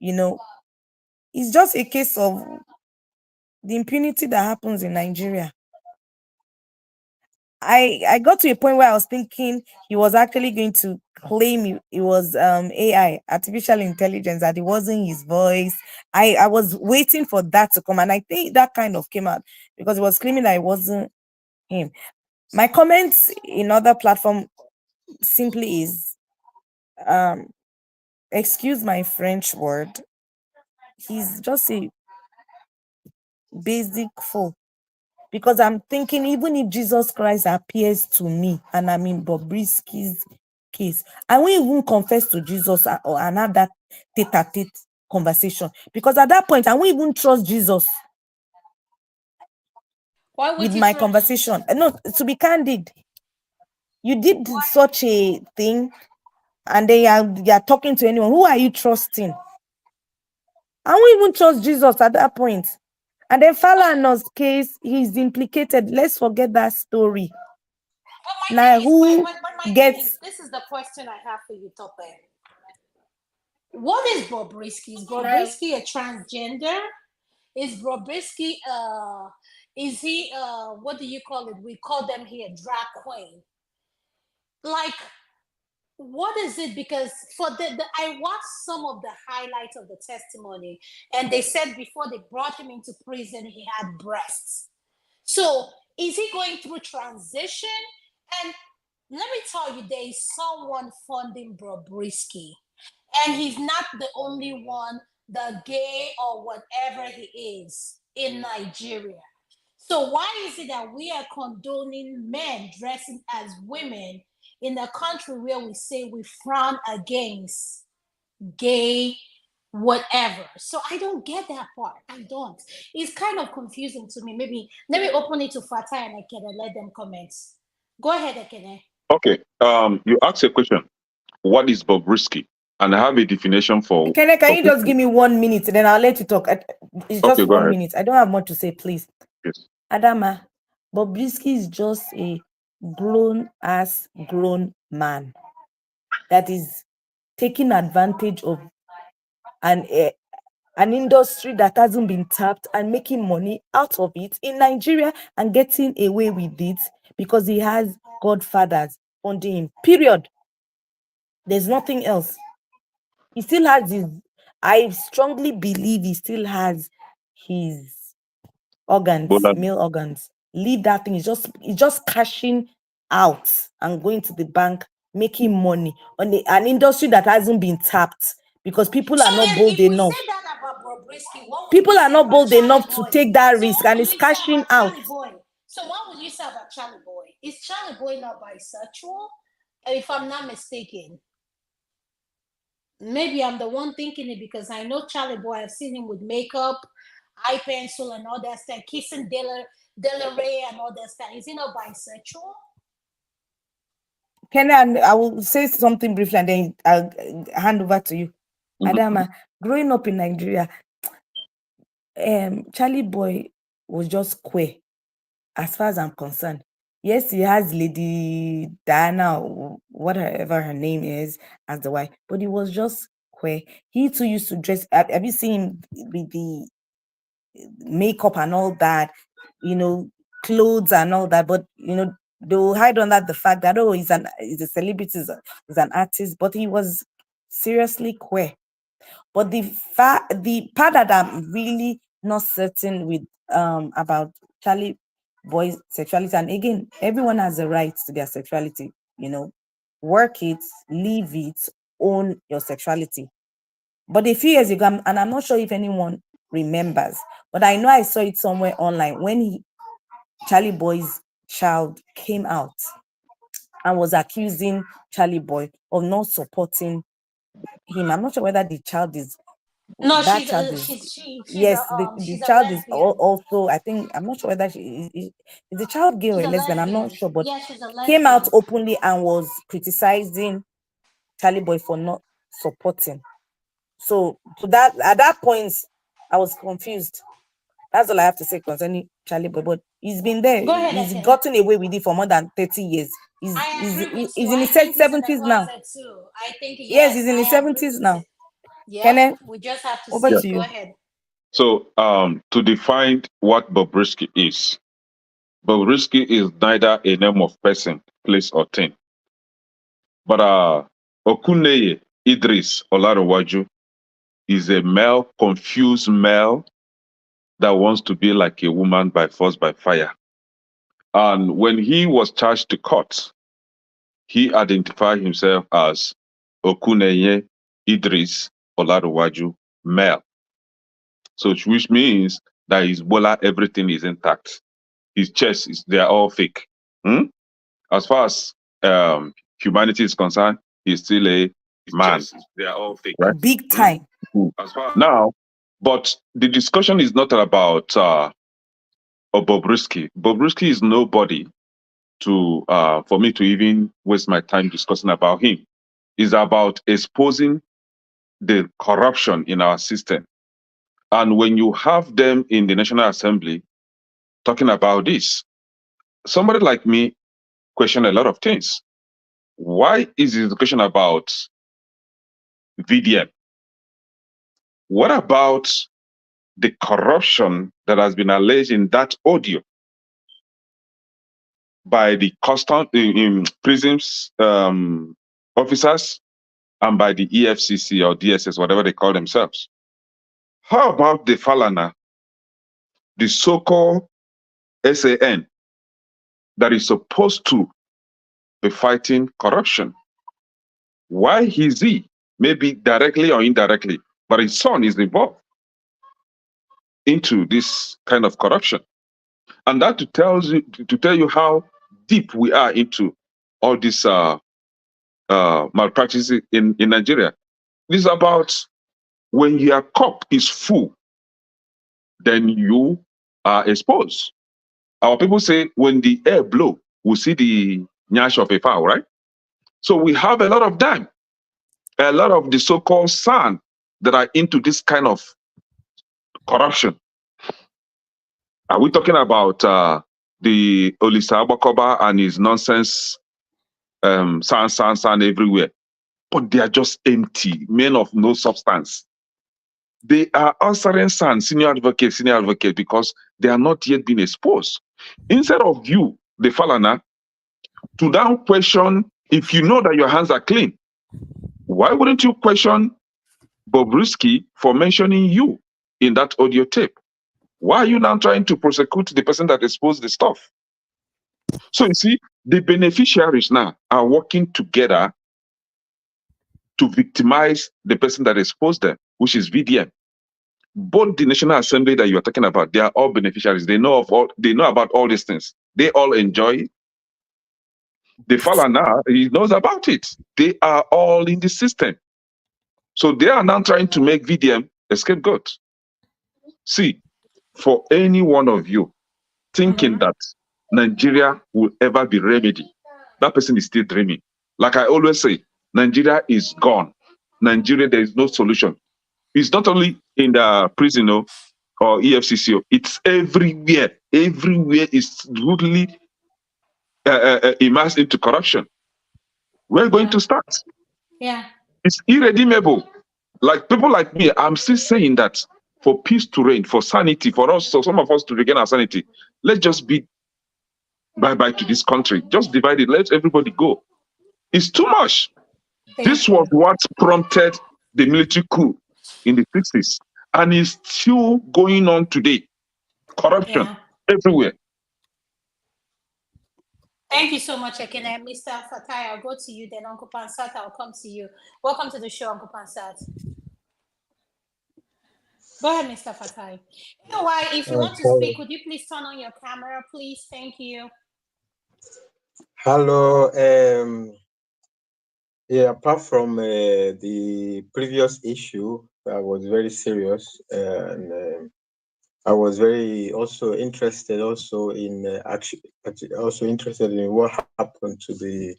It's just a case of the impunity that happens in Nigeria. I got to a point where I was thinking he was actually going to claim it was AI, artificial intelligence, that it wasn't his voice. I was waiting for that to come, and I think that kind of came out, because he was claiming that it wasn't him. My comments in other platform simply is, excuse my French word, he's just a basic fool. Because I'm thinking, even if Jesus Christ appears to me and I'm in Bobrisky's case, I won't even confess to Jesus or have that tete-a-tete conversation. Because at that point, I won't even trust Jesus with my conversation. No, to be candid, you did such a thing, and then you're talking to anyone. Who are you trusting? I won't even trust Jesus at that point. And then Falana's case, he's implicated. Let's forget that story. Now, this is the question I have for you, Tope. What is Bobrisky? Is Bobrisky a transgender? Is Bobrisky is he what do you call it? We call them here drag queen. Like, what is it? Because for I watched some of the highlights of the testimony, and they said before they brought him into prison, he had breasts. So is he going through transition? And let me tell you, there is someone funding Bobrisky, and he's not the only one, the gay or whatever he is in Nigeria. So why is it that we are condoning men dressing as women in a country where we say we frown against gay whatever? So I don't get that part. I don't. It's kind of confusing to me. Maybe let me open it to Fatah and Ekene, let them comment. Go ahead, Ekene. Okay. You asked a question. What is Bobrisky? And I have a definition for. Can you just give me 1 minute, then I'll let you talk. It's just okay, 1 minute. I don't have much to say, please. Yes. Adama, Bobrisky is just a grown man that is taking advantage of an industry that hasn't been tapped and making money out of it in Nigeria and getting away with it because he has godfathers funding him. Period. There's nothing else. He still has I strongly believe he still has his organs, male organs. Leave that thing. It's just cashing out and going to the bank, making money on an industry that hasn't been tapped because people are not bold enough. People are not bold enough to take that risk, and it's cashing out. So what would you say about Charlie Boy? Is Charlie Boy not bisexual? If I'm not mistaken. Maybe I'm the one thinking it because I know Charlie Boy. I've seen him with makeup, eye pencil, and all that stuff, kissing Della Ray and all that stuff. Is he not bisexual? Kenny, I will say something briefly and then I'll hand over to you. Adama, growing up in Nigeria, Charlie Boy was just queer, as far as I'm concerned. Yes, he has Lady Diana, or whatever her name is, as the wife, but he was just queer. He too used to dress. Have you seen him with the makeup and all that, clothes and all that? But they'll hide under the fact that he's a celebrity, he's an artist, but he was seriously queer. But the part that I'm really not certain with about Charlie Boy's sexuality, and again, everyone has a right to their sexuality, work it, live it, own your sexuality. But a few years ago, and I'm not sure if anyone remembers, but I know I saw it somewhere online when Charlie Boy's child came out and was accusing Charlie Boy of not supporting him. I'm not sure whether the child is No, that she's child a, is she's the a child is lesbian. also, I think, I'm not sure whether she is the child gay or She's a a lesbian, I'm not lesbian. sure, but Yeah, she's a came out lesbian. openly and was criticizing Charlie Boy for not supporting. So that at that point I was confused. That's all I have to say concerning Charlie Boy. But he's been there. Go ahead, He's Ekene. gotten away with it for more than 30 years. I agree with He's you. in I his think he's in the 70s now. closet too. I think Yes, yes, he's in his I agree 70s with now. it. Yeah, Kenneth, we just have to over see. to Go you. ahead. So, to define what Bobrisky is neither a name of person, place, or thing. But Okuneye Idris Olarowaju is a male, confused male that wants to be like a woman by force, by fire. And when he was charged to court, he identified himself as Okuneye Idris Olarowaju, male. So, which means that his bola, everything is intact. His chest, they're all fake. As far as humanity is concerned, he's still a man. They are all fake. Right? Big time. Now, but the discussion is not about Bobrisky. Bobrisky is nobody to for me to even waste my time discussing about him. It's about exposing the corruption in our system. And when you have them in the National Assembly talking about this, somebody like me question a lot of things. Why is the discussion about VDM? What about the corruption that has been alleged in that audio by the prisons officers and by the EFCC or DSS, whatever they call themselves? How about the Falana, the so-called SAN that is supposed to be fighting corruption? Why is he, maybe directly or indirectly, but his son is involved into this kind of corruption? And that to tell you how deep we are into all this malpractice in Nigeria. This is about when your cup is full, then you are exposed. Our people say when the air blow, we see the nyash of a fowl, right? So we have a lot of them, a lot of the so-called sand that are into this kind of corruption. Are we talking about the Olisa Abakoba and his nonsense sand everywhere? But they are just empty, men of no substance. They are answering senior advocate, because they are not yet been exposed. Instead of you, the Falana, to now question, if you know that your hands are clean, why wouldn't you question Bobrisky for mentioning you in that audio tape? Why are you now trying to prosecute the person that exposed the stuff? So you see, the beneficiaries now are working together to victimize the person that exposed them, which is VDM. Both the National Assembly that you are talking about, they are all beneficiaries. They know about all these things. They all enjoy it. The Falana, he knows about it. They are all in the system. So they are now trying to make VDM a scapegoat. See, for any one of you thinking that Nigeria will ever be remedied, that person is still dreaming. Like I always say, Nigeria is gone. Nigeria, there is no solution. It's not only in the prison or EFCC, it's everywhere. Everywhere is rudely immersed into corruption. We're going to start. Yeah. It's irredeemable. Like people like me, I'm still saying that for peace to reign, for sanity, for us, so some of us to regain our sanity, let's just be bye-bye to this country. Just divide it. Let everybody go. It's too much. This was what prompted the military coup in the 60s. And it's still going on today. Corruption everywhere. Thank you so much, Ekene. Mr. Fatai, I'll go to you, then Uncle Pansat, I'll come to you. Welcome to the show, Uncle Pansat. Go ahead, Mr. Fatai. You know why? If you want to speak, could you please turn on your camera, please? Thank you. Hello. Yeah, apart from the previous issue, that was very serious, and I was very also interested in interested in what happened to the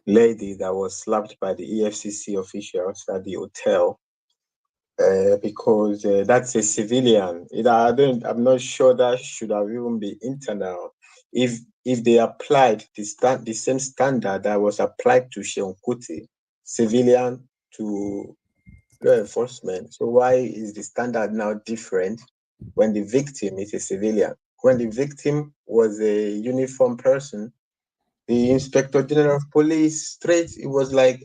lady that was slapped by the EFCC officials at the hotel, because that's a civilian. I'm not sure that should have even been internal. If they applied the same standard that was applied to Seun Kuti, civilian to law enforcement, so why is the standard now different when the victim is a civilian? When the victim was a uniformed person, the Inspector General of Police straight, it was like,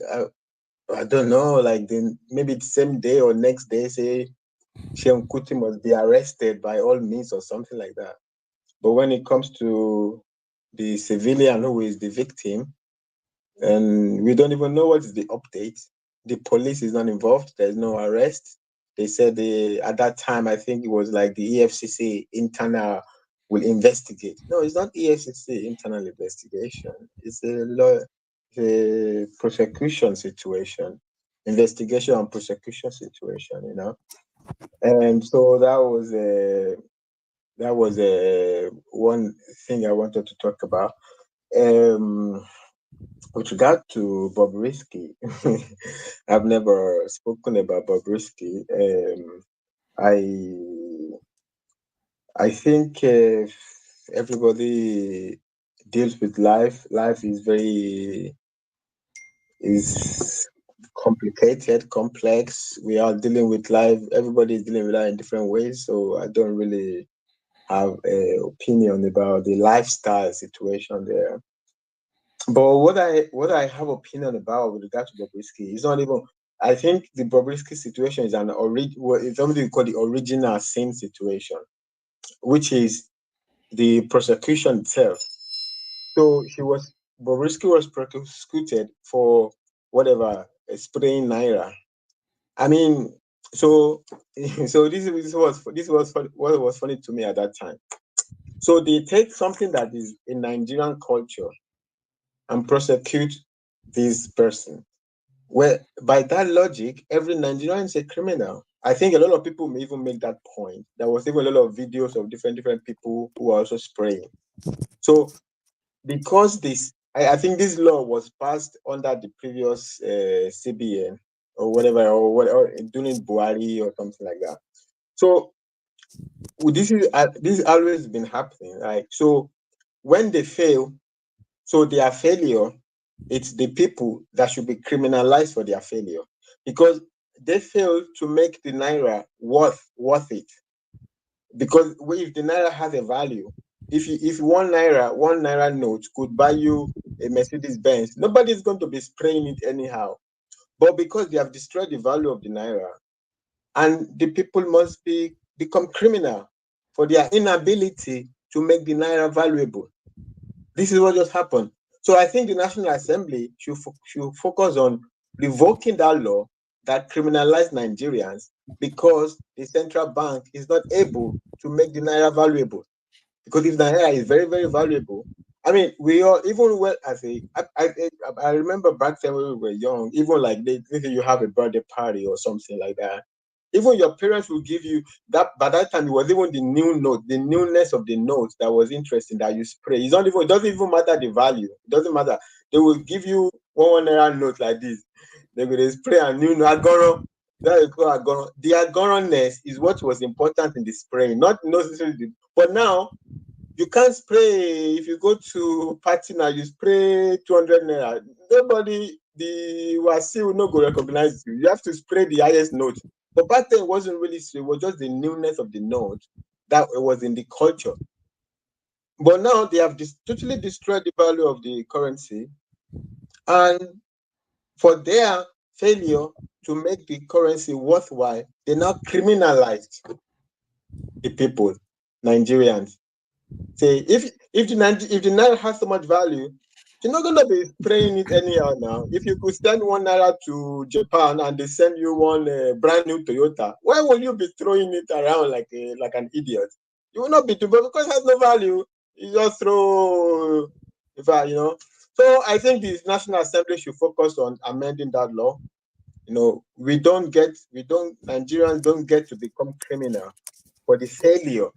I don't know, like maybe the same day or next day, say Seun Kuti must be arrested by all means or something like that. But when it comes to the civilian who is the victim, and we don't even know what is the update. The police is not involved. There's no arrest. They said at that time, I think it was like the EFCC internal will investigate. No, it's not EFCC internal investigation. It's a prosecution situation, investigation and prosecution situation, you know. And so that was one thing I wanted to talk about. With regard to Bobrisky, I've never spoken about Bobrisky. I think everybody deals with life. Life is complicated, complex. We are dealing with life. Everybody is dealing with that in different ways. So I don't really have an opinion about the lifestyle situation there. But what I have opinion about with regard to Bobrisky is not even. I think the Bobrisky situation is it's something we call the original sin situation, which is the prosecution itself. So Bobrisky was prosecuted for whatever, spraying naira. I mean, so this was what was funny to me at that time. So they take something that is in Nigerian culture and prosecute this person. Well, by that logic, every Nigerian is a criminal. I think a lot of people may even make that point. There was even a lot of videos of different people who are also spraying. So because I think this law was passed under the previous CBN or whatever, or during Buhari or something like that. So this has always been happening. Right? So when they fail, so their failure, it's the people that should be criminalized for their failure, because they failed to make the naira worth it. Because if the naira has a value, if one naira note could buy you a Mercedes Benz, nobody's going to be spraying it anyhow. But because they have destroyed the value of the naira, and the people must become criminal for their inability to make the naira valuable. This is what just happened. So I think the National Assembly should focus on revoking that law that criminalized Nigerians, because the central bank is not able to make the naira valuable. Because if Nigeria is very, very valuable, I mean, we all, even when I remember back then when we were young, even like if you have a birthday party or something like that, even your parents will give you that. By that time, it was even the new note, the newness of the note that was interesting that you spray. It doesn't even matter the value. It doesn't matter. They will give you one naira note like this. They will spray a new note. Agoro. That is called agoro. The agoro-ness is what was important in the spraying, not necessarily. But now you can't spray. If you go to party now, you spray 200 naira. Nobody, the wasi will not go recognize you. You have to spray the highest note. But back then, it wasn't really. It was just the newness of the note that was in the culture. But now they have totally destroyed the value of the currency, and for their failure to make the currency worthwhile, they now criminalized the people, Nigerians. Say if the naira has so much value, you're not gonna be spraying it anyhow now. If you could send 1 naira to Japan and they send you one brand new Toyota, why will you be throwing it around like an idiot? You will not be doing, because it has no value. You just throw, So I think the National Assembly should focus on amending that law. Nigerians don't get to become criminal for the failure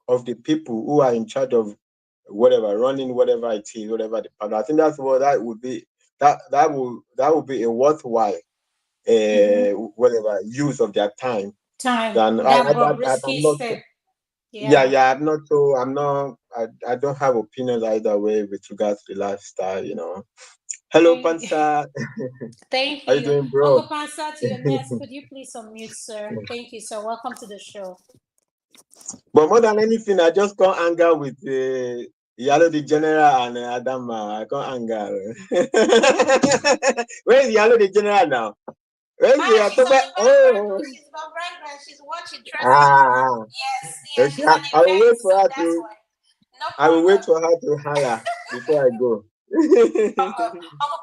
of the people who are in charge of running whatever it is, whatever the power. I think that would be a worthwhile whatever use of their time. Time. I'm not. I don't have opinions either way with regards to the lifestyle. Hello, Pansa. Thank How you you. doing, bro? Uncle Pansa, to your next. Could you please unmute, sir? Thank you, sir. Welcome to the show. But more than anything, I just can't anger with Yalo the General and Adama. I can't anger. Where is Yalo the General now? Where is the She's Oh. She's She's watching. Yes. She's an I will event, wait for her to. No I will wait for her to holler before I go. Uncle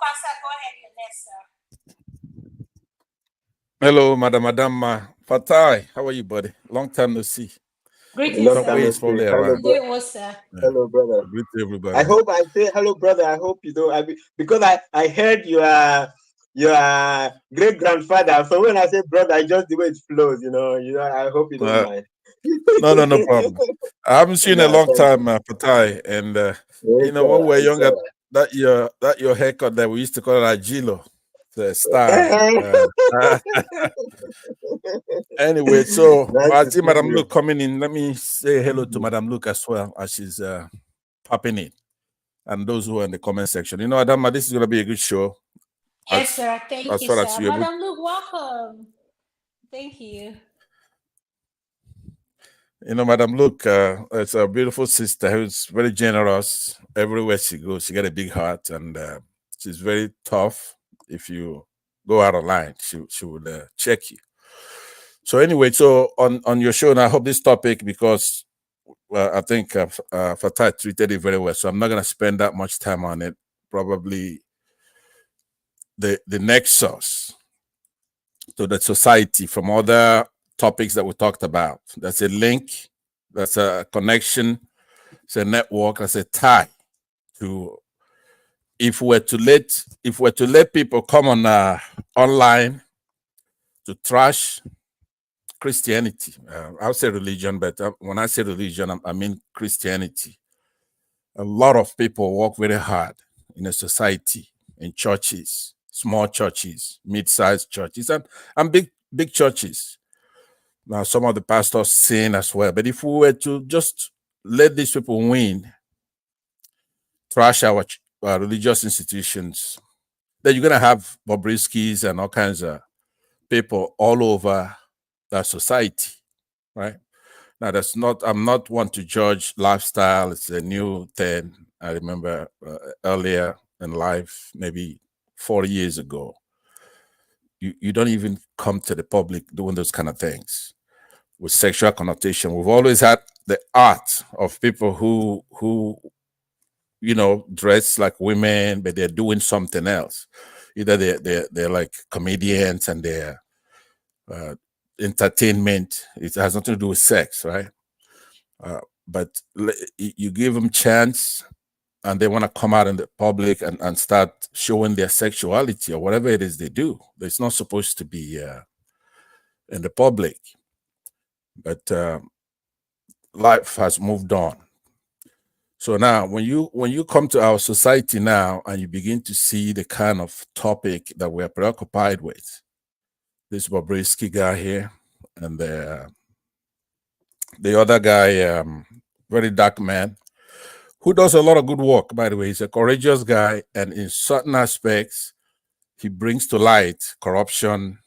Pastor, go ahead. You're next, sir. Hello, Madam Fatai. How are you, buddy? Long time no see. Greetings, Long time no see. Hello, brother. Greet everybody. I hope I say hello, brother. I hope you don't. Because I heard you are your great grandfather. So when I say brother, just the way it flows, I hope you don't mind. No problem. I haven't seen a long time, Fatai, and when we were younger, that your haircut that we used to call it Agilo, the style. Anyway, so I see Madam Luke coming in. Let me say hello to Madam Luke as well as she's popping in, and those who are in the comment section. Adama, this is going to be a good show. Yes, sir. Thank you, sir. Madam Luke, welcome. Thank you. Madam Luke, it's a beautiful sister who's very generous. Everywhere she goes, she got a big heart, and she's very tough. If you go out of line, she would check you. So anyway, so on your show, and I hope this topic, because I think Fatai treated it very well, so I'm not going to spend that much time on it. Probably the nexus to the society from other topics that we talked about. That's a link, that's a connection, it's a network, that's a tie to. If we're to let people come on online to trash Christianity, I'll say religion, but when I say religion, I mean Christianity. A lot of people work very hard in a society, in churches, small churches, mid-sized churches, and big churches. Now, some of the pastors sin as well. But if we were to just let these people win, trash our religious institutions, then you're going to have Bobriskis and all kinds of people all over that society, right? Now, I'm not one to judge lifestyle. It's a new thing. I remember earlier in life, maybe 40 years ago, you don't even come to the public doing those kind of things with sexual connotation. We've always had the art of people who dress like women, but they're doing something else. Either they're like comedians and they're entertainment. It has nothing to do with sex, right? but you give them chance and they want to come out in the public and start showing their sexuality or whatever it is they do. It's not supposed to be in the public, but life has moved on. So now when you come to our society now and you begin to see the kind of topic that we're preoccupied with, this Bobrisky guy here and the other guy, very dark man, who does a lot of good work, by the way. He's a courageous guy, and in certain aspects, he brings to light corruption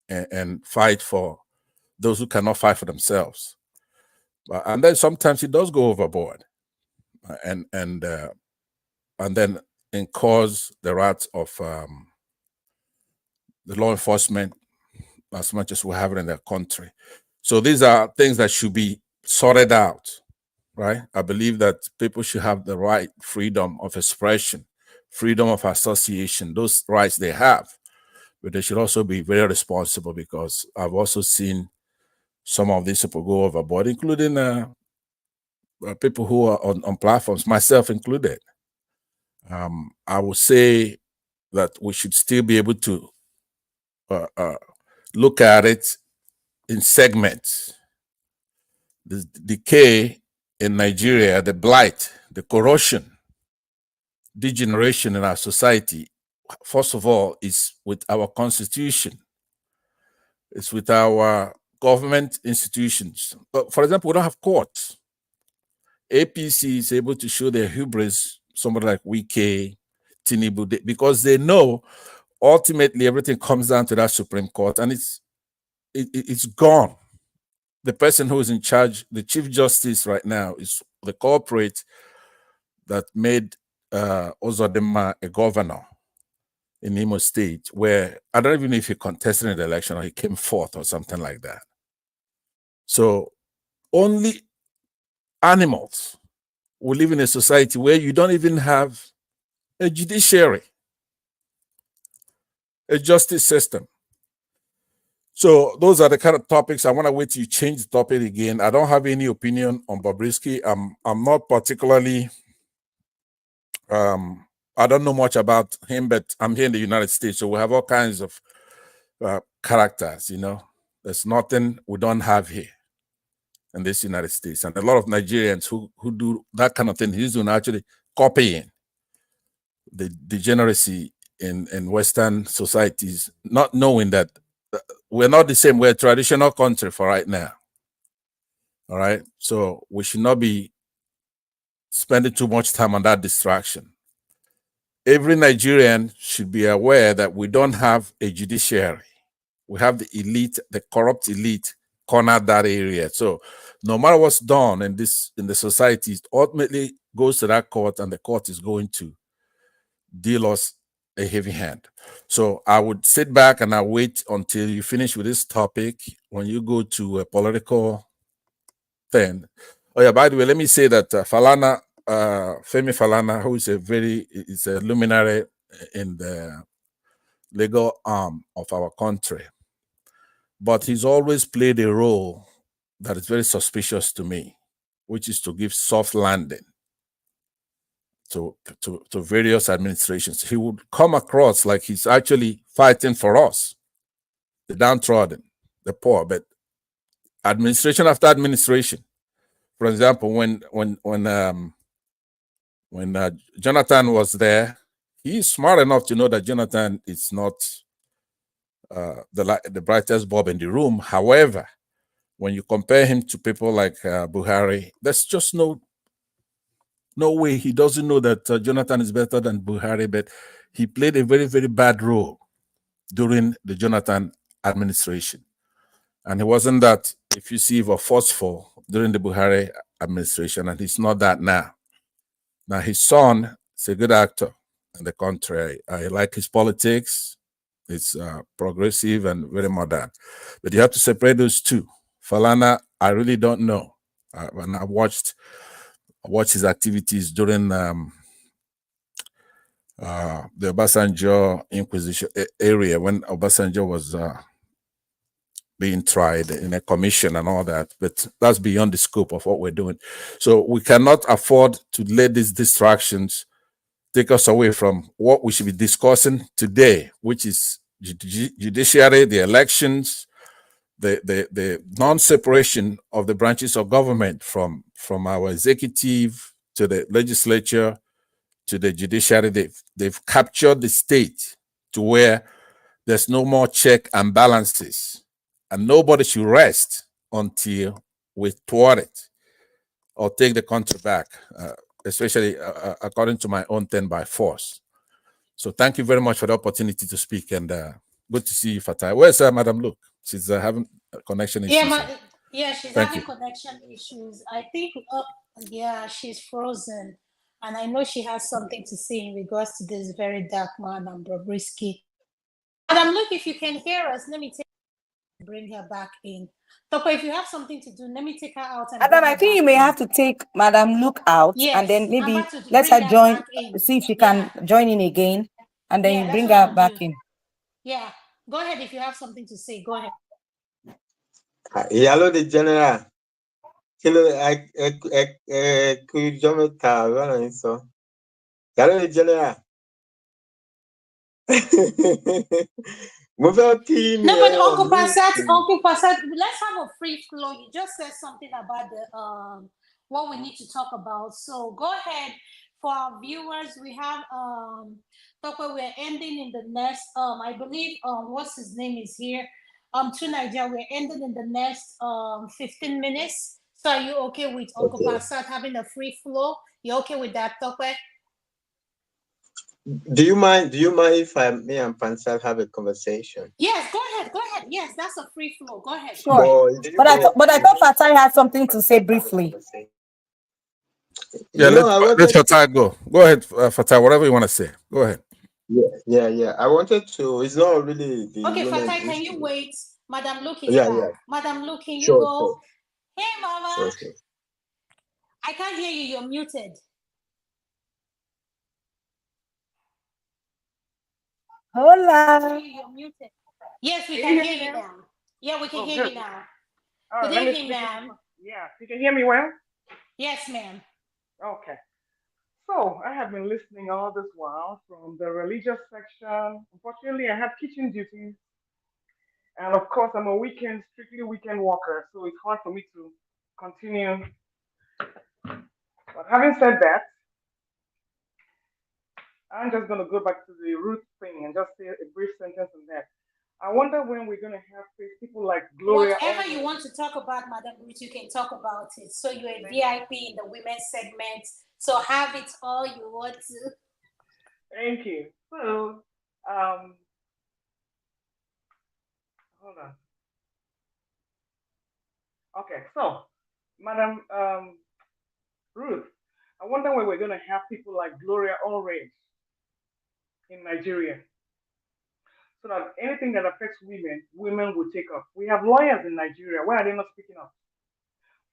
and fight for those who cannot fight for themselves. And then sometimes he does go overboard, and then cause the wrath of the law enforcement as much as we have it in the country. So these are things that should be sorted out, right? I believe that people should have the right freedom of expression, freedom of association, those rights they have, but they should also be very responsible, because I've also seen some of these people go overboard, including people who are on platforms, myself included. I would say that we should still be able to look at it in segments. The decay in Nigeria, the blight, the corrosion, degeneration in our society, first of all, is with our constitution. It's with our government institutions. But for example, we don't have courts. APC is able to show their hubris, somebody like Wike, Tinubu, because they know ultimately everything comes down to that Supreme Court, and it's gone. The person who is in charge, the Chief Justice right now, is the corporate that made Ozodinma a governor in Imo State, where I don't even know if he contested in the election or he came fourth or something like that. So only animals will live in a society where you don't even have a judiciary, a justice system. So those are the kind of topics. I want to wait till you change the topic again. I don't have any opinion on Bobrisky. I'm not particularly, I don't know much about him, but I'm here in the United States, so we have all kinds of characters, you know. There's nothing we don't have here in this United States. And a lot of Nigerians who do that kind of thing, he's doing actually copying the degeneracy in Western societies, not knowing that we're not the same. We're a traditional country for right now. All right. So we should not be spending too much time on that distraction. Every Nigerian should be aware that we don't have a judiciary. We have the elite, the corrupt elite cornered that area. So no matter what's done in the society, it ultimately goes to that court, and the court is going to deal us a heavy hand. So I would sit back and I wait until you finish with this topic. When you go to a political thing. Oh yeah, by the way, let me say that Femi Falana, who is a luminary in the legal arm of our country, but he's always played a role that is very suspicious to me, which is to give soft landing to various administrations. He would come across like he's actually fighting for us, the downtrodden, the poor, but administration after administration. For example, when Jonathan was there, he's smart enough to know that Jonathan is not the brightest bulb in the room. However, when you compare him to people like Buhari, there's just no way. He doesn't know that Jonathan is better than Buhari, but he played a very, very bad role during the Jonathan administration. And he wasn't that effusive or forceful during the Buhari administration, and he's not that now. Now, his son is a good actor in the country. I like his politics. It's progressive and very modern. But you have to separate those two. Falana, I really don't know. And I watched his activities during the Obasanjo Inquisition area when Obasanjo was being tried in a commission and all that, but that's beyond the scope of what we're doing. So we cannot afford to let these distractions take us away from what we should be discussing today, which is judiciary, the elections, the non-separation of the branches of government from our executive to the legislature to the judiciary. They've captured the state to where there's no more check and balances, and nobody should rest until we thwart it or take the country back, especially according to my own 10 by force. So thank you very much for the opportunity to speak, and good to see you, Fatai. Where's Madam Luke? She's having connection issues. Yeah, she's Thank having you. connection issues. I think, yeah, she's frozen. And I know she has something to say in regards to this very dark man and Bobrisky. Madam Luke, if you can hear us, let me bring her back in. Toko, if you have something to do, let me take her out. And Adam, I think you may have to take Madam Luke out, Yes, and then I'm maybe about to let bring her her join, back in. see if she can join in again, and then Yeah, you that's bring what her I'll back do. in. Yeah, go ahead if you have something to say. Go ahead. Hello, the general. Hello, could you join me? Hello, the general. No, but Uncle Pasat, let's have a free flow. You just said something about the what we need to talk about. So go ahead for our viewers. We have Toko, we're ending in the next I believe what's his name is here. To Nigeria, we're ending in the next 15 minutes. So are you okay with Uncle Pasat having a free flow? You okay with that, Toko? Do you mind if me and Pansal have a conversation? Yes, go ahead. Yes, that's a free flow. Go ahead. Sure. But I thought Fatai had something to say briefly. Yeah, let Fatai go. Go ahead, Fatai, whatever you want to say. Go ahead. Yeah. I wanted to. It's not really the. Okay, women Fatai, can issue. you wait? Madam Luke is Yeah, back. yeah. Madam Luke, can you Sure, go? sure. Hey, Mama. Sure. I can't hear you. You're muted. Hola. You're muted. Yes, we Can can you hear hear you me now. Yeah, we can Oh, hear good. you now. All right, Good let me evening, switch it. ma'am. Yeah, you can hear me well? Yes, ma'am. Okay. So I have been listening all this while from the religious section. Unfortunately, I have kitchen duties. And of course, I'm a strictly weekend worker. So it's hard for me to continue. But having said that, I'm just going to go back to the root thing and just say a brief sentence on that. I wonder when we're going to have people like Gloria. Whatever you want to talk about, Madam Ruth, you can talk about it. So you're a VIP in the women's segment. So have it all you want to. Thank you. So, hold on. Okay, so, Madam Ruth, I wonder when we're going to have people like Gloria Allred in Nigeria, so that anything that affects women will take up. We have lawyers in Nigeria. Why are they not speaking up?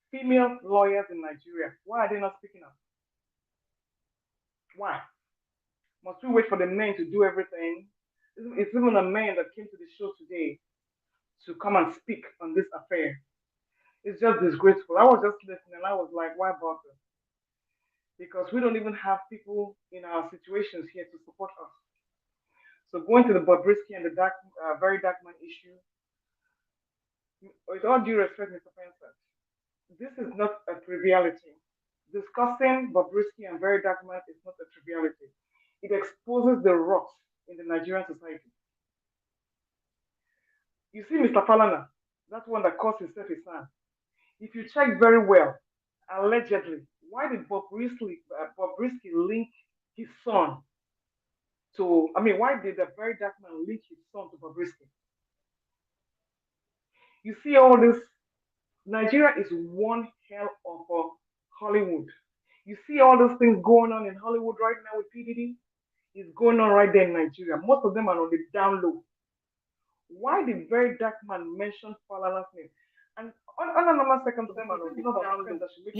Female lawyers in Nigeria. Why are they not speaking up? Why? Must we wait for the men to do everything? It's even a man that came to the show today to come and speak on this affair. It's just disgraceful. I was just listening and I was like, why bother? Because we don't even have people in our situations here to support us. So going to the Bobrisky and the very dark man issue, with all due respect, Mr. Spencer, this is not a triviality. Discussing Bobrisky and very dark man is not a triviality. It exposes the rot in the Nigerian society. You see, Mr. Falana, that one that calls himself a son. If you check very well, allegedly, why did Bobrisky link his son to? Why did the very dark man link his son to Bobrisky? You see all this. Nigeria is one hell of a Hollywood. You see all those things going on in Hollywood right now with PDD. It's going on right there in Nigeria. Most of them are on the down low. Why did very dark man mention Falana's name? And on a normal circumstance, this is not an offense that should make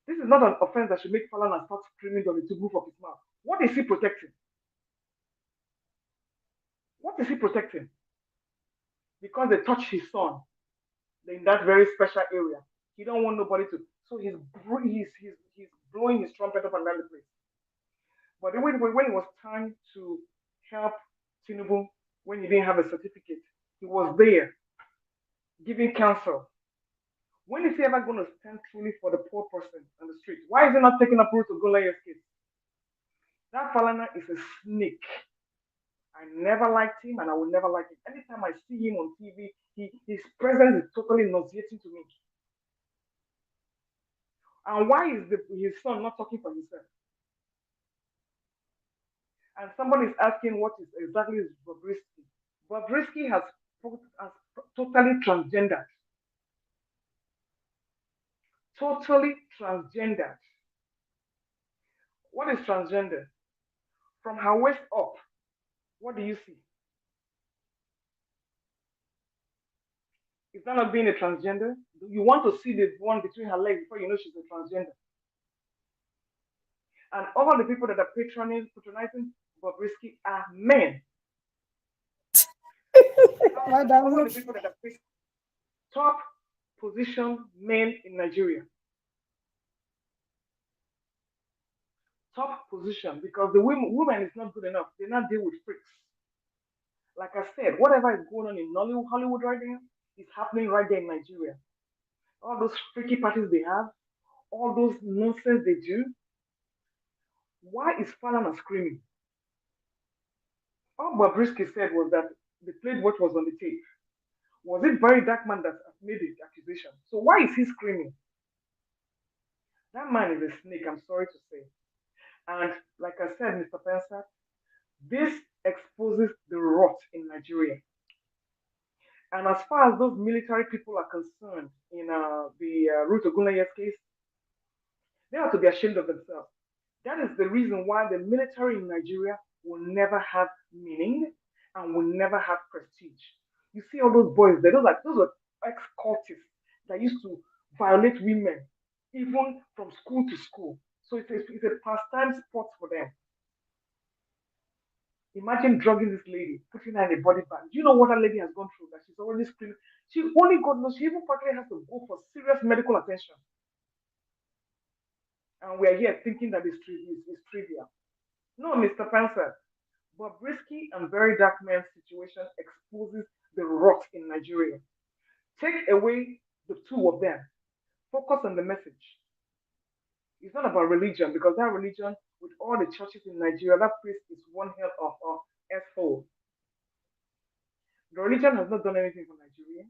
This is not an offense that should make Falana start screaming on the roof of his mouth. What is he protecting? What is he protecting? because they touched his son in that very special area. He don't want nobody to. So he's blowing his trumpet up and down the place. But when it was time to help Tinubu when he didn't have a certificate, he was there giving counsel. When is he ever going to stand truly for the poor person on the street? Why is he not taking up Ruth Ogunleye's case? That Falana is a snake. I never liked him and I will never like him. Anytime I see him on TV, his presence is totally nauseating to me. And why is his son not talking for himself? And somebody is asking what is exactly is Bobrisky. Bobrisky has totally transgendered. Totally transgendered. What is transgender? From her waist up, what do you see? Is that not being a transgender? You want to see the one between her legs before you know she's a transgender. And all the people that are patronizing Bobrisky are men. All the people that are top position men in Nigeria. Top position, because the woman is not good enough. They not deal with freaks. Like I said, whatever is going on in Hollywood right now is happening right there in Nigeria. All those freaky parties they have, all those nonsense they do. Why is Falana screaming? All Bobrisky said was that they played what was on the tape. Was it Barry Darkman that made the accusation? So why is he screaming? That man is a snake, I'm sorry to say. And like I said, Mr. Pensa, this exposes the rot in Nigeria. And as far as those military people are concerned in the Ruth Ogunleye's case, they have to be ashamed of themselves. That is the reason why the military in Nigeria will never have meaning and will never have prestige. You see all those boys there, those are ex-cultists that used to violate women, even from school to school. So it's a pastime sport for them. Imagine drugging this lady, putting her in a body bag. Do you know what that lady has gone through? That she's already screaming. She only God knows. She even probably has to go for serious medical attention. And we are here thinking that it's trivial. No, Mr. Panzer. Bobrisky and Very Dark Man's situation exposes the rot in Nigeria. Take away the two of them. Focus on the message. It's not about religion, because that religion, with all the churches in Nigeria, that priest is one hell of a asshole. The religion has not done anything for Nigeria.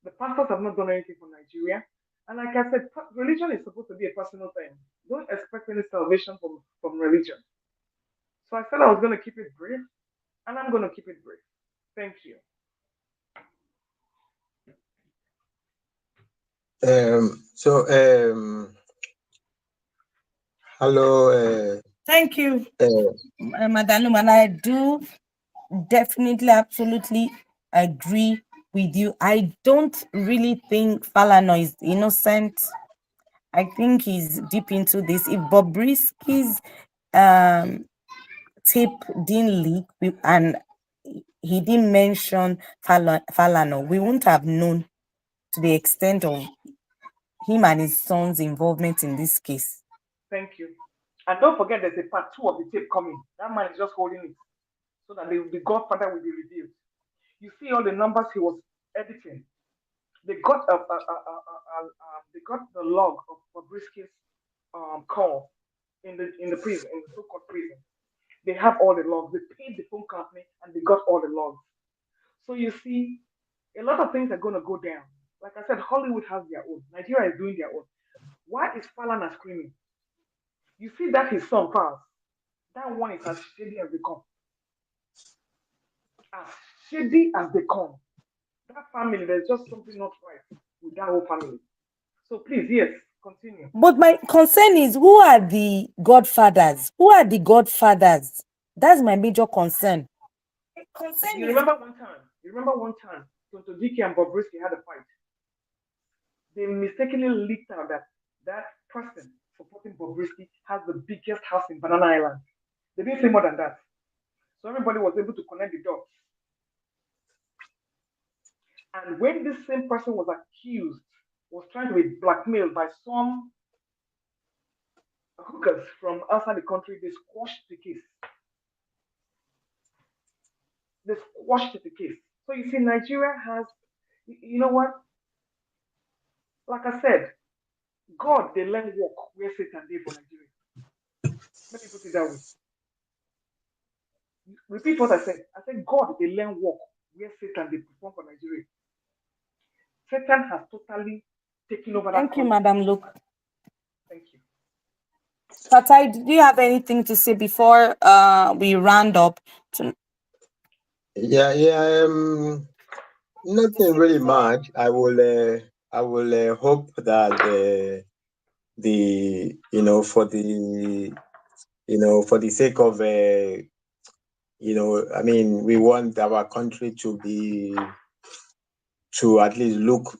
The pastors have not done anything for Nigeria. And like I said, religion is supposed to be a personal thing. Don't expect any salvation from religion. So I said I was going to keep it brief, and I'm going to keep it brief. Thank you. Hello. Thank you, Madam Luman. I do definitely, absolutely agree with you. I don't really think Falana is innocent. I think he's deep into this. If Bobrisky's tape didn't leak and he didn't mention Falana, we wouldn't have known to the extent of him and his son's involvement in this case. Thank you. And don't forget there's a part 2 of the tape coming. That man is just holding it so that the Godfather will be revealed. You see all the numbers he was editing. They got they got the log of Bobrisky's call in the prison, in the so-called prison. They have all the logs. They paid the phone company and they got all the logs. So you see, a lot of things are going to go down. Like I said, Hollywood has their own. Nigeria is doing their own. Why is Falana screaming? You see that his son passed. That one is as shady as they come. As shady as they come. That family, there's just something not right with that whole family. So please, yes, continue. But my concern is, who are the godfathers? Who are the godfathers? That's my major concern. You remember one time, Tonto Dike and Bobrisky had a fight. They mistakenly leaked out that person supporting Bobrisky has the biggest house in Banana Island. They didn't say more than that. So everybody was able to connect the dots. And when this same person was accused, was trying to be blackmailed by some hookers from outside the country, they squashed the case. They squashed the case. So you see, Nigeria has, you know what? Like I said, God, they learn walk where Satan did for Nigeria. Let me put it that way. Repeat what I said. I said, God, they learn walk where Satan they perform for Nigeria. Satan has totally taken over that Thank you, country. Madam Luke. Thank you. Fatai, do you have anything to say before we round up? Yeah. Nothing really much. I will hope that for the sake of I mean, we want our country to at least look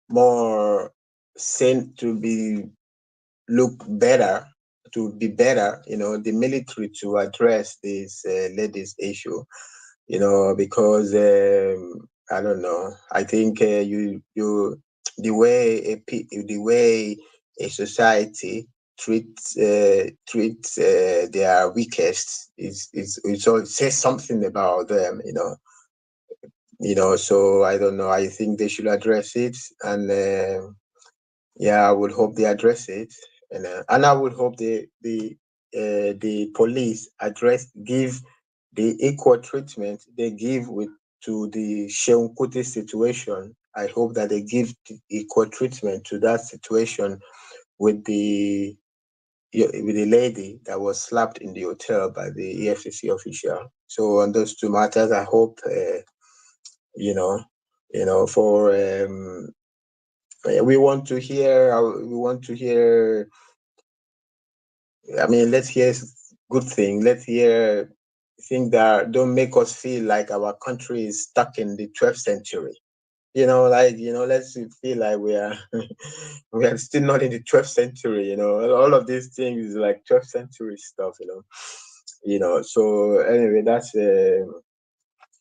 more sane, look better, to be better, the military to address this ladies issue, because I don't know. I think the way a society treats their weakest it says something about them, So I don't know. I think they should address it, and I would hope they address it, and I would hope the police give the equal treatment they give to the Sheun Kuti situation. I hope that they give the equal treatment to that situation with the lady that was slapped in the hotel by the EFCC official. So on those two matters, I hope for we want to hear. I mean, let's hear good thing. Let's hear things that don't make us feel like our country is stuck in the 12th century. Let's feel like we are we are still not in the 12th century. All of these things is like 12th century stuff. So anyway, that's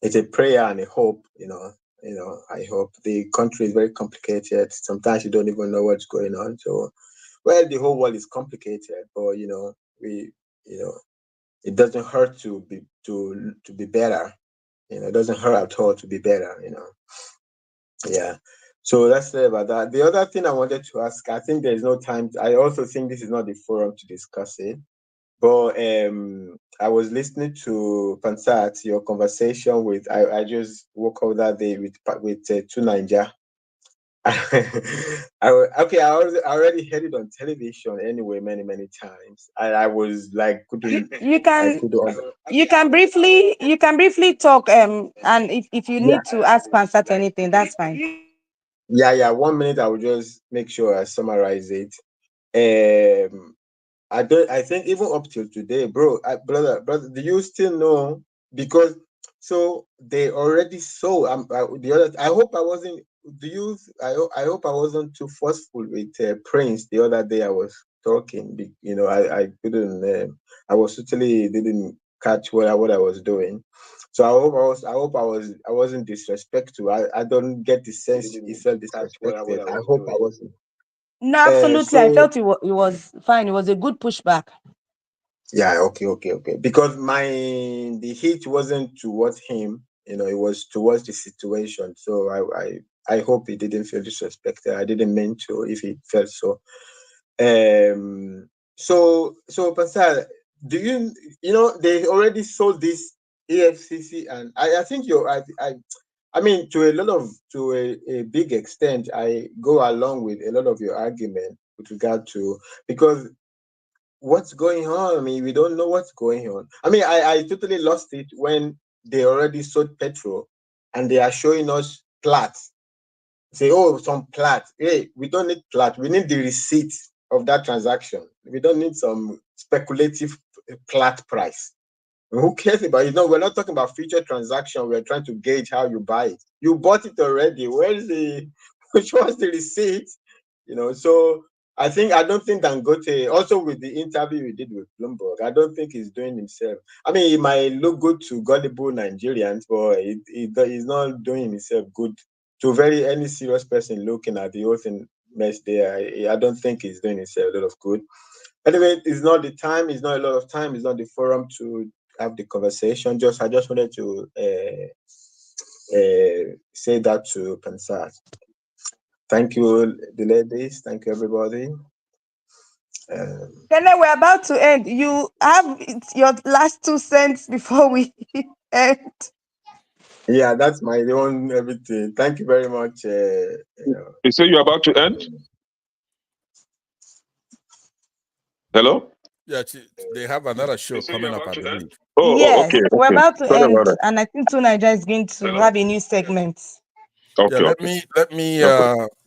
it's a prayer and a hope. I hope. The country is very complicated. Sometimes you don't even know what's going on. So, well, the whole world is complicated, but it doesn't hurt to be better. It doesn't hurt at all to be better. Yeah. So that's it about that. The other thing I wanted to ask, I think there's no time. I also think this is not the forum to discuss it. But I was listening to Pansat, your conversation with. I just woke up that day with two Ninja. I already heard it on television anyway, many times. I was like, You can briefly talk and if you need to ask Pansat anything, that's fine. Yeah. 1 minute, I will just make sure I summarize it. I think even up till today, brother, do you still know? Because so they already saw. The other. I hope I wasn't. I hope I wasn't too forceful with Prince the other day. I was talking. I couldn't. I was totally didn't catch what I was doing. So I wasn't disrespectful. I don't get the sense he felt disrespected. I hope I wasn't. No, absolutely. I felt it was fine. It was a good pushback. Yeah, okay. Because the heat wasn't towards him, it was towards the situation. So I hope he didn't feel disrespected. I didn't mean to if he felt so. So Pastor, do they already sold this EFCC, and I think I mean, to a big extent, I go along with a lot of your argument with regard to, because what's going on? I mean, we don't know what's going on. I mean, I totally lost it when they already sold petrol and they are showing us plats. Say, oh, some plat. Hey, we don't need plat. We need the receipt of that transaction. We don't need some speculative plat price. Who cares about it? No, we're not talking about future transaction. We're trying to gauge how you buy it. You bought it already. Which was the receipt? So I don't think Dangote, also with the interview we did with Bloomberg, I don't think he's doing himself. I mean, he might look good to gullible Nigerians, but he's not doing himself good to any serious person looking at the whole thing mess there. I don't think he's doing himself a lot of good. Anyway, it's not the time, it's not a lot of time, it's not the forum to have the conversation. I just wanted to say that to Pensat. Thank you, the ladies. Thank you, everybody. Kene, we're about to end. You have your last 2 cents before we end. Yeah, that's my own everything. Thank you very much. You say you're about to end? Hello? Yeah, they have another show coming up, I believe. Yes, okay. we're about to Sorry end, about that. and I think Nigeria is going to have a new segment. Yeah, let me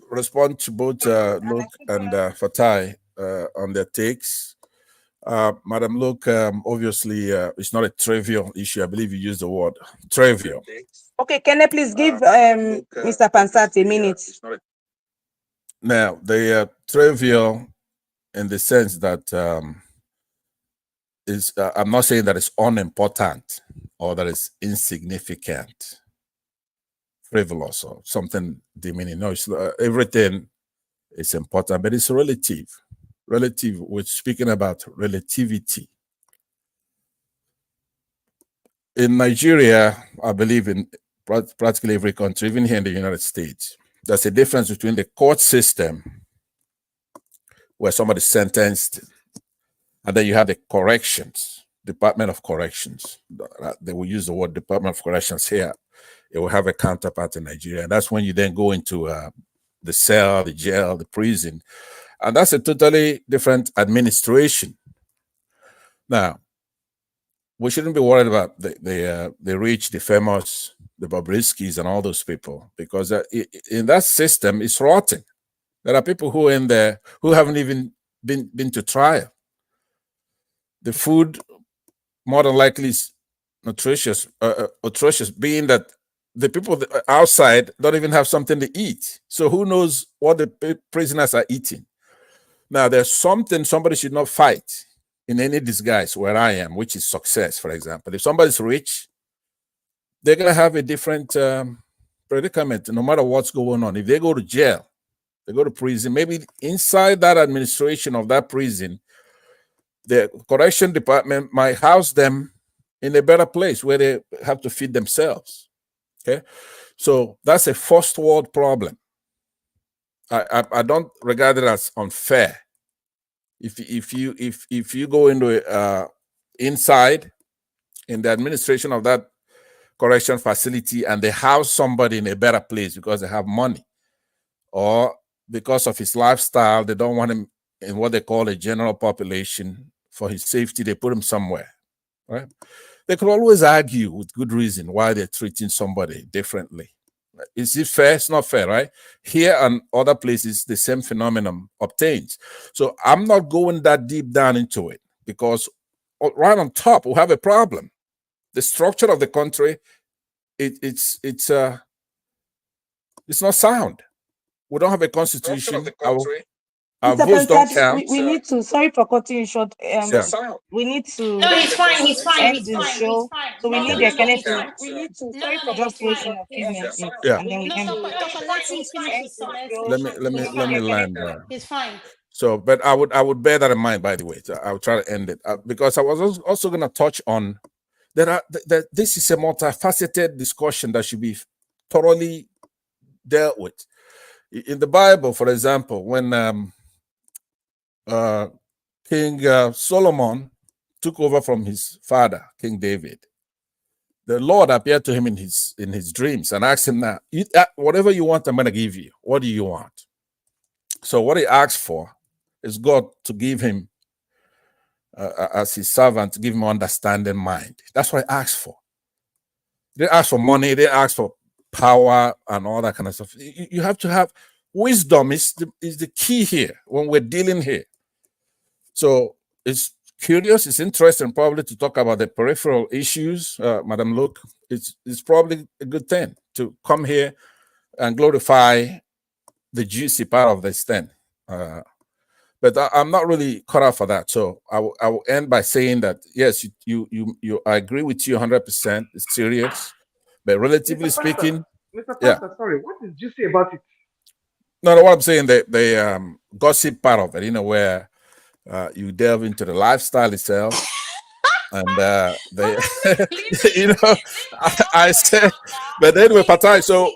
respond to both Luke and Fatai on their takes. Madam Luke, obviously, it's not a trivial issue. I believe you used the word trivial. Okay, can I please give Mr. Pensat a minute? Now, they are trivial in the sense that I'm not saying that it's unimportant or that it's insignificant, frivolous, or something demeaning. No, it's, everything is important, but it's relative. Relative, we're speaking about relativity. In Nigeria, I believe in practically every country, even here in the United States, there's a difference between the court system, where somebody's sentenced, and then you have the corrections, Department of Corrections. They will use the word Department of Corrections here. It will have a counterpart in Nigeria. And that's when you then go into the cell, the jail, the prison. And that's a totally different administration. Now, we shouldn't be worried about the rich, the famous, the Bobriskis, and all those people, because in that system, it's rotten. There are people who are in there who haven't even been to trial. The food, more than likely, is nutritious, atrocious, being that the people outside don't even have something to eat. So who knows what the prisoners are eating? Now, there's something somebody should not fight in any disguise where I am, which is success, for example. If somebody's rich, they're going to have a different predicament no matter what's going on. If they go to jail, they go to prison, maybe inside that administration of that prison, the correction department might house them in a better place where they have to feed themselves. Okay, so that's a first world problem. I don't regard it as unfair. If you go into inside in the administration of that correction facility and they house somebody in a better place because they have money, or because of his lifestyle, they don't want him in what they call a general population for his safety, they put him somewhere, right? They could always argue with good reason why they're treating somebody differently. Is it fair? It's not fair, right? Here and other places, the same phenomenon obtains. So I'm not going that deep down into it, because right on top, we have a problem. The structure of the country, it's not sound. We don't have a constitution. Our votes don't count. We need to, sorry for cutting you short. We need to No, he's fine. He's fine. end He's the fine. show. He's fine. So we No, need no, the no, no. Kenneth He's to fine. No, no, no. just He's wait fine. for a few minutes, Yeah. and then we No, end Papa, let him finish his Let me land there. He's fine. So, but I would bear that in mind. By the way, so I will try to end it because I was also going to touch on that this is a multifaceted discussion that should be thoroughly dealt with. In the Bible, for example, when King Solomon took over from his father, King David, the Lord appeared to him in his dreams and asked him, "Now, whatever you want, I'm going to give you. What do you want?" So what he asked for is God to give him, as his servant, to give him understanding mind. That's what he asked for. He didn't ask for money. He didn't ask for power and all that kind of stuff. You have to have wisdom is the key here when we're dealing here. So it's curious, it's interesting probably to talk about the peripheral issues, Madam Luke. It's probably a good thing to come here and glorify the juicy part of this thing. But I'm not really cut out for that. So I will end by saying that yes, I agree with you 100%. It's serious, but relatively speaking, Mr. yeah. Pastor, sorry, what did you say about it? No, what I'm saying, the gossip part of it, you know, where you delve into the lifestyle itself, and they, you know, I said, but anyway, Patai, so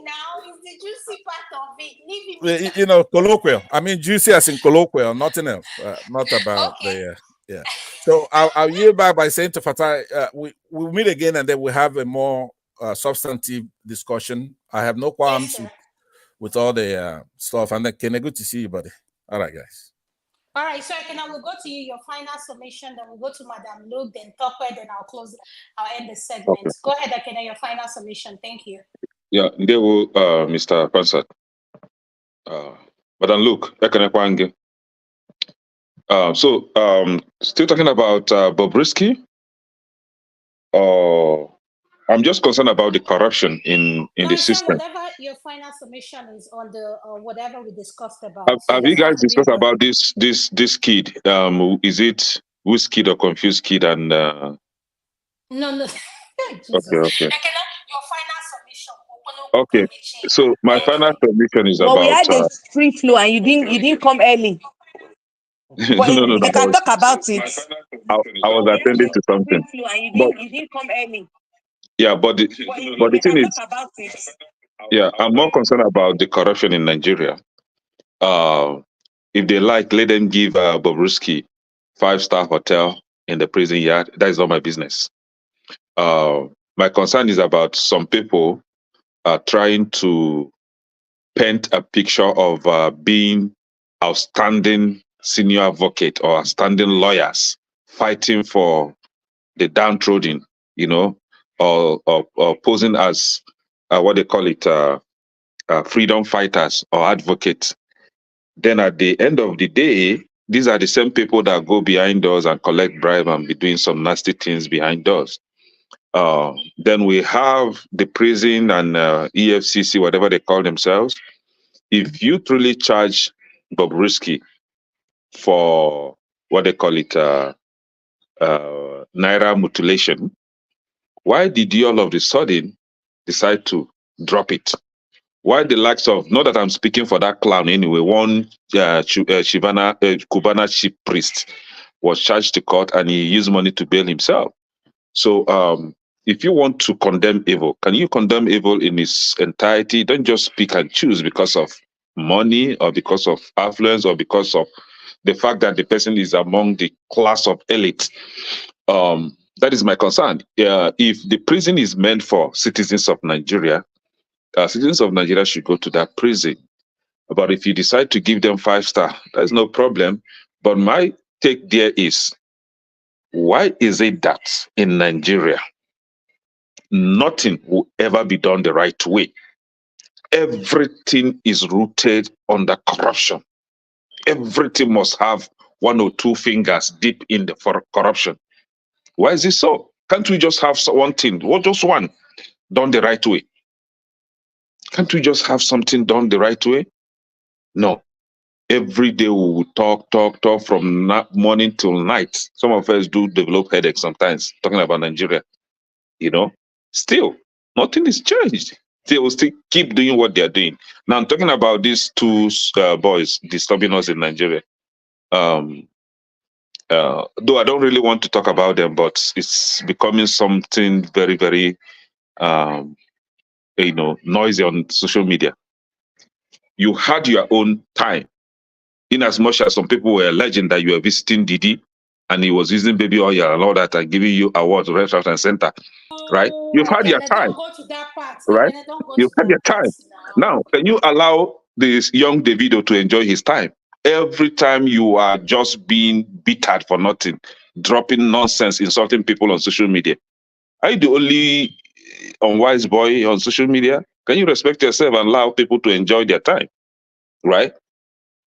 you know, colloquial. I mean, juicy as in colloquial, nothing else. Not about the yeah. So I'll yield back by saying to Fatai, we'll meet again, and then we'll have a more substantive discussion. I have no qualms with all the stuff, and then Kenny, good to see you, buddy. All right, guys. All right, so I will go to you, your final summation, then we'll go to Madam Luke, then Topper, then I'll end the segment. Okay. Go ahead, Akena, your final summation. Thank you. Yeah, they will, Mr. Pansat. Madam Luke, Akena Kwange. So, still talking about Bobrisky, or I'm just concerned about the corruption in the system. Whatever your final submission is on the whatever we discussed about. Have you guys discussed about this kid? Is it which kid or confused kid? And no. Okay. Your final submission. Okay. So my final submission is about. We had a free flow, and you didn't come early. No. We can talk about it. I was attending to something. You didn't come early. Yeah, but the thing is, yeah, I'm more concerned about the corruption in Nigeria. If they like, let them give Bobrisky 5-star hotel in the prison yard. That is not my business. My concern is about some people trying to paint a picture of being outstanding senior advocate or outstanding lawyers fighting for the downtrodden, you know, or posing as what they call it, freedom fighters or advocates. Then at the end of the day, these are the same people that go behind doors and collect bribe and be doing some nasty things behind doors. Then we have the prison and EFCC, whatever they call themselves. If you truly charge Bobrisky for what they call it, Naira mutilation, why did you all of a sudden decide to drop it? Why the likes of, not that I'm speaking for that clown anyway, one Cubana chief priest was charged to court and he used money to bail himself. So if you want to condemn evil, can you condemn evil in its entirety? Don't just pick and choose because of money or because of affluence or because of the fact that the person is among the class of elite. That is my concern. If the prison is meant for citizens of Nigeria, citizens of Nigeria should go to that prison. But if you decide to give them 5-star, there's no problem. But my take there is, why is it that in Nigeria, nothing will ever be done the right way? Everything is rooted under corruption. Everything must have 1 or 2 fingers deep in the for corruption. Why is it so? Can't we just have one thing, just one, done the right way? Can't we just have something done the right way? No. Every day we will talk from morning till night. Some of us do develop headaches sometimes, talking about Nigeria. You know, still, nothing is changed. They will still keep doing what they are doing. Now, I'm talking about these 2 boys disturbing us in Nigeria. Though I don't really want to talk about them, but it's becoming something very, very, noisy on social media. You had your own time, in as much as some people were alleging that you were visiting Didi and he was using baby oil and all that and giving you awards left, right, and center, right? You've had your time, right? You've had your time. Now, can you allow this young Davido to enjoy his time? Every time you are just being bittered for nothing, dropping nonsense, insulting people on social media. Are you the only unwise boy on social media? Can you respect yourself and allow people to enjoy their time, right?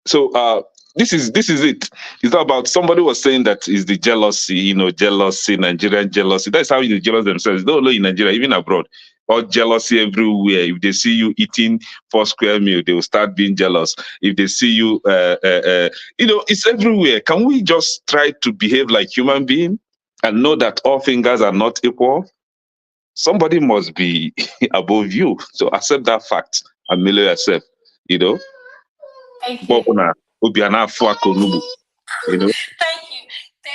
So this is it. It's not about, somebody was saying that is the jealousy, jealousy, Nigerian jealousy. That's how you jealous themselves. Not only in Nigeria, even abroad. or jealousy everywhere. If they see you eating 4 square meal, they will start being jealous. If they see you, it's everywhere. Can we just try to behave like human beings and know that all fingers are not equal? Somebody must be above you. So accept that fact and mellow yourself, Thank you. you know?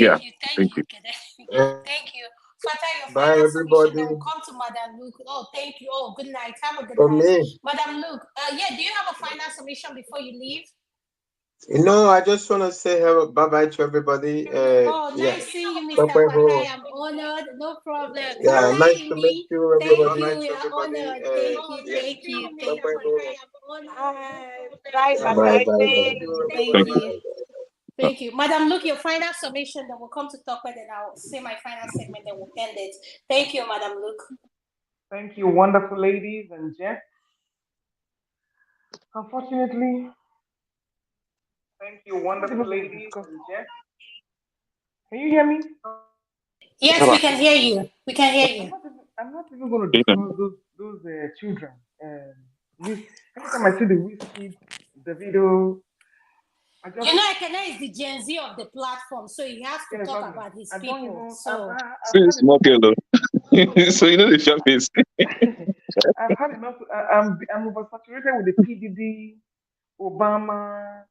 Yeah, thank you. Thank you. Fata, your Bye, final submission, everybody. then we'll come to Madam Luke. Oh, thank you. Oh, good night. Have a good For night. me, Madam Luke, do you have a final submission before you leave? I just want to say hello, bye-bye to everybody. Nice seeing you, Mr. Bye-bye, Fatai. I'm honored. No problem. yeah, Fatai nice to Imi, meet you, thank everybody. you. Nice to We are everybody. honored. Thank you. Thank you. Thank Bye-bye, you. Bye, bye, bye. bye. Thank you. Thank you. Madam Luke, your final submission, then we'll come to talk with it. I'll say my final segment, then we'll end it. Thank you, Madam Luke. Thank you, wonderful ladies and gents. Unfortunately, thank you, wonderful ladies and gents. Can you hear me? Yes, we can hear you. We can hear you. I'm not even going to discuss those children. Anytime I see the whiskey, the video, I just... You know, Ekene is the Gen Z of the platform, so he has to talk about his people. So So you know the shop is. I've had enough. I'm oversaturated with the PDD, Obama,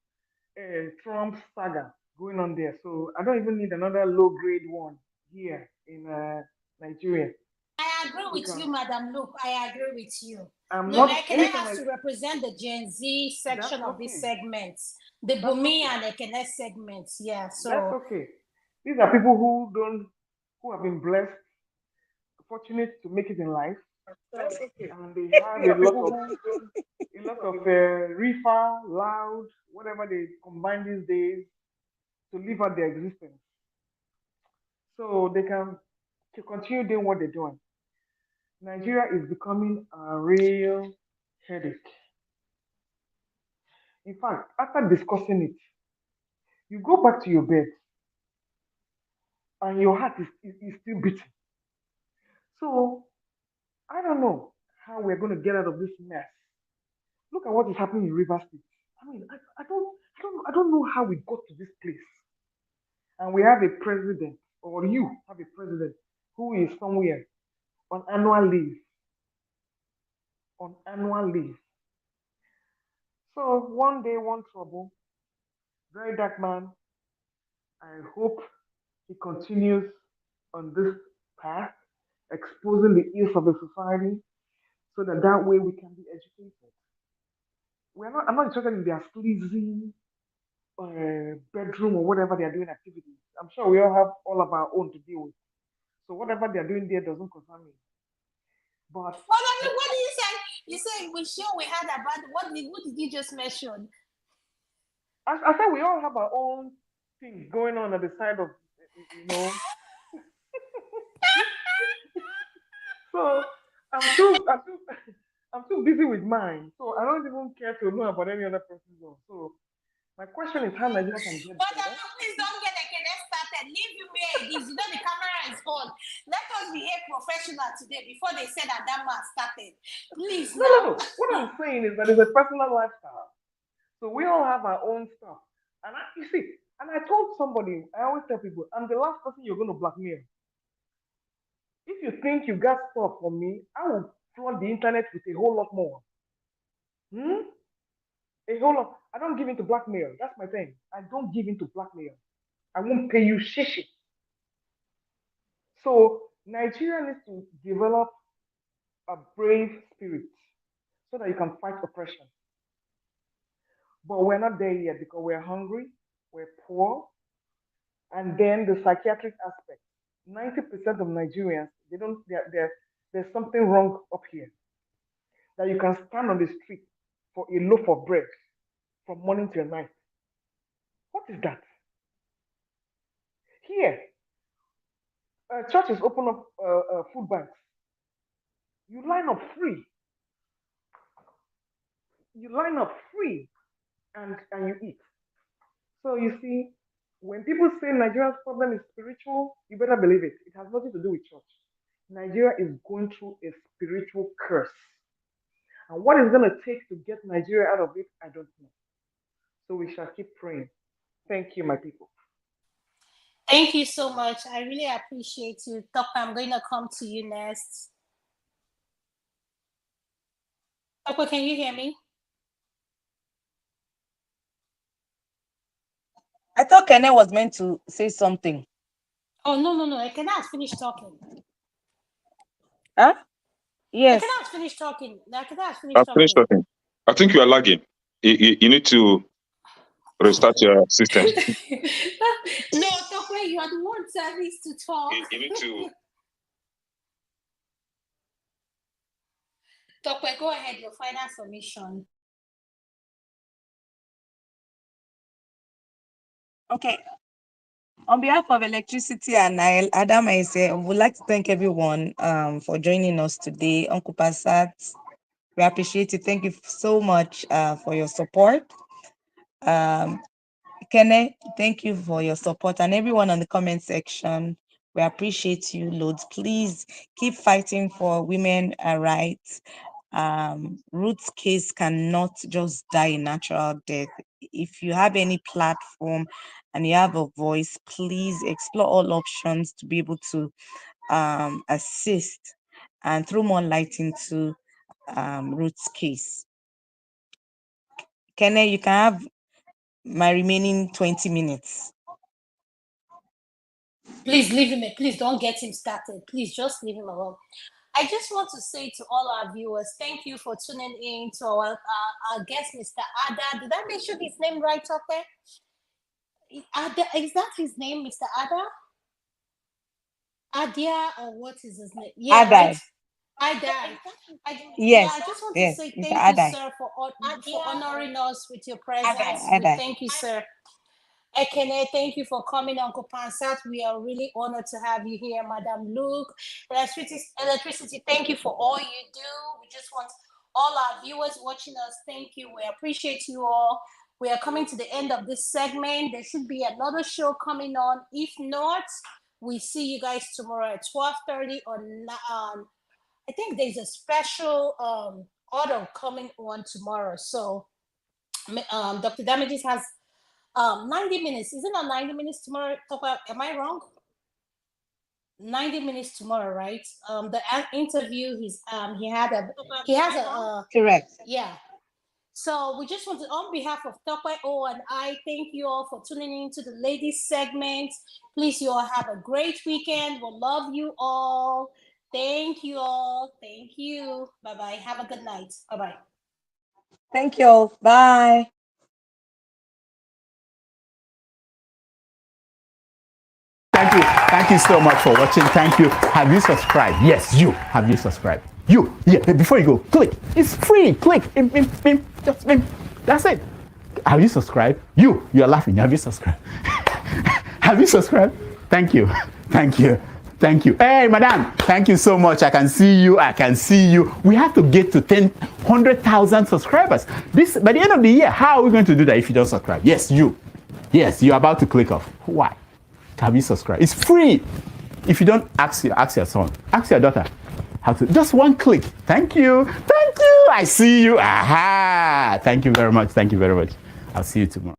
Trump saga going on there. So I don't even need another low grade one here in Nigeria. I agree with you, Madam Luke. I agree with you. Ekene has to represent the Gen Z section of this segment, the Bumi and Ekene segments. Yeah, so that's okay. These are people who have been blessed, fortunate to make it in life. That's okay. And they have a lot of reefer, loud, whatever they combine these days to live out their existence. So they can continue doing what they're doing. Nigeria is becoming a real headache. In fact, after discussing it, you go back to your bed and your heart is still beating. So I don't know how we're going to get out of this mess. Look at what is happening in River State. I mean, I don't know how we got to this place. And we have a president, or you have a president who is somewhere on annual leave. On annual leave. So one day, one trouble. Very dark man. I hope he continues on this path, exposing the ills of the society, so that way we can be educated. I'm not interested in their sleazy bedroom or whatever they are doing activities. I'm sure we all have all of our own to deal with. So whatever they are doing there doesn't concern me. But what did you say? You said we sure we had about what did you just mention? I said we all have our own things going on at the side of, So I'm too busy with mine. So I don't even care to know about any other person's own. So my question is how Nigeria can get better. Please don't get started. Leave you where it is. You know the camera is on. Let us behave professional today before they say that man started. Please. No. What I'm saying is that it's a personal lifestyle. So we all have our own stuff. And I told somebody, I always tell people, I'm the last person you're going to blackmail. If you think you got stuff from me, I will flood the internet with a whole lot more. A whole lot. I don't give into blackmail. That's my thing. I don't give into blackmail. I won't pay you shishi. So Nigeria needs to develop a brave spirit so that you can fight oppression. But we're not there yet because we're hungry, we're poor, and then the psychiatric aspect. 90% of Nigerians, there's something wrong up here. That you can stand on the street for a loaf of bread from morning till night. What is that? Here, churches open up food banks. You line up free. And you eat. So you see, when people say Nigeria's problem is spiritual, you better believe it. It has nothing to do with church. Nigeria is going through a spiritual curse. And what it's going to take to get Nigeria out of it, I don't know. So we shall keep praying. Thank you, my people. Thank you so much. I really appreciate you. Tope, I'm going to come to you next. Tope, can you hear me? I thought Kene was meant to say something. Oh, no. I cannot finish talking. Huh? Yes. I cannot finish talking. I've finished talking. I think you are lagging. You need to restart your system. No, Tope, you are the one service to talk. You need to. Tope, go ahead, your final submission. Okay. On behalf of Electricity and Nile, Adam, I would like to thank everyone for joining us today. Uncle Passat, we appreciate it. Thank you so much for your support. Kene, thank you for your support, and everyone on the comment section. We appreciate you loads. Please keep fighting for women rights. Ruth's case cannot just die a natural death. If you have any platform and you have a voice, please explore all options to be able to assist and throw more light into Ruth's case. Kene, you can have my remaining 20 minutes. Please leave him. Please don't get him started. Please just leave him alone. I just want to say to all our viewers, thank you for tuning in to our guest, Mr. Ada. Did I mention his name right up there? Ada, is that his name, Mr. Ada? Adia, or what is his name? Yeah, Adai. Right? Adai. Yes. Yeah, I just want yes. to say Mr. thank Adai. you, sir, for honoring us with your presence. Adai. Thank you, sir. Ekene, thank you for coming, Uncle Pansat. We are really honored to have you here, Madam Luke. Electricity, thank you for all you do. We just want all our viewers watching us, thank you. We appreciate you all. We are coming to the end of this segment. There should be another show coming on. If not, we see you guys tomorrow at 12:30 on I think there's a special order coming on tomorrow. So Dr. Damages has 90 minutes. Is it not 90 minutes tomorrow? Am I wrong? 90 minutes tomorrow, right? The interview he has a correct. Yeah. So we just want to, on behalf of Tope O and I, thank you all for tuning in to the ladies segment. Please, you all have a great weekend. We'll love you all. Thank you all. Thank you. Bye-bye. Have a good night. Bye-bye. Thank you all. Bye. Thank you so much for watching. Thank you. Have you subscribed? Yes, you. Have you subscribed? You. Yeah, before you go, click. It's free. Click. Just that's it. Have you subscribed? You're laughing. Have you subscribed? Have you subscribed? Thank you. Thank you. Thank you. Hey, madam. Thank you so much. I can see you. We have to get to 100,000 subscribers. This by the end of the year. How are we going to do that if you don't subscribe? Yes, you. Yes, you're about to click off. Why? Have you subscribed? It's free. If you don't, ask your son, ask your daughter how to. Just one click. Thank you. Thank you. I see you. Aha. Thank you very much. Thank you very much. I'll see you tomorrow.